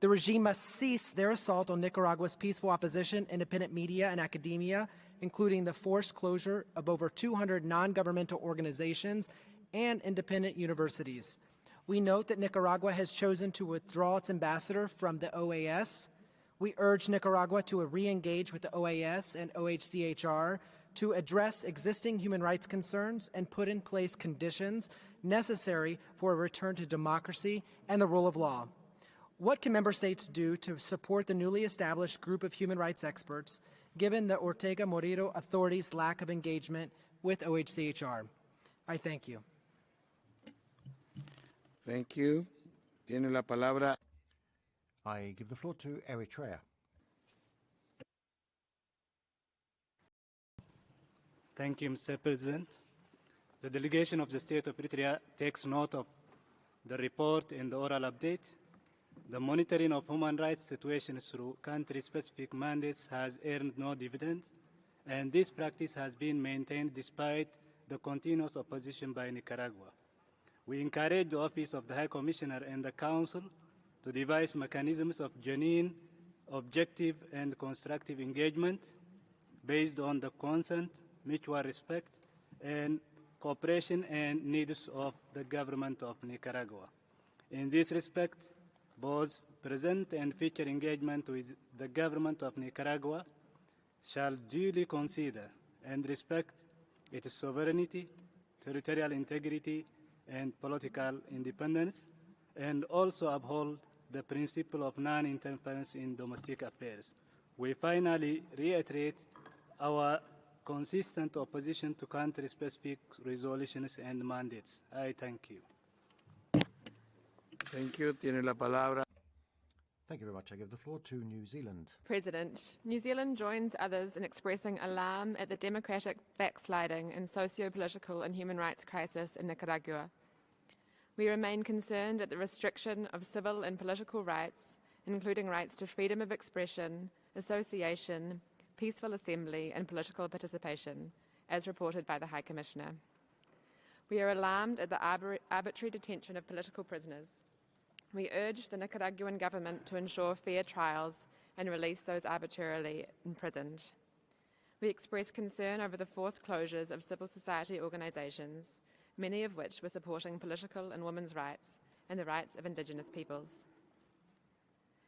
The regime must cease their assault on Nicaragua's peaceful opposition, independent media, and academia, including the forced closure of over 200 non-governmental organizations and independent universities. We note that Nicaragua has chosen to withdraw its ambassador from the OAS. We urge Nicaragua to re-engage with the OAS and OHCHR to address existing human rights concerns and put in place conditions necessary for a return to democracy and the rule of law. What can member states do to support the newly established group of human rights experts, given the Ortega Murillo authorities' lack of engagement with OHCHR? I thank you. Thank you. Tiene la palabra. I give the floor to Eritrea. Thank you, Mr. President. The delegation of the State of Eritrea takes note of the report and the oral update. The monitoring of human rights situations through country-specific mandates has earned no dividend, and this practice has been maintained despite the continuous opposition by Nicaragua. We encourage the Office of the High Commissioner and the Council to devise mechanisms of genuine, objective, and constructive engagement based on the consent, mutual respect, and cooperation and needs of the government of Nicaragua. In this respect, both present and future engagement with the government of Nicaragua shall duly consider and respect its sovereignty, territorial integrity, and political independence, and also uphold the principle of non-interference in domestic affairs. We finally reiterate our consistent opposition to country-specific resolutions and mandates. I thank you. Thank you. Tiene la palabra. Thank you very much. I give the floor to New Zealand. President, New Zealand joins others in expressing alarm at the democratic backsliding and socio-political and human rights crisis in Nicaragua. We remain concerned at the restriction of civil and political rights, including rights to freedom of expression, association, peaceful assembly, and political participation, as reported by the High Commissioner. We are alarmed at the arbitrary detention of political prisoners. We urge the Nicaraguan government to ensure fair trials and release those arbitrarily imprisoned. We express concern over the forced closures of civil society organizations, many of which were supporting political and women's rights and the rights of indigenous peoples.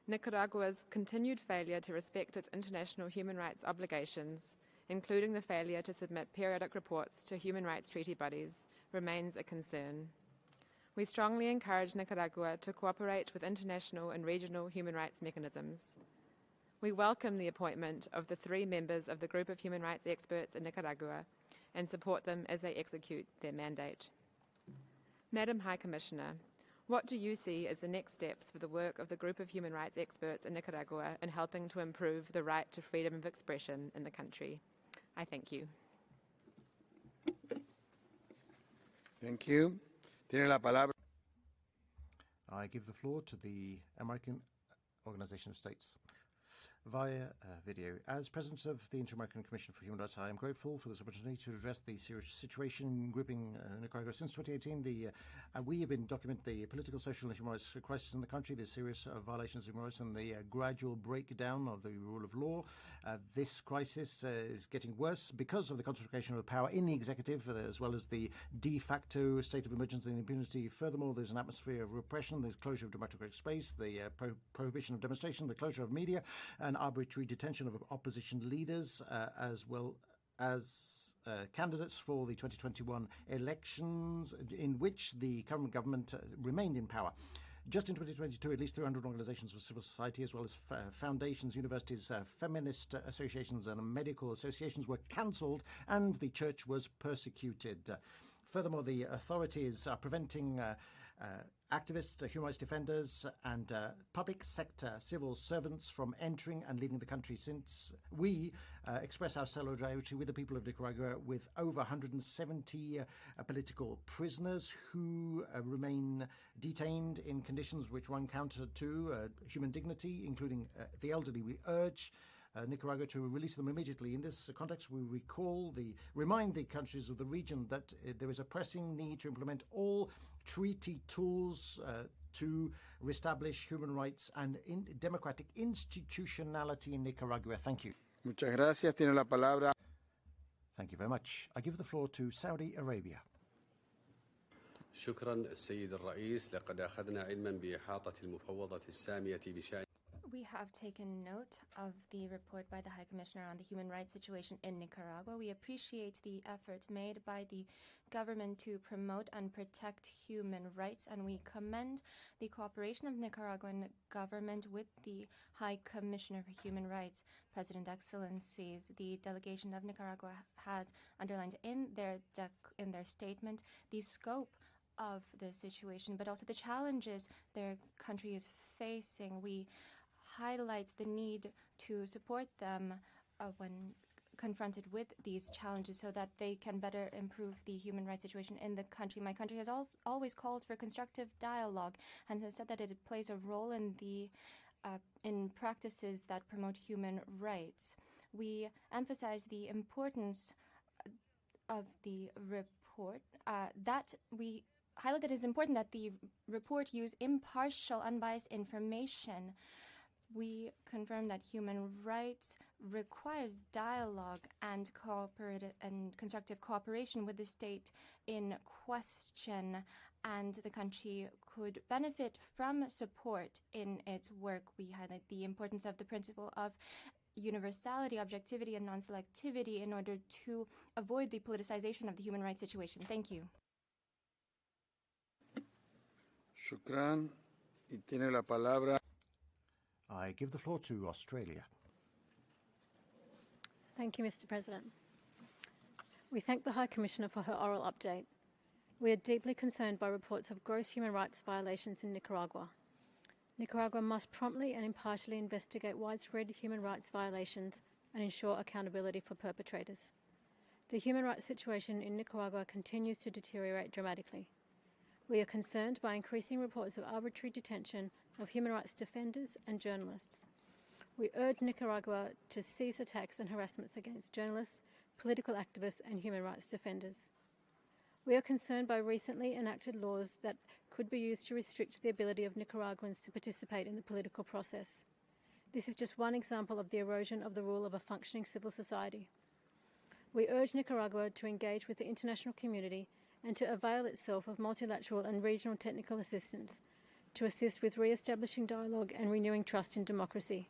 Nicaragua's continued failure to respect its international human rights obligations, including the failure to submit periodic reports to human rights treaty bodies, remains a concern. We strongly encourage Nicaragua to cooperate with international and regional human rights mechanisms. We welcome the appointment of the 3 members of the Group of Human Rights Experts in Nicaragua and support them as they execute their mandate. Madam High Commissioner, what do you see as the next steps for the work of the Group of Human Rights Experts in Nicaragua in helping to improve the right to freedom of expression in the country? I thank you. Thank you. Tiene la palabra. I give the floor to the American Organization of States via video. As President of the Inter-American Commission for Human Rights, I am grateful for this opportunity to address the serious situation gripping Nicaragua. Since 2018, we have been documenting the political, social and human rights crisis in the country, the serious violations of human rights and the gradual breakdown of the rule of law. This crisis is getting worse because of the concentration of power in the executive, as well as the de facto state of emergency and impunity. Furthermore, there's an atmosphere of repression, there's closure of democratic space, the prohibition of demonstration, the closure of media, and arbitrary detention of opposition leaders, as well as candidates for the 2021 elections, in which the current government remained in power. Just in 2022, at least 300 organizations for civil society, as well as foundations, universities, feminist associations and medical associations were cancelled, and the church was persecuted. Furthermore, the authorities are preventing activists, human rights defenders and public sector civil servants from entering and leaving the country. Since we express our solidarity with the people of Nicaragua, with over 170 political prisoners who remain detained in conditions which run counter to human dignity, including the elderly. We urge Nicaragua to release them immediately. In this context, we remind the countries of the region that there is a pressing need to implement all treaty tools to reestablish human rights and democratic institutionality in Nicaragua. Thank you. Muchas gracias. Tiene la palabra. Thank you very much. I give the floor to Saudi Arabia. شكرا السيد الرئيس. لقد أخذنا علما بإحاطة المفوضة السامية بشأن. We have taken note of the report by the High Commissioner on the human rights situation in Nicaragua. We appreciate the efforts made by the government to promote and protect human rights, and we commend the cooperation of the Nicaraguan government with the High Commissioner for Human Rights. President Excellencies, the delegation of Nicaragua has underlined in their statement the scope of the situation, but also the challenges their country is facing. We highlights the need to support them when confronted with these challenges so that they can better improve the human rights situation in the country. My country has always called for constructive dialogue and has said that it plays a role in practices that promote human rights. We emphasize the importance of the report, that we highlight that it is important that the report use impartial, unbiased information. We confirm that human rights requires dialogue and cooperative and constructive cooperation with the state in question, and the country could benefit from support in its work. We highlight the importance of the principle of universality, objectivity, and non-selectivity in order to avoid the politicization of the human rights situation. Thank you. Shukran. Y tiene la palabra. I give the floor to Australia. Thank you, Mr. President. We thank the High Commissioner for her oral update. We are deeply concerned by reports of gross human rights violations in Nicaragua. Nicaragua must promptly and impartially investigate widespread human rights violations and ensure accountability for perpetrators. The human rights situation in Nicaragua continues to deteriorate dramatically. We are concerned by increasing reports of arbitrary detention of human rights defenders and journalists. We urge Nicaragua to cease attacks and harassments against journalists, political activists, and human rights defenders. We are concerned by recently enacted laws that could be used to restrict the ability of Nicaraguans to participate in the political process. This is just one example of the erosion of the rule of a functioning civil society. We urge Nicaragua to engage with the international community and to avail itself of multilateral and regional technical assistance to assist with re-establishing dialogue and renewing trust in democracy.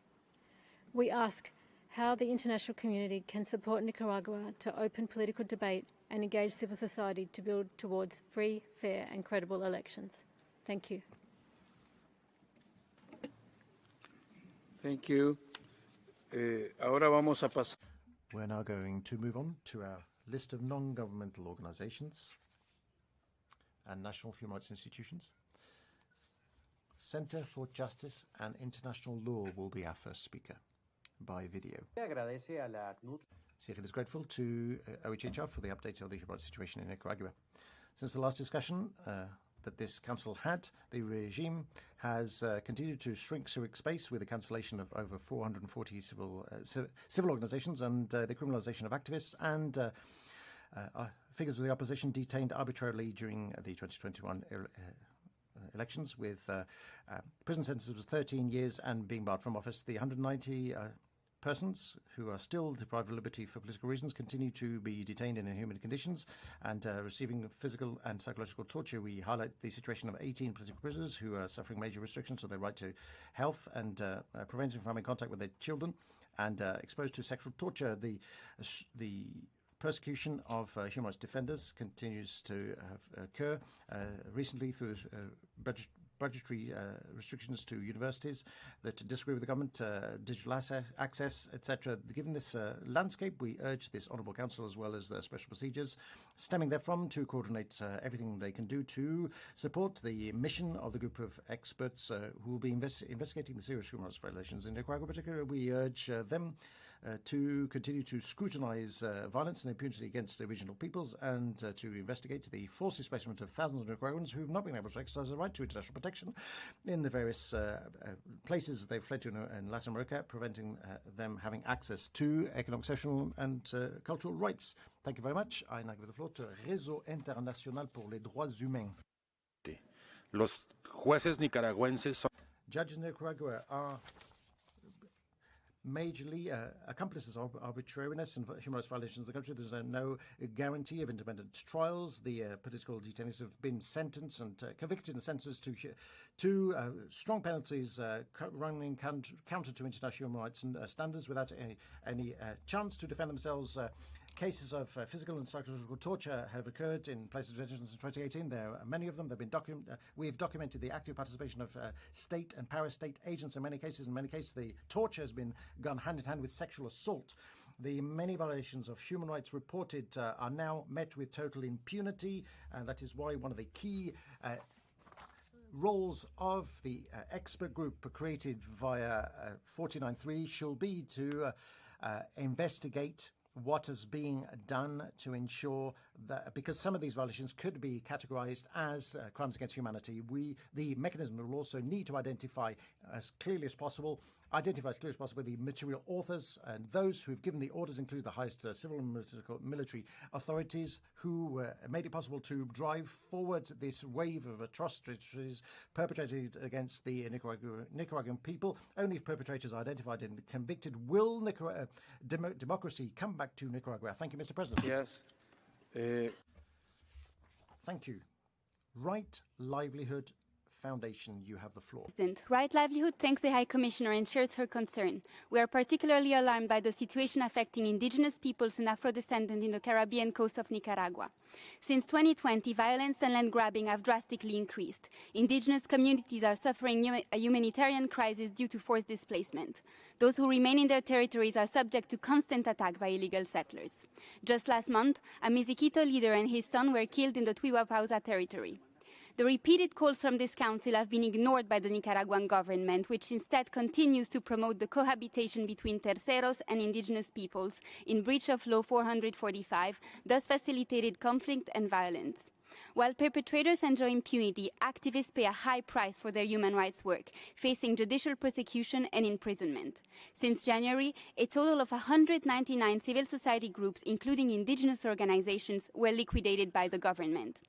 We ask how the international community can support Nicaragua to open political debate and engage civil society to build towards free, fair and credible elections. Thank you. Thank you. Ahora vamos a pasar. We're now going to move on to our list of non-governmental organizations and national human rights institutions. Center for Justice and International Law will be our first speaker by video. CIRIL is grateful to OHHR for the update of the human rights situation in Nicaragua. Since the last discussion that this council had, the regime has continued to shrink civic space with the cancellation of over 440 civil organizations and the criminalization of activists and figures of the opposition detained arbitrarily during the 2021 elections with prison sentences of 13 years and being barred from office. The 190 persons who are still deprived of liberty for political reasons continue to be detained in inhuman conditions and receiving physical and psychological torture. We highlight the situation of 18 political prisoners who are suffering major restrictions on their right to health and preventing from having contact with their children and exposed to sexual torture. The persecution of human rights defenders continues to occur recently through budgetary restrictions to universities that disagree with the government, digital access, etc. Given this landscape, we urge this Honourable Council, as well as the special procedures stemming therefrom, to coordinate everything they can do to support the mission of the group of experts who will be investigating the serious human rights violations in Nicaragua. Particularly, we urge them to continue to scrutinise violence and impunity against regional peoples and to investigate the forced displacement of thousands of Nicaraguans who have not been able to exercise their right to international protection in the various places they've fled to in Latin America, preventing them having access to economic, social and cultural rights. Thank you very much. I now give the floor to Réseau International pour les Droits Humains. Los jueces nicaragüenses son... Judges in Nicaragua are majorly accomplices of arbitrariness and human rights violations in the country. There's no guarantee of independent trials. The political detainees have been sentenced and convicted and sentenced to strong penalties running counter to international human rights standards without any chance to defend themselves. Cases of physical and psychological torture have occurred in places of detention since 2018. There are many of them. They've been we have documented the active participation of state and parastate agents in many cases. In many cases, the torture has been gone hand in hand with sexual assault. The many violations of human rights reported are now met with total impunity, and that is why one of the key roles of the expert group created via 49.3 shall be to investigate what is being done to ensure that, because some of these violations could be categorized as crimes against humanity, the mechanism will also need to identify as clearly as possible the material authors, and those who have given the orders include the highest civil and military authorities who made it possible to drive forward this wave of atrocities perpetrated against the Nicaraguan people. Only if perpetrators are identified and convicted will democracy come back to Nicaragua. Thank you, Mr. President. Yes. Thank you. Right Livelihood Foundation, you have the floor. Right Livelihood thanks the High Commissioner and shares her concern. We are particularly alarmed by the situation affecting indigenous peoples and Afro-descendants in the Caribbean coast of Nicaragua. Since 2020, violence and land grabbing have drastically increased. Indigenous communities are suffering a humanitarian crisis due to forced displacement. Those who remain in their territories are subject to constant attack by illegal settlers. Just last month, a Misikito leader and his son were killed in the Tuiwapausa territory. The repeated calls from this council have been ignored by the Nicaraguan government, which instead continues to promote the cohabitation between terceros and indigenous peoples in breach of Law 445, thus facilitated conflict and violence. While perpetrators enjoy impunity, activists pay a high price for their human rights work, facing judicial persecution and imprisonment. Since January, a total of 199 civil society groups, including indigenous organizations, were liquidated by the government.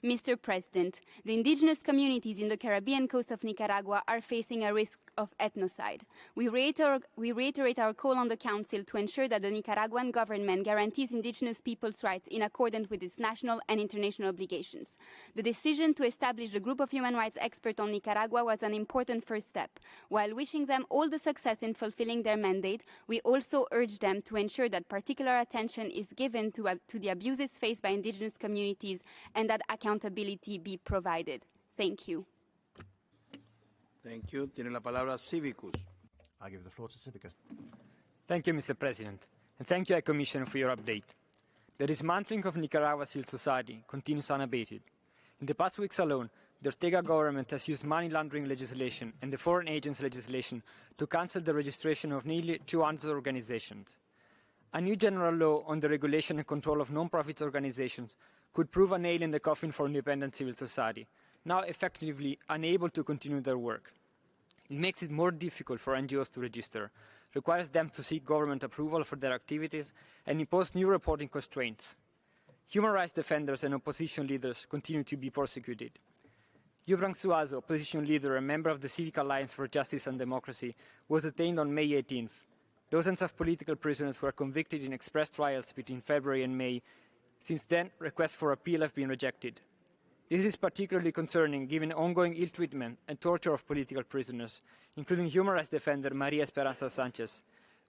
Mr. President, the indigenous communities in the Caribbean coast of Nicaragua are facing a risk of ethnocide. We reiterate our call on the Council to ensure that the Nicaraguan government guarantees indigenous people's rights in accordance with its national and international obligations. The decision to establish the group of human rights experts on Nicaragua was an important first step. While wishing them all the success in fulfilling their mandate, we also urge them to ensure that particular attention is given to the abuses faced by indigenous communities and that accountability be provided. Thank you. Thank you. Tiene la palabra Civicus. I give the floor to Civicus. Thank you, Mr. President, and thank you, High Commissioner, for your update. The dismantling of Nicaragua's civil society continues unabated. In the past weeks alone, the Ortega government has used money laundering legislation and the foreign agents legislation to cancel the registration of nearly 200 organizations. A new general law on the regulation and control of non-profit organizations could prove a nail in the coffin for independent civil society, now effectively unable to continue their work. It makes it more difficult for NGOs to register, requires them to seek government approval for their activities, and impose new reporting constraints. Human rights defenders and opposition leaders continue to be persecuted. Yubrang Suazo, opposition leader and member of the Civic Alliance for Justice and Democracy, was detained on May 18th. Dozens of political prisoners were convicted in express trials between February and May. Since then, requests for appeal have been rejected. This is particularly concerning given ongoing ill treatment and torture of political prisoners, including human rights defender Maria Esperanza Sanchez.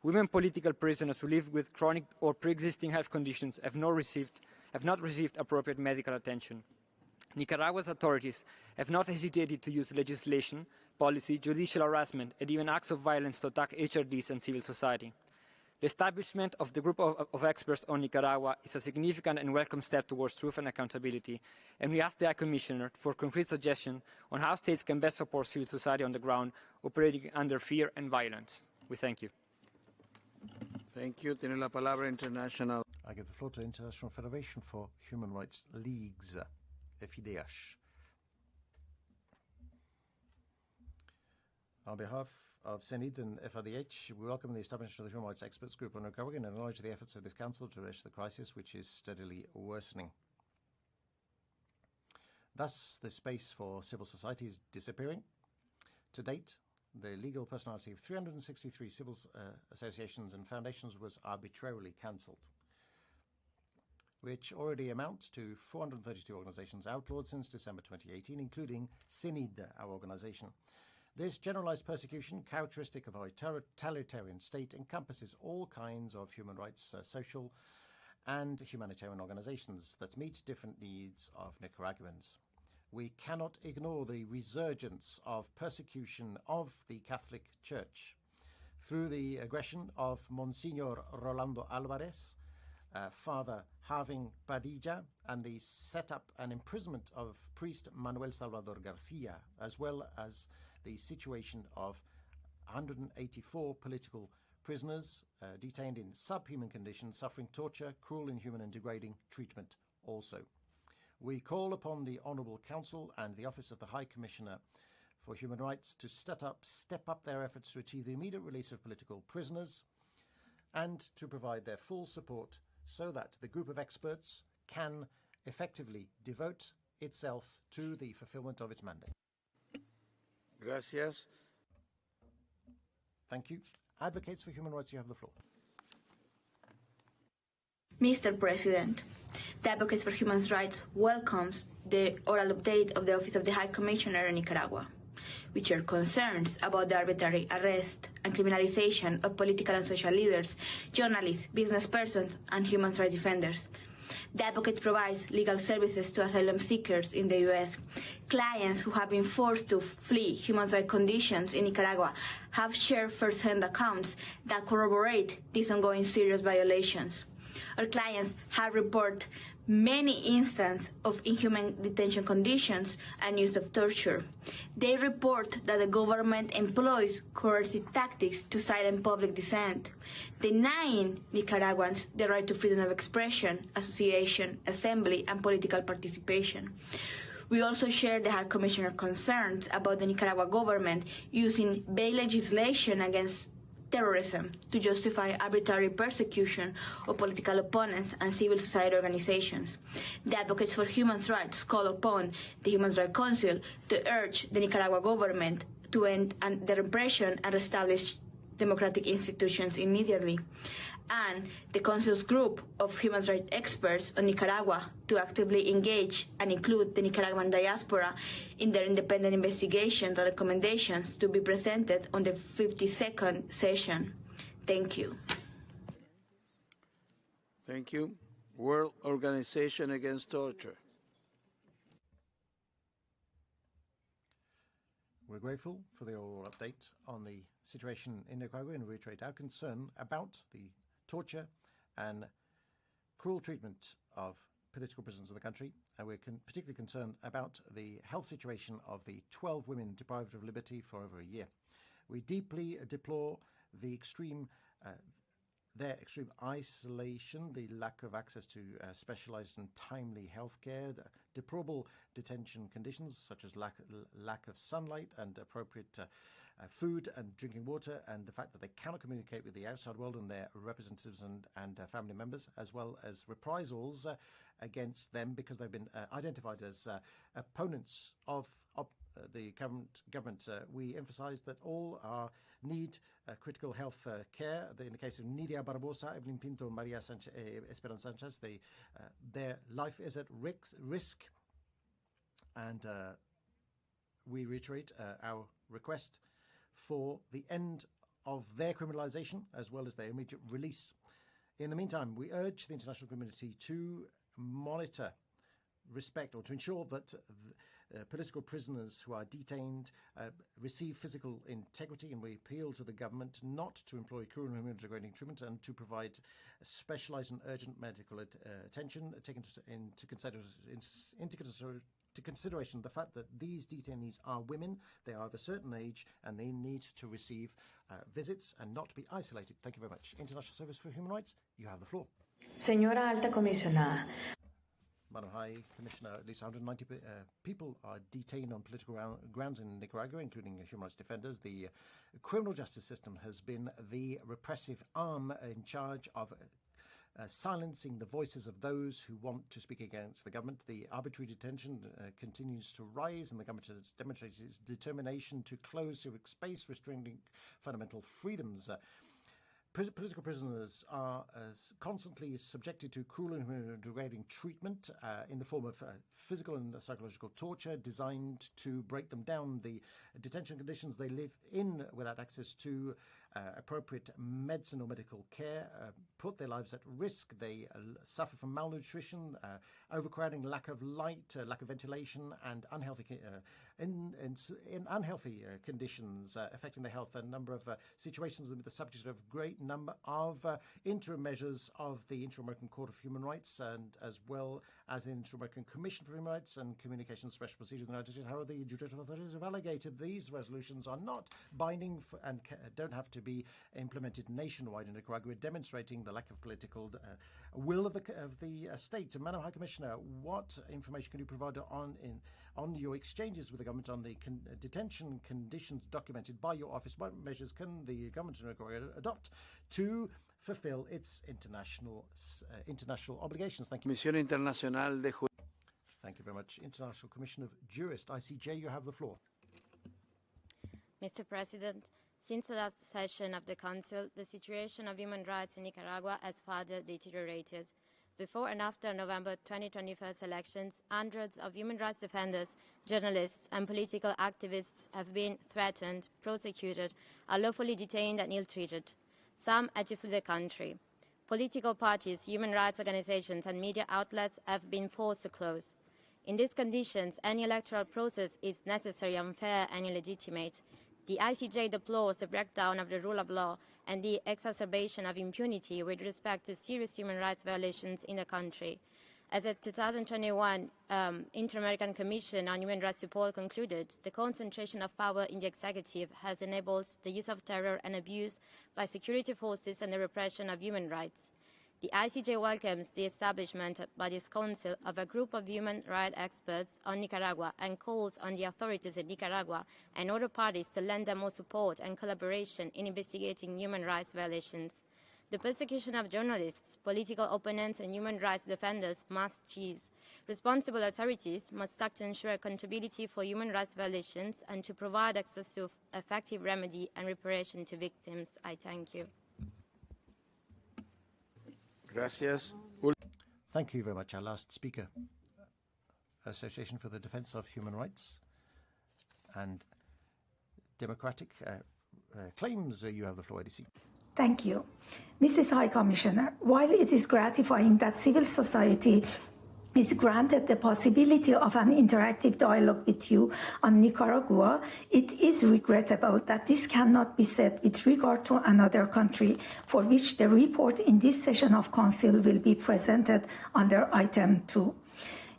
Women political prisoners who live with chronic or pre-existing health conditions have not received appropriate medical attention. Nicaragua's authorities have not hesitated to use legislation, policy, judicial harassment, and even acts of violence to attack HRDs and civil society. The establishment of the group of experts on Nicaragua is a significant and welcome step towards truth and accountability, and we ask the High Commissioner for concrete suggestions on how states can best support civil society on the ground operating under fear and violence. We thank you. Thank you. Tiene la palabra International. I give the floor to International Federation for Human Rights Leagues, FIDH. On behalf of CENID and FIDH, we welcome the establishment of the Human Rights Experts Group on Recovery and acknowledge the efforts of this Council to address the crisis, which is steadily worsening. Thus, the space for civil society is disappearing. To date, the legal personality of 363 civil associations and foundations was arbitrarily cancelled, which already amounts to 432 organizations outlawed since December 2018, including CENID, our organization. This generalized persecution, characteristic of a totalitarian state, encompasses all kinds of human rights, social and humanitarian organizations that meet different needs of Nicaraguans. We cannot ignore the resurgence of persecution of the Catholic Church through the aggression of Monsignor Rolando Alvarez, Father Harving Padilla, and the setup and imprisonment of priest Manuel Salvador Garcia, as well as the situation of 184 political prisoners detained in subhuman conditions, suffering torture, cruel, inhuman and degrading treatment also. We call upon the Honourable Council and the Office of the High Commissioner for Human Rights to step up their efforts to achieve the immediate release of political prisoners and to provide their full support so that the group of experts can effectively devote itself to the fulfillment of its mandate. Gracias. Thank you. Advocates for Human Rights, you have the floor. Mr. President, the Advocates for Human Rights welcomes the oral update of the Office of the High Commissioner in Nicaragua, which share concerns about the arbitrary arrest and criminalization of political and social leaders, journalists, business persons, and human rights defenders. The advocate provides legal services to asylum seekers in the U.S. Clients who have been forced to flee human rights conditions in Nicaragua have shared first-hand accounts that corroborate these ongoing serious violations. Our clients have reported many instances of inhuman detention conditions and use of torture. They report that the government employs coercive tactics to silence public dissent, denying Nicaraguans the right to freedom of expression, association, assembly, and political participation. We also share the High Commissioner's concerns about the Nicaragua government using vague legislation against terrorism to justify arbitrary persecution of political opponents and civil society organizations. The advocates for human rights call upon the Human Rights Council to urge the Nicaragua government to end the repression and establish democratic institutions immediately, and the Council's group of human rights experts on Nicaragua to actively engage and include the Nicaraguan diaspora in their independent investigations and recommendations to be presented on the 52nd session. Thank you. Thank you. World Organization Against Torture. We're grateful for the oral update on the situation in Nicaragua and reiterate our concern about the torture and cruel treatment of political prisoners in the country. And we're particularly concerned about the health situation of the 12 women deprived of liberty for over a year. We deeply deplore the their extreme isolation, the lack of access to specialized and timely health care, deplorable detention conditions such as lack of sunlight and appropriate food and drinking water, and the fact that they cannot communicate with the outside world and their representatives and family members, as well as reprisals against them because they've been identified as opponents of the government. We emphasize that all need critical health care. In the case of Nidia Barbosa, Evelyn Pinto, Maria Sanchez, Esperanza Sanchez, their life is at risk. And we reiterate our request for the end of their criminalization as well as their immediate release. In the meantime, we urge the international community to monitor, respect, or to ensure that political prisoners who are detained receive physical integrity, and we appeal to the government not to employ cruel and human degrading treatment and to provide specialized and urgent medical attention, taken into consideration the fact that these detainees are women, they are of a certain age, and they need to receive visits and not be isolated. Thank you very much. International Service for Human Rights, you have the floor. Señora Alta Comisionada. Madam High Commissioner, at least 190 people are detained on political grounds in Nicaragua, including human rights defenders. The criminal justice system has been the repressive arm in charge of silencing the voices of those who want to speak against the government. The arbitrary detention continues to rise, and the government has demonstrated its determination to close civic space, restraining fundamental freedoms. Political prisoners are constantly subjected to cruel and degrading treatment in the form of physical and psychological torture designed to break them down. The detention conditions they live in without access to appropriate medicine or medical care put their lives at risk. They suffer from malnutrition, overcrowding, lack of light, lack of ventilation, and unhealthy conditions affecting their health. A number of situations with the subject of great number of interim measures of the Inter-American Court of Human Rights, and as well as the Inter-American Commission for Human Rights and Communications Special Procedure of the United States. However, the judicial authorities have alleged these resolutions are not binding and don't have to be implemented nationwide in Nicaragua, demonstrating the lack of political will of the state. Madam High Commissioner, what information can you provide on your exchanges with the government on the detention conditions documented by your office? What measures can the government of Nicaragua adopt to fulfill its international obligations? Thank you. Comisión Internacional de Thank you very much. International Commission of Jurists, ICJ, you have the floor. Mr. President, since the last session of the Council, the situation of human rights in Nicaragua has further deteriorated. Before and after November 2021 elections, hundreds of human rights defenders, journalists, and political activists have been threatened, prosecuted, unlawfully detained, and ill-treated. Some had to flee the country. Political parties, human rights organizations, and media outlets have been forced to close. In these conditions, any electoral process is necessary, unfair, and illegitimate. The ICJ deplores the breakdown of the rule of law and the exacerbation of impunity with respect to serious human rights violations in the country. As a 2021 Inter-American Commission on Human Rights report concluded, the concentration of power in the executive has enabled the use of terror and abuse by security forces and the repression of human rights. The ICJ welcomes the establishment by this Council of a group of human rights experts on Nicaragua and calls on the authorities in Nicaragua and other parties to lend them more support and collaboration in investigating human rights violations. The persecution of journalists, political opponents, and human rights defenders must cease. Responsible authorities must act to ensure accountability for human rights violations and to provide access to effective remedy and reparation to victims. I thank you. Gracias. Thank you very much. Our last speaker, Association for the Defense of Human Rights and Democratic Claims. You have the floor, ADC. Thank you. Mrs. High Commissioner, while it is gratifying that civil society is granted the possibility of an interactive dialogue with you on Nicaragua, it is regrettable that this cannot be said with regard to another country for which the report in this session of Council will be presented under Item 2.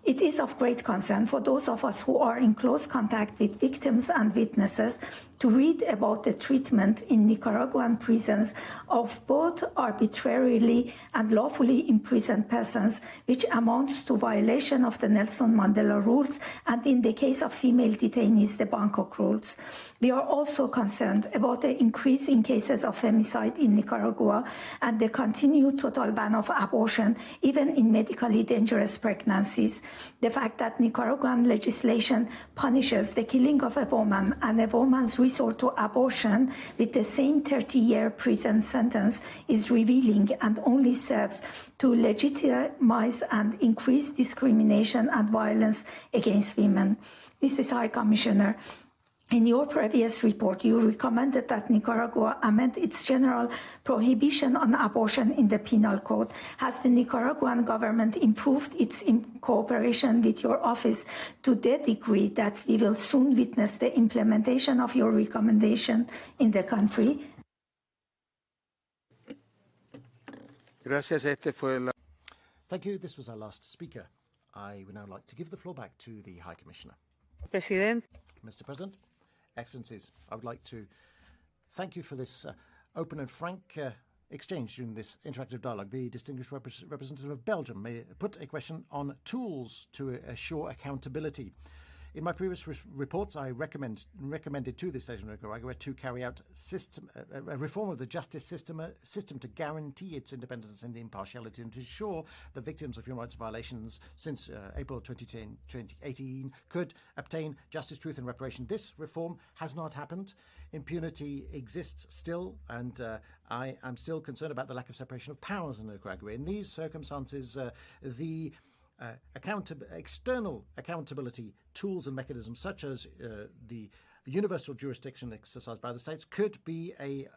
It is of great concern for those of us who are in close contact with victims and witnesses to read about the treatment in Nicaraguan prisons of both arbitrarily and lawfully imprisoned persons, which amounts to violation of the Nelson Mandela rules and, in the case of female detainees, the Bangkok rules. We are also concerned about the increase in cases of femicide in Nicaragua and the continued total ban of abortion, even in medically dangerous pregnancies. The fact that Nicaraguan legislation punishes the killing of a woman and a woman's resort to abortion with the same 30-year prison sentence is revealing and only serves to legitimize and increase discrimination and violence against women. Mrs. High Commissioner, in your previous report, you recommended that Nicaragua amend its general prohibition on abortion in the penal code. Has the Nicaraguan government improved its cooperation with your office to the degree that we will soon witness the implementation of your recommendation in the country? Thank you. This was our last speaker. I would now like to give the floor back to the High Commissioner. President. Mr. President, Excellencies, I would like to thank you for this open and frank exchange during this interactive dialogue. The distinguished representative of Belgium may put a question on tools to assure accountability. In my previous reports, I recommended to the state of Nicaragua to carry out a reform of the justice system to guarantee its independence and impartiality and to ensure the victims of human rights violations since April 2018 could obtain justice, truth and reparation. This reform has not happened. Impunity exists still, and I am still concerned about the lack of separation of powers in Nicaragua. In these circumstances, the external accountability tools and mechanisms such as the universal jurisdiction exercised by the states could be a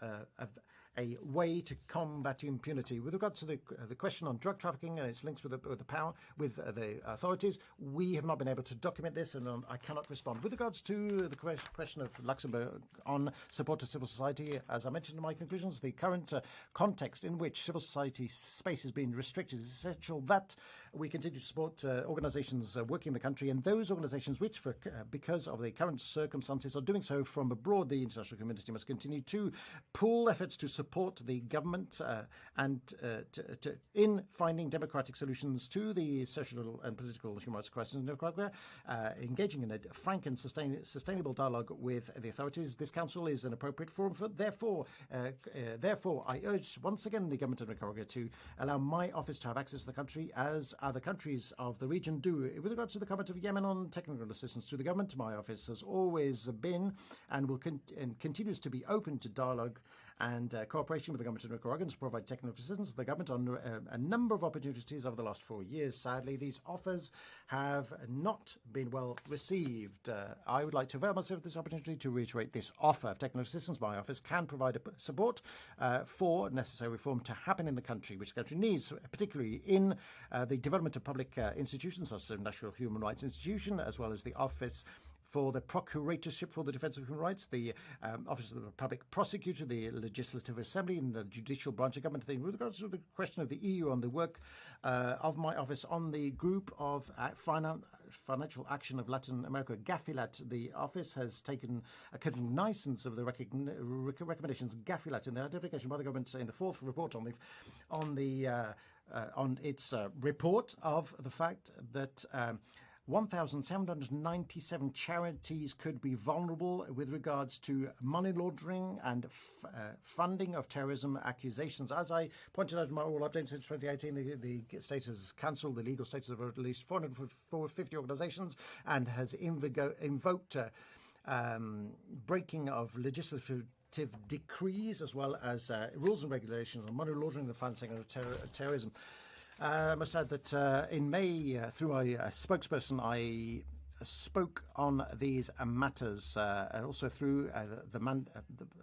way to combat impunity. With regard to the question on drug trafficking and its links with the authorities, we have not been able to document this, and I cannot respond. With regards to the question of Luxembourg on support to civil society, as I mentioned in my conclusions, the current context in which civil society space is being restricted is essential that we continue to support organizations working in the country, and those organizations which, because of the current circumstances, are doing so from abroad. The international community must continue to pool efforts to support the government in finding democratic solutions to the social and political human rights crisis in Nicaragua, engaging in a frank and sustainable dialogue with the authorities. This council is an appropriate forum for. Therefore, I urge once again the government of Nicaragua to allow my office to have access to the country as other countries of the region do. With regards to the comment of Yemen on technical assistance to the government, my office has always been and will continues to be open to dialogue and cooperation with the government of Nicaragua to provide technical assistance to the government on a number of opportunities over the last 4 years. Sadly, these offers have not been well received. I would like to avail myself of this opportunity to reiterate this offer of technical assistance. My office can provide support for necessary reform to happen in the country, which the country needs, particularly in the development of public institutions such as the National Human Rights Institution, as well as the Office for the Procuratorship for the Defence of Human Rights, the Office of the Public Prosecutor, the Legislative Assembly, and the Judicial Branch of Government. With regards to the question of the EU on the work of my office on the Group of Financial Action of Latin America, GAFILAT, the office has taken a cognizance of the recommendations of GAFILAT in the identification by the government in the fourth report on its report of the fact that 1,797 charities could be vulnerable with regards to money laundering and funding of terrorism accusations. As I pointed out in my oral update since 2018, the state has cancelled the legal status of at least 450 organizations and has invoked breaking of legislative decrees as well as rules and regulations on money laundering and the financing of terrorism. I must add that in May, through my spokesperson, I spoke on these matters, also through the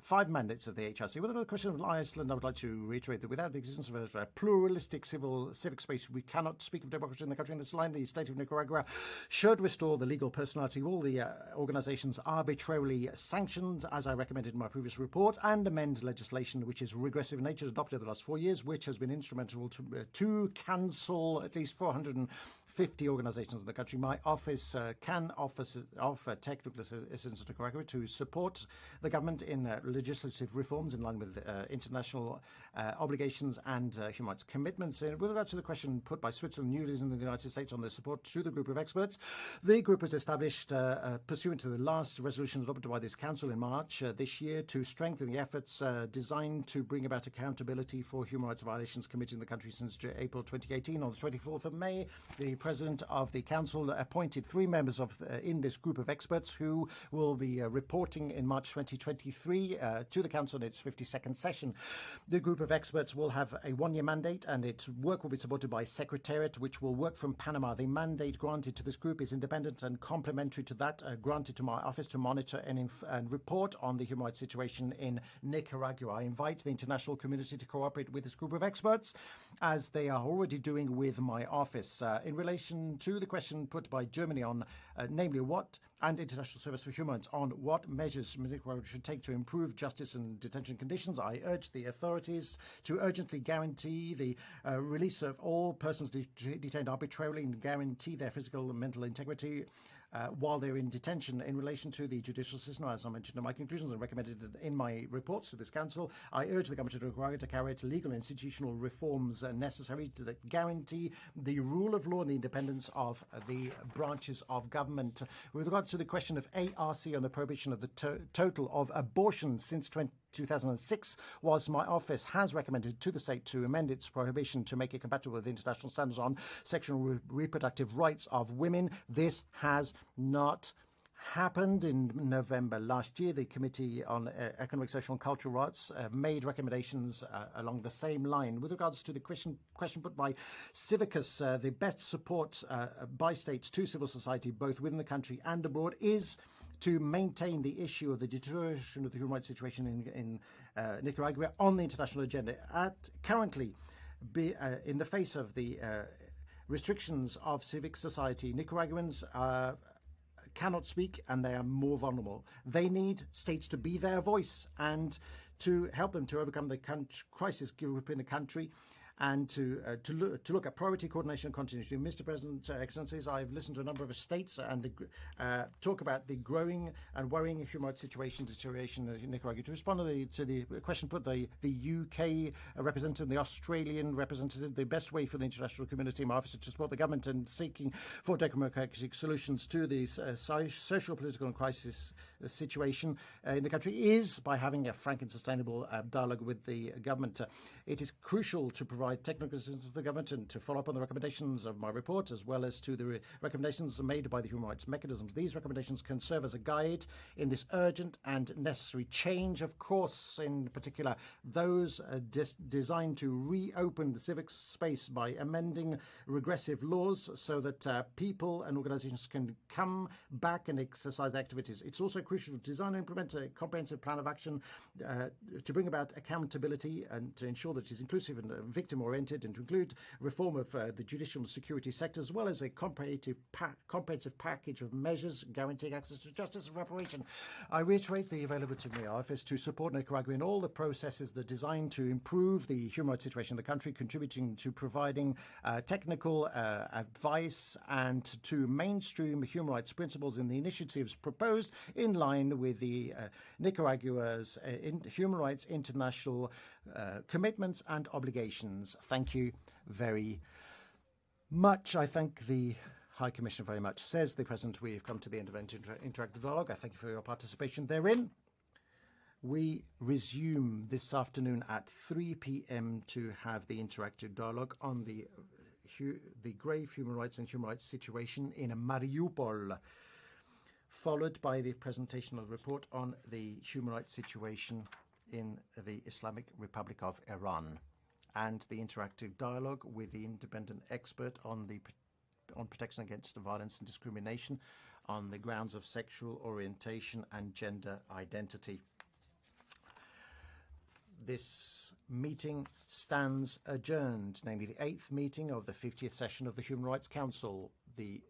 5 mandates of the HRC. With the question of Iceland, I would like to reiterate that without the existence of a pluralistic civic space, we cannot speak of democracy in the country. In this line, the state of Nicaragua should restore the legal personality of all the organizations arbitrarily sanctioned, as I recommended in my previous report, and amend legislation which is regressive in nature, adopted in the last 4 years, which has been instrumental to cancel at least 450 organizations in the country. My office can offer technical assistance to Nicaragua to support the government in legislative reforms in line with international obligations and human rights commitments. With regard to the question put by Switzerland, New Zealand, and the United States on the support to the group of experts, the group was established pursuant to the last resolution adopted by this council in March this year to strengthen the efforts designed to bring about accountability for human rights violations committed in the country since April 2018. On the 24th of May, the President of the Council appointed 3 members in this group of experts who will be reporting in March 2023 to the Council in its 52nd session. The group of experts will have a 1-year mandate and its work will be supported by Secretariat, which will work from Panama. The mandate granted to this group is independent and complementary to that granted to my office to monitor and report on the human rights situation in Nicaragua. I invite the international community to cooperate with this group of experts, as they are already doing with my office. In relation to the question put by Germany on namely what, and International Service for Human Rights, on what measures Nicaragua should take to improve justice and detention conditions, I urge the authorities to urgently guarantee the release of all persons detained arbitrarily and guarantee their physical and mental integrity while they're in detention. In relation to the judicial system, as I mentioned in my conclusions and recommended in my reports to this council, I urge the government of Nicaragua to carry out legal and institutional reforms necessary to guarantee the rule of law and the independence of the branches of government. With regard to the question of ARC on the prohibition of the total of abortions since 2006, was my office has recommended to the state to amend its prohibition to make it compatible with international standards on sexual reproductive rights of women. This has not happened. In November last year, the Committee on Economic, Social and Cultural Rights made recommendations along the same line. With regards to the question put by Civicus, the best support by states to civil society, both within the country and abroad, is to maintain the issue of the deterioration of the human rights situation in Nicaragua on the international agenda. Currently, in the face of the restrictions of civic society, Nicaraguans cannot speak and they are more vulnerable. They need states to be their voice and to help them to overcome the crisis within the country, and to look at priority coordination and continuity. Mr. President, Excellencies, I've listened to a number of states and talk about the growing and worrying human rights situation deterioration in Nicaragua. To respond to the question put, the UK representative, the Australian representative, the best way for the international community, my office, to support the government in seeking for democratic solutions to the social, political and crisis situation in the country is by having a frank and sustainable dialogue with the government. It is crucial to provide provide technical assistance to the government and to follow up on the recommendations of my report, as well as to the recommendations made by the human rights mechanisms. These recommendations can serve as a guide in this urgent and necessary change, of course, in particular those designed to reopen the civic space by amending regressive laws so that people and organizations can come back and exercise their activities. It's also crucial to design and implement a comprehensive plan of action to bring about accountability and to ensure that it is inclusive and victim-oriented, and to include reform of the judicial and security sector, as well as a comprehensive package of measures guaranteeing access to justice and reparation. I reiterate the availability of my office to support Nicaragua in all the processes that are designed to improve the human rights situation in the country, contributing to providing technical advice and to mainstream human rights principles in the initiatives proposed in line with the Nicaragua's human rights international commitments and obligations. Thank you very much. I thank the High Commissioner very much. Says the President, we have come to the end of interactive dialogue. I thank you for your participation therein. We resume this afternoon at 3 p.m. to have the interactive dialogue on the grave human rights and human rights situation in Mariupol, followed by the presentation of the report on the human rights situation in the Islamic Republic of Iran, and the interactive dialogue with the independent expert on protection against violence and discrimination on the grounds of sexual orientation and gender identity. This meeting stands adjourned, namely the 8th meeting of the 50th session of the Human Rights Council. The